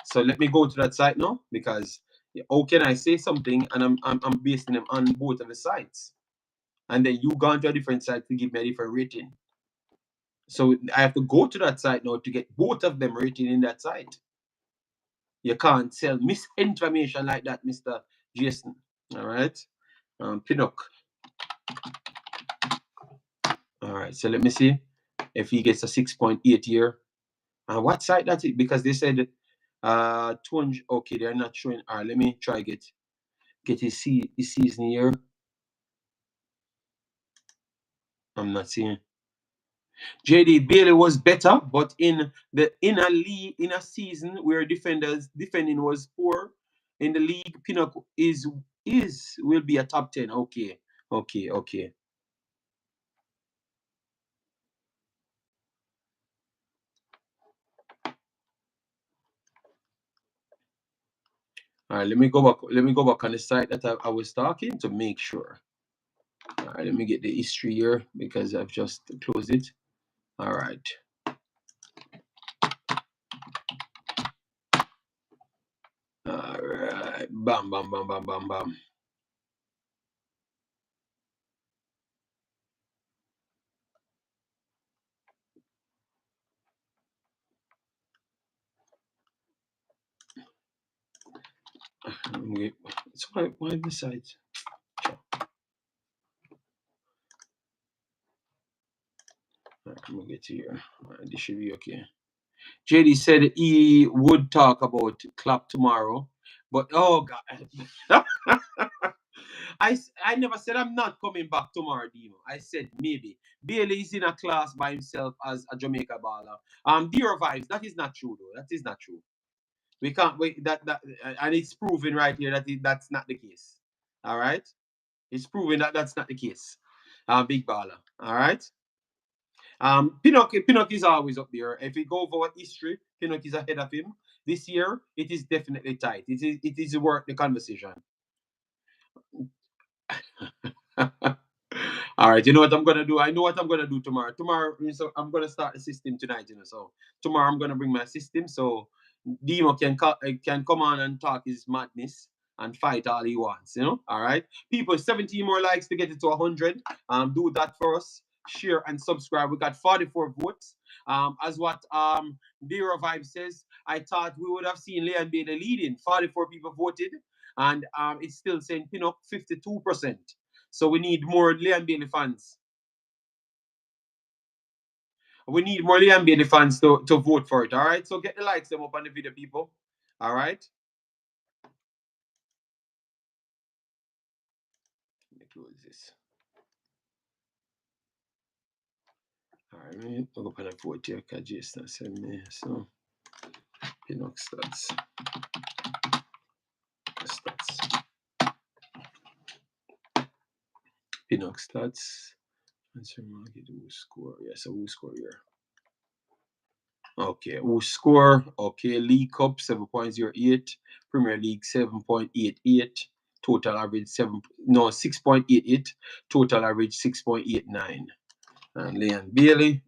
So let me go to that site now because how can I say something and I'm basing them on both of the sites, and then you go to a different site to give me a different rating. So I have to go to that site now to get both of them rating in that site. You can't sell misinformation like that, Mr. Jason. All right. Pinnock. All right. So let me see if he gets a 6.8 here. What site that's it? Because they said 200. Okay, they're not showing. All right. Let me try get his season here. I'm not seeing. JD Bailey was better, but in a season where defending was poor in the league, Pinnock will be a top 10. Okay. All right, let me go back on the site that I was talking to make sure. All right, let me get the history here because I've just closed it. All right. All right. Bam. So why the site? me get here. This should be okay. JD said he would talk about Klopp tomorrow, but oh god, I never said I'm not coming back tomorrow, Dimo. I said maybe. Bailey is in a class by himself as a Jamaica baller. Dear vibes, that is not true though. That is not true. We can't wait that and it's proven right here that that's not the case. All right, it's proven that that's not the case. Big baller. All right. Pinnock is always up there. If we go for history, Pinnock is ahead of him. This year, it is definitely tight. It is worth the conversation. All right, you know what I'm gonna do? I know what I'm gonna do tomorrow. Tomorrow, so I'm gonna start the system tonight. So tomorrow I'm gonna bring my system so Demo can come on and talk his madness and fight all he wants. All right, people, 17 more likes to get it to 100. Do that for us. Share and subscribe. We got 44 votes. As what Dero Vibe says, I thought we would have seen Leon Bailey leading. 44 people voted, and it's still saying Pinnock 52%. So we need more Leon Bailey fans. We need more Leon Bailey fans to vote for it. All right. So get the likes them up on the video, people. All right. Let me close this. All right. Let me go up on the vote here. Because Jason sent me. So Pinnock stats. Pinnock stats. Answer market. Who score? Yes, who score here? Okay, who score? Okay, League Cup 7.08, Premier League 7.88, total average 6.88, total average 6.89. And Leon Bailey.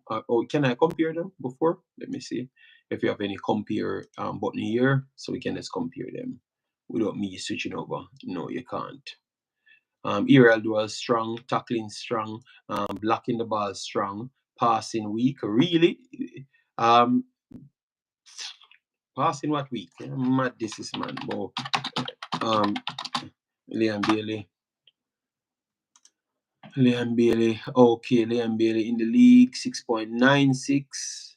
Can I compare them before? Let me see if you have any compare button here, so we can just compare them without me switching over. No, you can't. Aerial duel strong, tackling strong, blocking the ball strong, passing weak. Really? Passing what week? Mad this is man. But Leon Bailey. Okay, Leon Bailey in the league 6.96.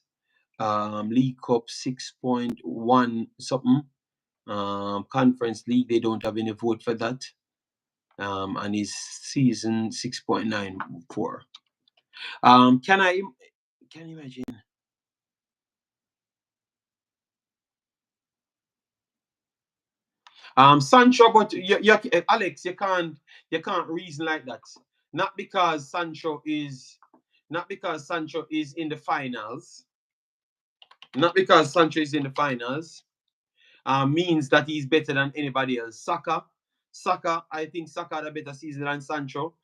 League Cup 6.1 something. Conference League, they don't have any vote for that. And his season 6.94. Can you imagine? Sancho, but Alex, you can't reason like that. Not because Sancho is in the finals. Not because Sancho is in the finals. Means that he's better than anybody else. Saka, I think Saka had a better season than Sancho.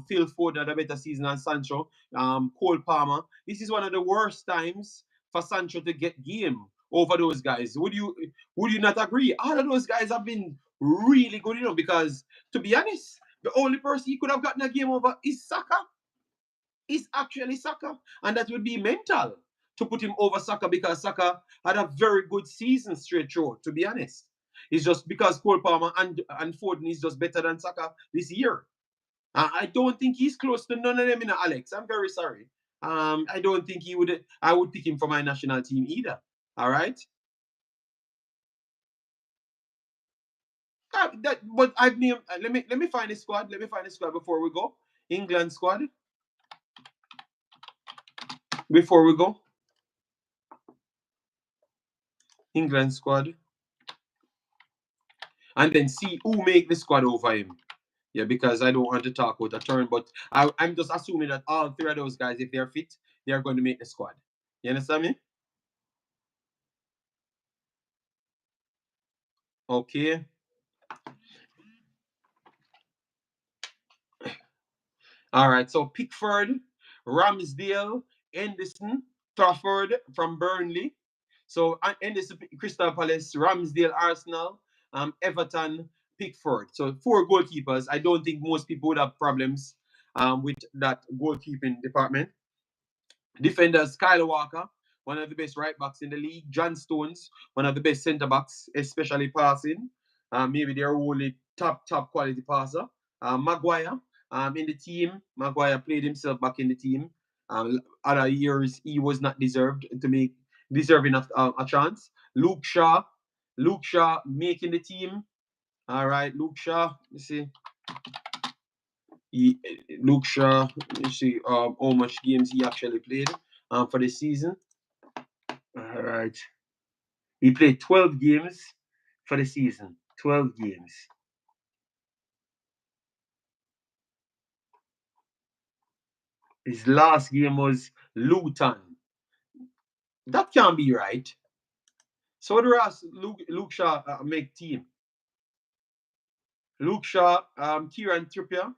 Phil Foden had a better season than Sancho. Cole Palmer. This is one of the worst times for Sancho to get game over those guys. Would you not agree? All of those guys have been really good, because to be honest, the only person he could have gotten a game over is Saka. Is actually Saka, and that would be mental to put him over Saka because Saka had a very good season straight through. To be honest, it's just because Cole Palmer and Foden is just better than Saka this year. I don't think he's close to none of them, Alex. I'm very sorry. I don't think I would pick him for my national team either. All right. But I've named. Let me find the squad. Let me find the squad before we go. England squad. Before we go. England squad. And then see who make the squad over him. Yeah, because I don't want to talk about a turn, but I'm just assuming that all three of those guys, if they're fit, they're going to make the squad. You understand me? Okay. All right. So Pickford, Ramsdale, Henderson, Trafford from Burnley. So Henderson, Crystal Palace, Ramsdale, Arsenal, Everton, Pickford. So 4 goalkeepers. I don't think most people would have problems with that goalkeeping department. Defenders, Kyle Walker, one of the best right backs in the league. John Stones, one of the best centre backs, especially passing. Maybe they're only top quality passer. Maguire in the team. Maguire played himself back in the team. Other years he was not deserving of a chance. Luke Shaw making the team. All right, Luke Shaw. Let's see. Luke Shaw. Let's see how much games he actually played for the season. All right. He played 12 games for the season. 12 games. His last game was Luton. That can't be right. So the rest, Luke Shaw make team. Luke Shaw, Kieran Trippier,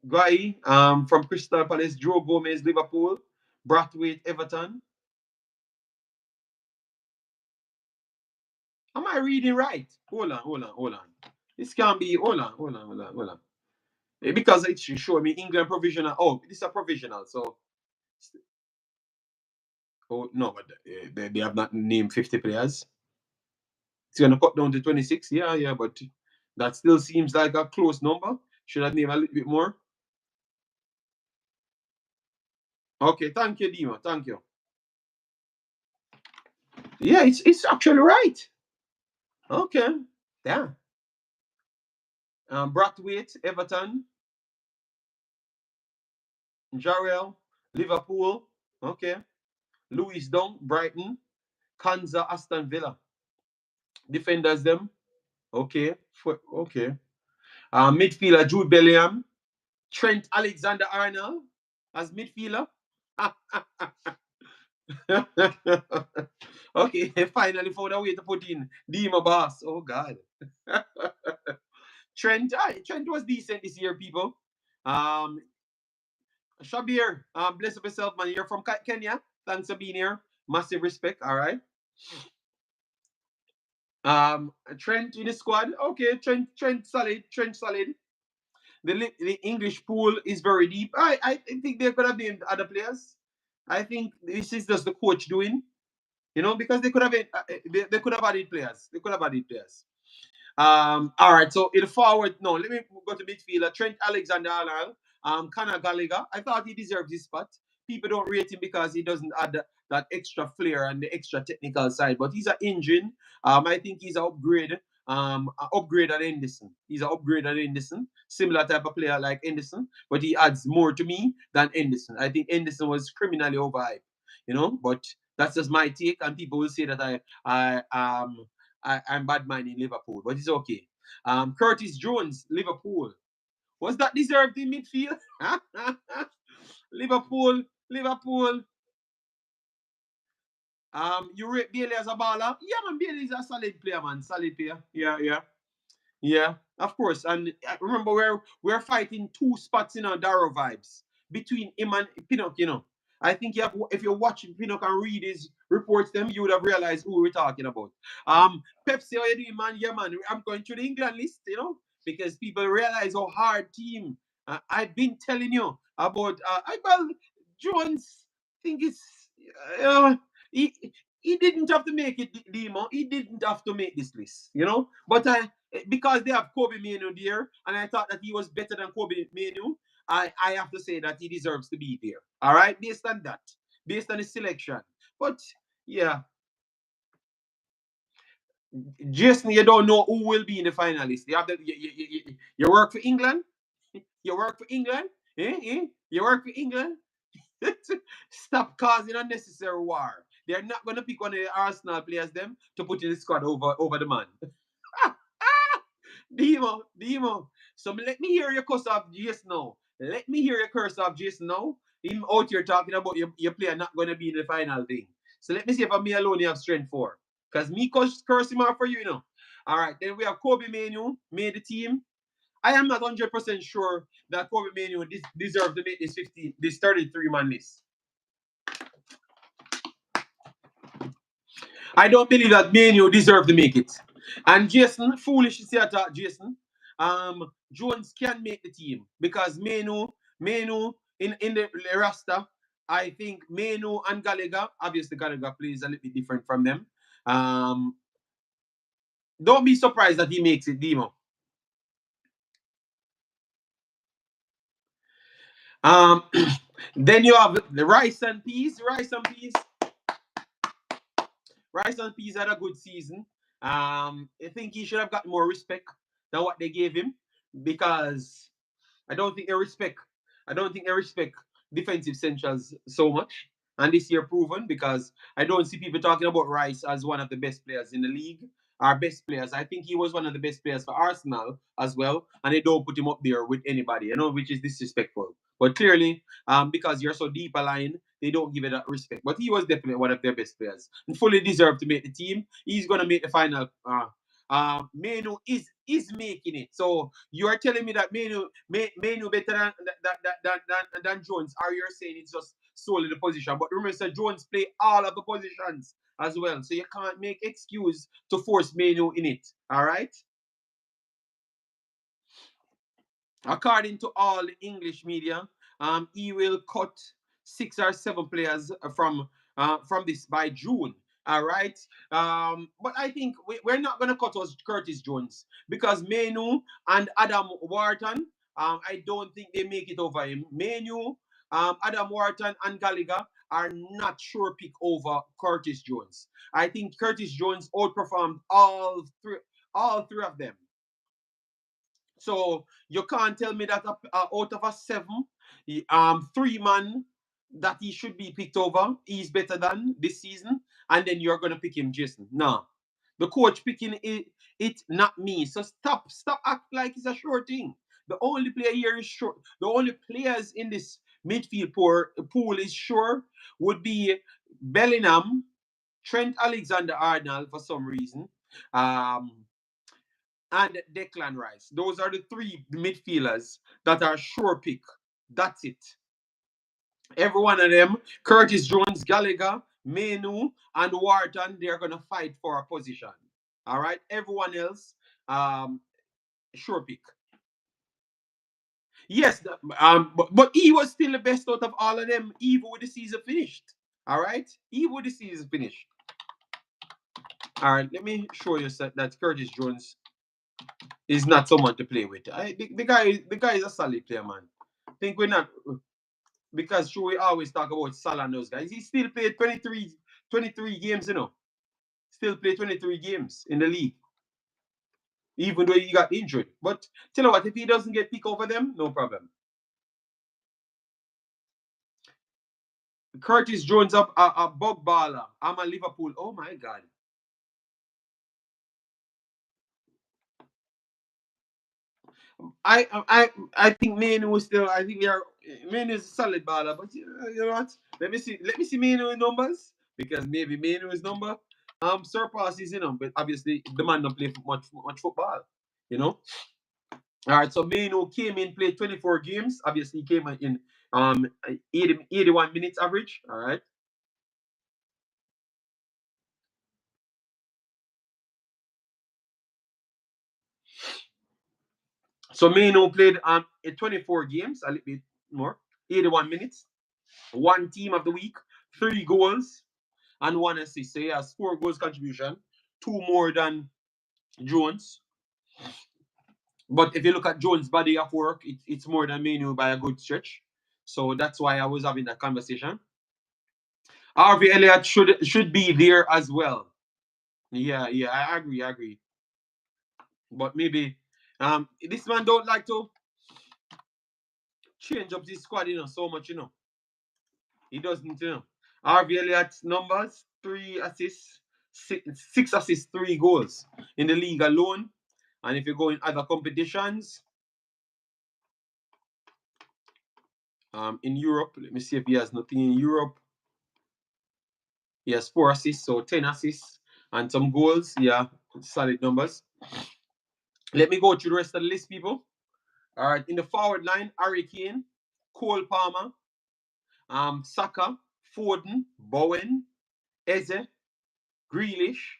Guy from Crystal Palace, Joe Gomez, Liverpool, Brathwaite, Everton. Am I reading right? Hold on. This can't be. Hold on. Because it should show me England provisional. Oh, this is a provisional. So, oh no, but they have not named 50 players. It's gonna cut down to 26. Yeah, but that still seems like a close number. Should I name a little bit more? Okay, thank you, Dima. Thank you. Yeah, it's actually right. Okay. Yeah. Brathwaite, Everton, Jarrell, Liverpool. Okay. Louis Dong, Brighton, Kanza, Aston Villa. Defenders them. Okay. Okay. Midfielder Jude Bellingham, Trent Alexander-Arnold as midfielder. Okay, finally found a way to put in Dima Boss. Oh God. Trent was decent this year, people. Shabir, bless up yourself, man. You're from Kenya. Thanks for being here. Massive respect. All right. Trent in the squad. Okay, Trent solid. Trent solid. The English pool is very deep. I think they could have named other players. I think this is just the coach doing, because they could have they could have added players. They could have added players. All right. So in forward, no, let me go to midfielder. Trent Alexander-Arnold, Conor Gallagher. I thought he deserved this spot. People don't rate him because he doesn't add that extra flair and the extra technical side. But he's an engine. I think he's an upgrade. Upgrade at Henderson. He's an upgrade at Henderson. Similar type of player like Henderson, but he adds more to me than Henderson. I think Henderson was criminally overhyped, but that's just my take, and people will say that I'm bad minding Liverpool, but it's okay. Curtis Jones, Liverpool. Was that deserved in midfield? Liverpool. You rate Bailey as a baller? Yeah, man, Bailey is a solid player, man. Solid player. Yeah, of course. And remember, we're fighting two spots in our Darrow vibes between him and Pinnock. I think if you're watching Pinnock and read his reports, you would have realized who we're talking about. Pep, say, how you doing, man? Yeah, man. I'm going through the England list, because people realize how hard team. I've been telling you about. Well, Jones. I think it's. He didn't have to make it, Demo. He didn't have to make this list, But because they have Kobe Mainoo there, and I thought that he was better than Kobe Mainoo, I have to say that he deserves to be there. All right, based on that, based on his selection. But yeah, Jason, you don't know who will be in the finalists. You work for England. You work for England. You work for England. Stop causing unnecessary war. They're not going to pick one of the Arsenal players them to put in the squad over the man. Demo. So let me hear your curse off Jason now. Let me hear your curse off Jason now. Him out here talking about your player not going to be in the final thing. So let me see if I'm me alone you have strength for. Because me curse him out for you, All right, then we have Kobe Mainoo made the team. I am not 100% sure that Kobe Mainoo deserves to make this 33-man list. I don't believe that Mainoo deserves to make it. And Jason, foolish to say that, Jason. Jones can make the team because Mainoo in the roster, I think Mainoo and Gallagher, obviously Gallagher plays a little bit different from them. Don't be surprised that he makes it, Demo. Um, then you have the rice and peas. Rice and peas had a good season. I think he should have got more respect than what they gave him because I don't think they respect. I don't think they respect defensive centrals so much. And this year proven because I don't see people talking about Rice as one of the best players in the league. Our best players. I think he was one of the best players for Arsenal as well. And they don't put him up there with anybody, which is disrespectful. But clearly, because you're so deep aligned, they don't give it that respect. But he was definitely one of their best players and fully deserved to make the team. He's gonna make the final. Mainoo is making it. So you are telling me that Mainoo better than Jones, or you're saying it's just solely the position. But remember, Sir Jones play all of the positions as well. So you can't make excuse to force Mainoo in it. All right? According to all the English media, he will cut 6 or 7 players from this by June. All right. But I think we're not gonna cut us Curtis Jones because Mainoo and Adam Wharton. I don't think they make it over him. Mainoo, Adam Wharton, and Gallagher are not sure pick over Curtis Jones. I think Curtis Jones outperformed all three of them. So you can't tell me that out of a 7, 3 man that he should be picked over, he's better than this season, and then you're gonna pick him, Jason. No, the coach picking it, not me. So stop act like it's a sure thing. The only player here is sure. The only players in this midfield pool is sure would be Bellingham, Trent Alexander-Arnold for some reason. And Declan Rice. Those are the 3 midfielders that are sure pick. That's it. Every one of them, Curtis Jones, Gallagher, Mainoo, and Wharton, they're going to fight for a position. All right? Everyone else, sure pick. Yes, but he was still the best out of all of them, even with the season finished. All right? Even with the season finished. All right, let me show you that Curtis Jones is not someone to play with. The guy is a solid player, man. I think we're not because sure we always talk about Salah and those guys. He still played 23 games, Still played 23 games in the league. Even though he got injured. But tell you what, if he doesn't get picked over them, no problem. Curtis Jones up a Bob Baller. I'm a Liverpool. Oh my God. I think Mainoo is still. I think Mainoo is a solid baller, but you know what? Let me see Mainoo numbers because maybe Mainoo's number surpasses but obviously the man don't play much football, you know. All right, so Mainoo came in, played 24 games. Obviously, he came in 81 minutes average. All right. So Mainoo played 24 games, a little bit more, 81 minutes. 1 team of the week, 3 goals, and 1 assist. So he has 4 goals contribution, 2 more than Jones. But if you look at Jones' body of work, it's more than Mainoo by a good stretch. So that's why I was having that conversation. Harvey Elliott should be there as well. Yeah, I agree. But maybe this man don't like to change up his squad, so much, He doesn't. Harvey Elliott's numbers: 3 assists, 6 assists, 3 goals in the league alone. And if you go in other competitions, in Europe, let me see if he has nothing in Europe. He has 4 assists, so 10 assists and some goals. Yeah, solid numbers. Let me go through the rest of the list, people. All right, in the forward line, Harry Kane, Cole Palmer, Saka, Foden, Bowen, Eze, Grealish,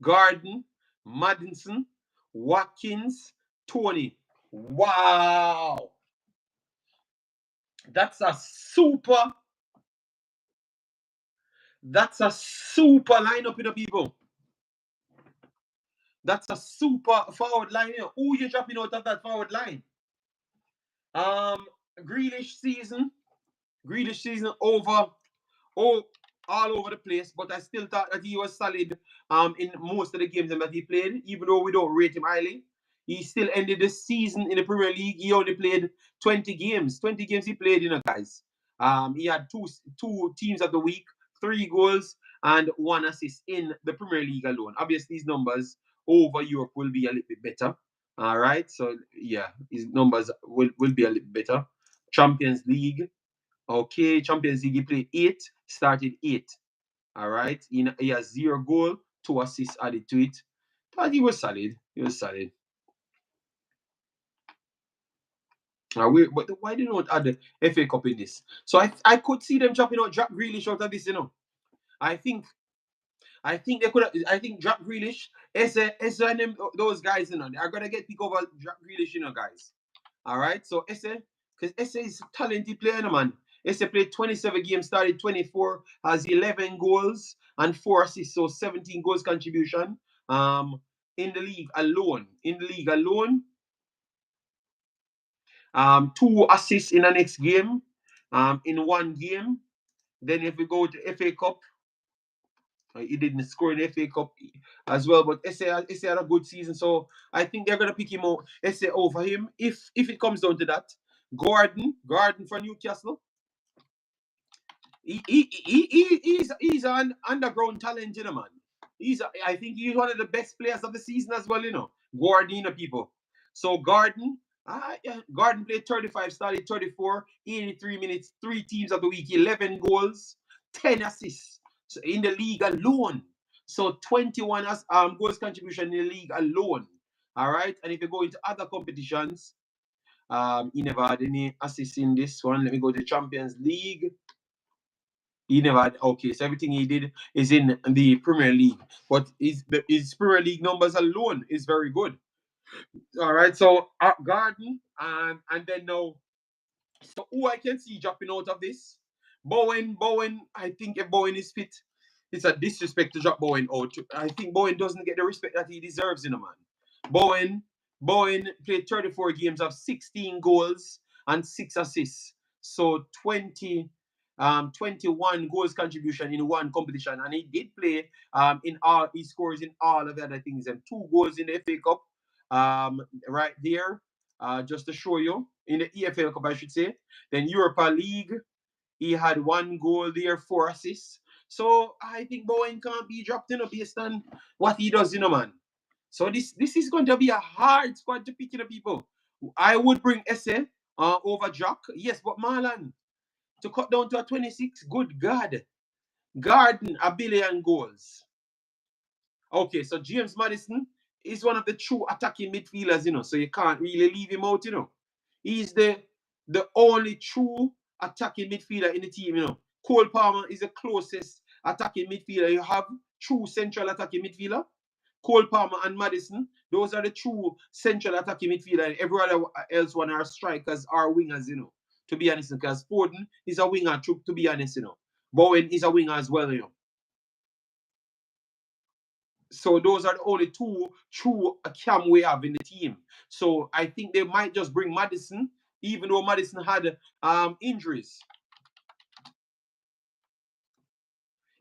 Garden, Madison, Watkins, Tony. Wow. That's a super lineup, people. That's a super forward line. Who you dropping out of that forward line? Grealish season. Grealish season over. Oh, all over the place, but I still thought that he was solid in most of the games that he played, even though we don't rate him highly. He still ended the season in the Premier League. He only played 20 games. 20 games he played, guys. He had two teams of the week, 3 goals, and 1 assist in the Premier League alone. Obviously, his numbers over Europe will be a little bit better. All right. So, yeah, his numbers will be a little better. Champions League. Okay, Champions League, he played 8, started 8. All right. He has 0 goal, 2 assists added to it. But he was solid. He was solid. But why do you not add the FA Cup in this? So I could see them drop Grealish out of this, I think they could have, I think drop Grealish, Esse and them, those guys, they're gonna get pick over drop Grealish, guys. All right. So Esse, because Esse is a talented player, man. Esse played 27 games, started 24, has 11 goals and 4 assists, so 17 goals contribution. In the league alone. 2 assists in the next game. In 1 game. Then if we go to FA Cup, he didn't score in the FA Cup as well, but Esse had a good season, so I think they're gonna pick him out, Esse over him. If it comes down to that, Gordon for Newcastle. He's an underground talent, man. I think he's one of the best players of the season as well, Gordon, people. So Gordon played 35, started 34, 83 minutes, 3 teams of the week, 11 goals, 10 assists. So in the league alone. So 21 goals contribution in the league alone. All right. And if you go into other competitions, he never had any assists in this one. Let me go to Champions League. He never had. Okay, so everything he did is in the Premier League, but his Premier League numbers alone is very good. All right, so Garden and then now, so who I can see dropping out of this? Bowen. I think if Bowen is fit, it's a disrespect to drop Bowen out. I think Bowen doesn't get the respect that he deserves, man. Bowen played 34 games of 16 goals and 6 assists. So 21 goals contribution in 1 competition, and he did play in all. He scores in all of the other things, and 2 goals in the FA Cup, right there, just to show you, in the EFL Cup, I should say. Then Europa League, he had 1 goal there, 4 assists. So I think Bowen can't be dropped, based on what he does, man. So this is going to be a hard squad to pick, people. I would bring Esse over Jock, yes, but Marlon, to cut down to a 26, good God. Garden, 1 billion goals. Okay, so James Maddison is one of the true attacking midfielders, so you can't really leave him out, He's the only true attacking midfielder in the team, Cole Palmer is the closest attacking midfielder you have, true central attacking midfielder. Cole Palmer and Maddison, those are the true central attacking midfielder, and everyone else one are strikers or wingers, to be honest, because Foden is a winger, to be honest, Bowen is a winger as well, So those are the only 2 true cam we have in the team. So I think they might just bring Maddison, even though Maddison had injuries.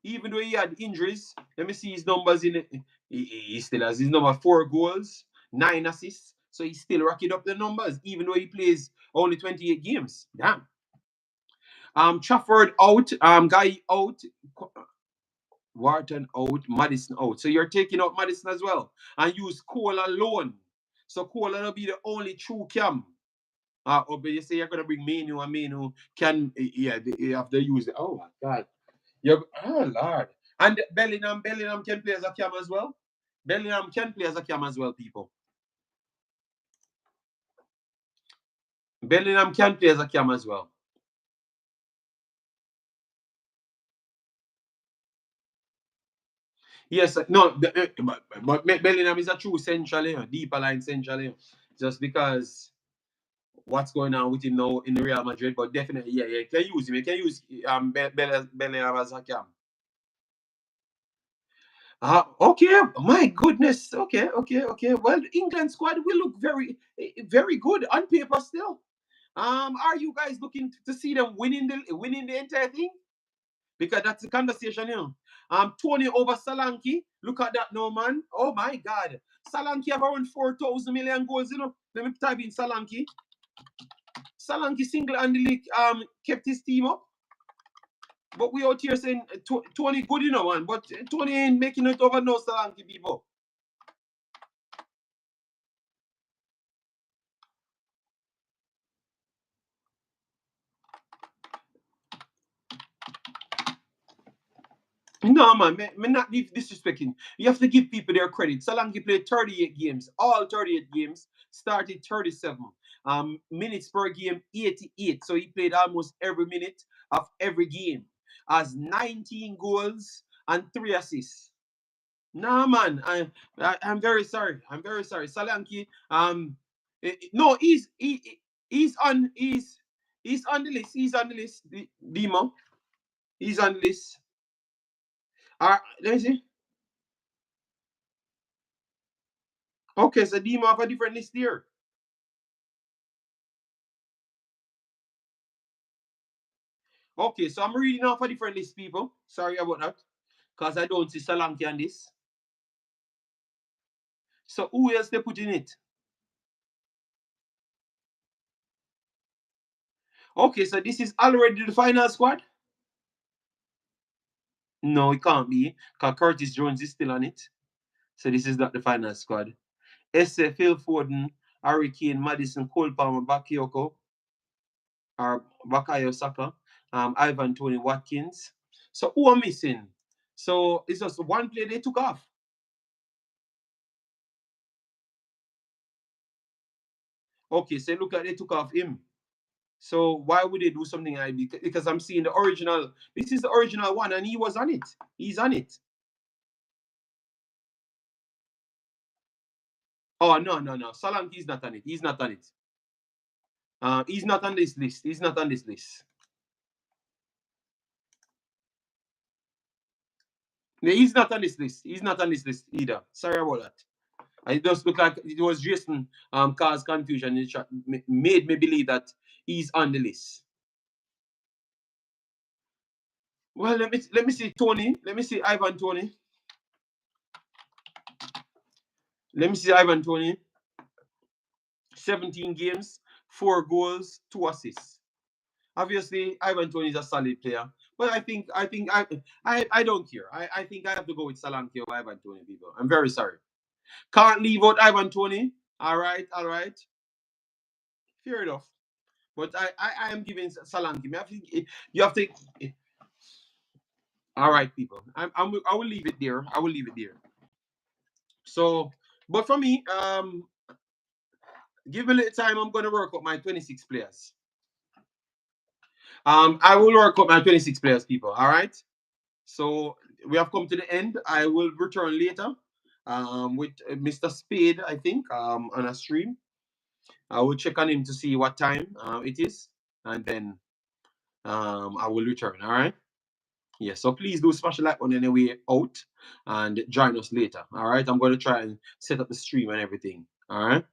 Even though he had injuries, let me see his numbers in it. He still has his number 4 goals, 9 assists. So he's still racking up the numbers, even though he plays only 28 games. Damn. Trafford out, Guy out, Wharton out, Maddison out. So you're taking out Maddison as well and use Cole alone. So Cole will be the only true cam. But you say you're gonna bring Mainoo, and Mainoo can, you have to use it. Oh my God. Oh Lord. And Bellingham can play as a cam as well. Bellingham can play as a cam as well, people. Bellingham can play as a cam as well. Yes, no, but Bellingham is a true central, deeper line central, just because what's going on with him now in Real Madrid. But definitely, you can use him. You can use Bellingham as a cam. Okay, my goodness. Okay. Well, the England squad will look very, very good on paper still. Are you guys looking to see them winning the entire thing? Because that's the conversation, you know. Tony over Solanke. Look at that now, man. Oh my God. Solanke have around 4,000 million goals, you know. Let me type in Solanke. Solanke single-handedly kept his team up. But we out here saying Tony good, you know, man. But Tony ain't making it over no Solanke, people. No, man, me not disrespecting. You have to give people their credit. Solanke played 38 games, all 38 games, started 37. Minutes per game, 88. So he played almost every minute of every game. Has 19 goals and 3 assists. No, man, I'm very sorry. I'm very sorry. Solanke, no, he's on the list. He's on the list. Demo, he's on the list. Let me see. Okay, so Demo have a different list here. Okay, so I'm reading off a different list, people. Sorry about that. Because I don't see Solanke on this. So who else they put in it? Okay, so this is already the final squad? No, it can't be. Because Curtis Jones is still on it. So this is not the final squad. Esse, Phil Foden, Hurricane, Madison, Cole Palmer, Bakayoko, or Bakayo Saka, Ivan Tony Watkins. So who are missing? So it's just one player they took off. Okay, so look like they took off him. So why would they do something like that? Because I'm seeing the original. This is the original one, and he was on it. He's on it. Oh no. Solanke is not on it. He's not on it. He's not on this list. He's not on this list. No, he's not on this list. He's not on this list either. Sorry about that. It does look like it was Jason caused confusion. It made me believe that he's on the list. Well, let me see Tony. Let me see Ivan Tony. Let me see Ivan Tony. 17 games, 4 goals, 2 assists. Obviously, Ivan Tony is a solid player, but I don't care. I think I have to go with Solanke over Ivan Tony, people. I'm very sorry. Can't leave out Ivan Tony. All right. Fair enough. But I am giving Solanke. You have to. All right, people. I will leave it there. I will leave it there. So, but for me, give me a little time. I'm going to work up my 26 players. I will work up my 26 players, people. All right. So we have come to the end. I will return later with Mr. Spade, I think, on a stream. I will check on him to see what time it is, and then I will return. All right. Yeah. So please do smash the like on any way out and join us later. All right. I'm going to try and set up the stream and everything. All right.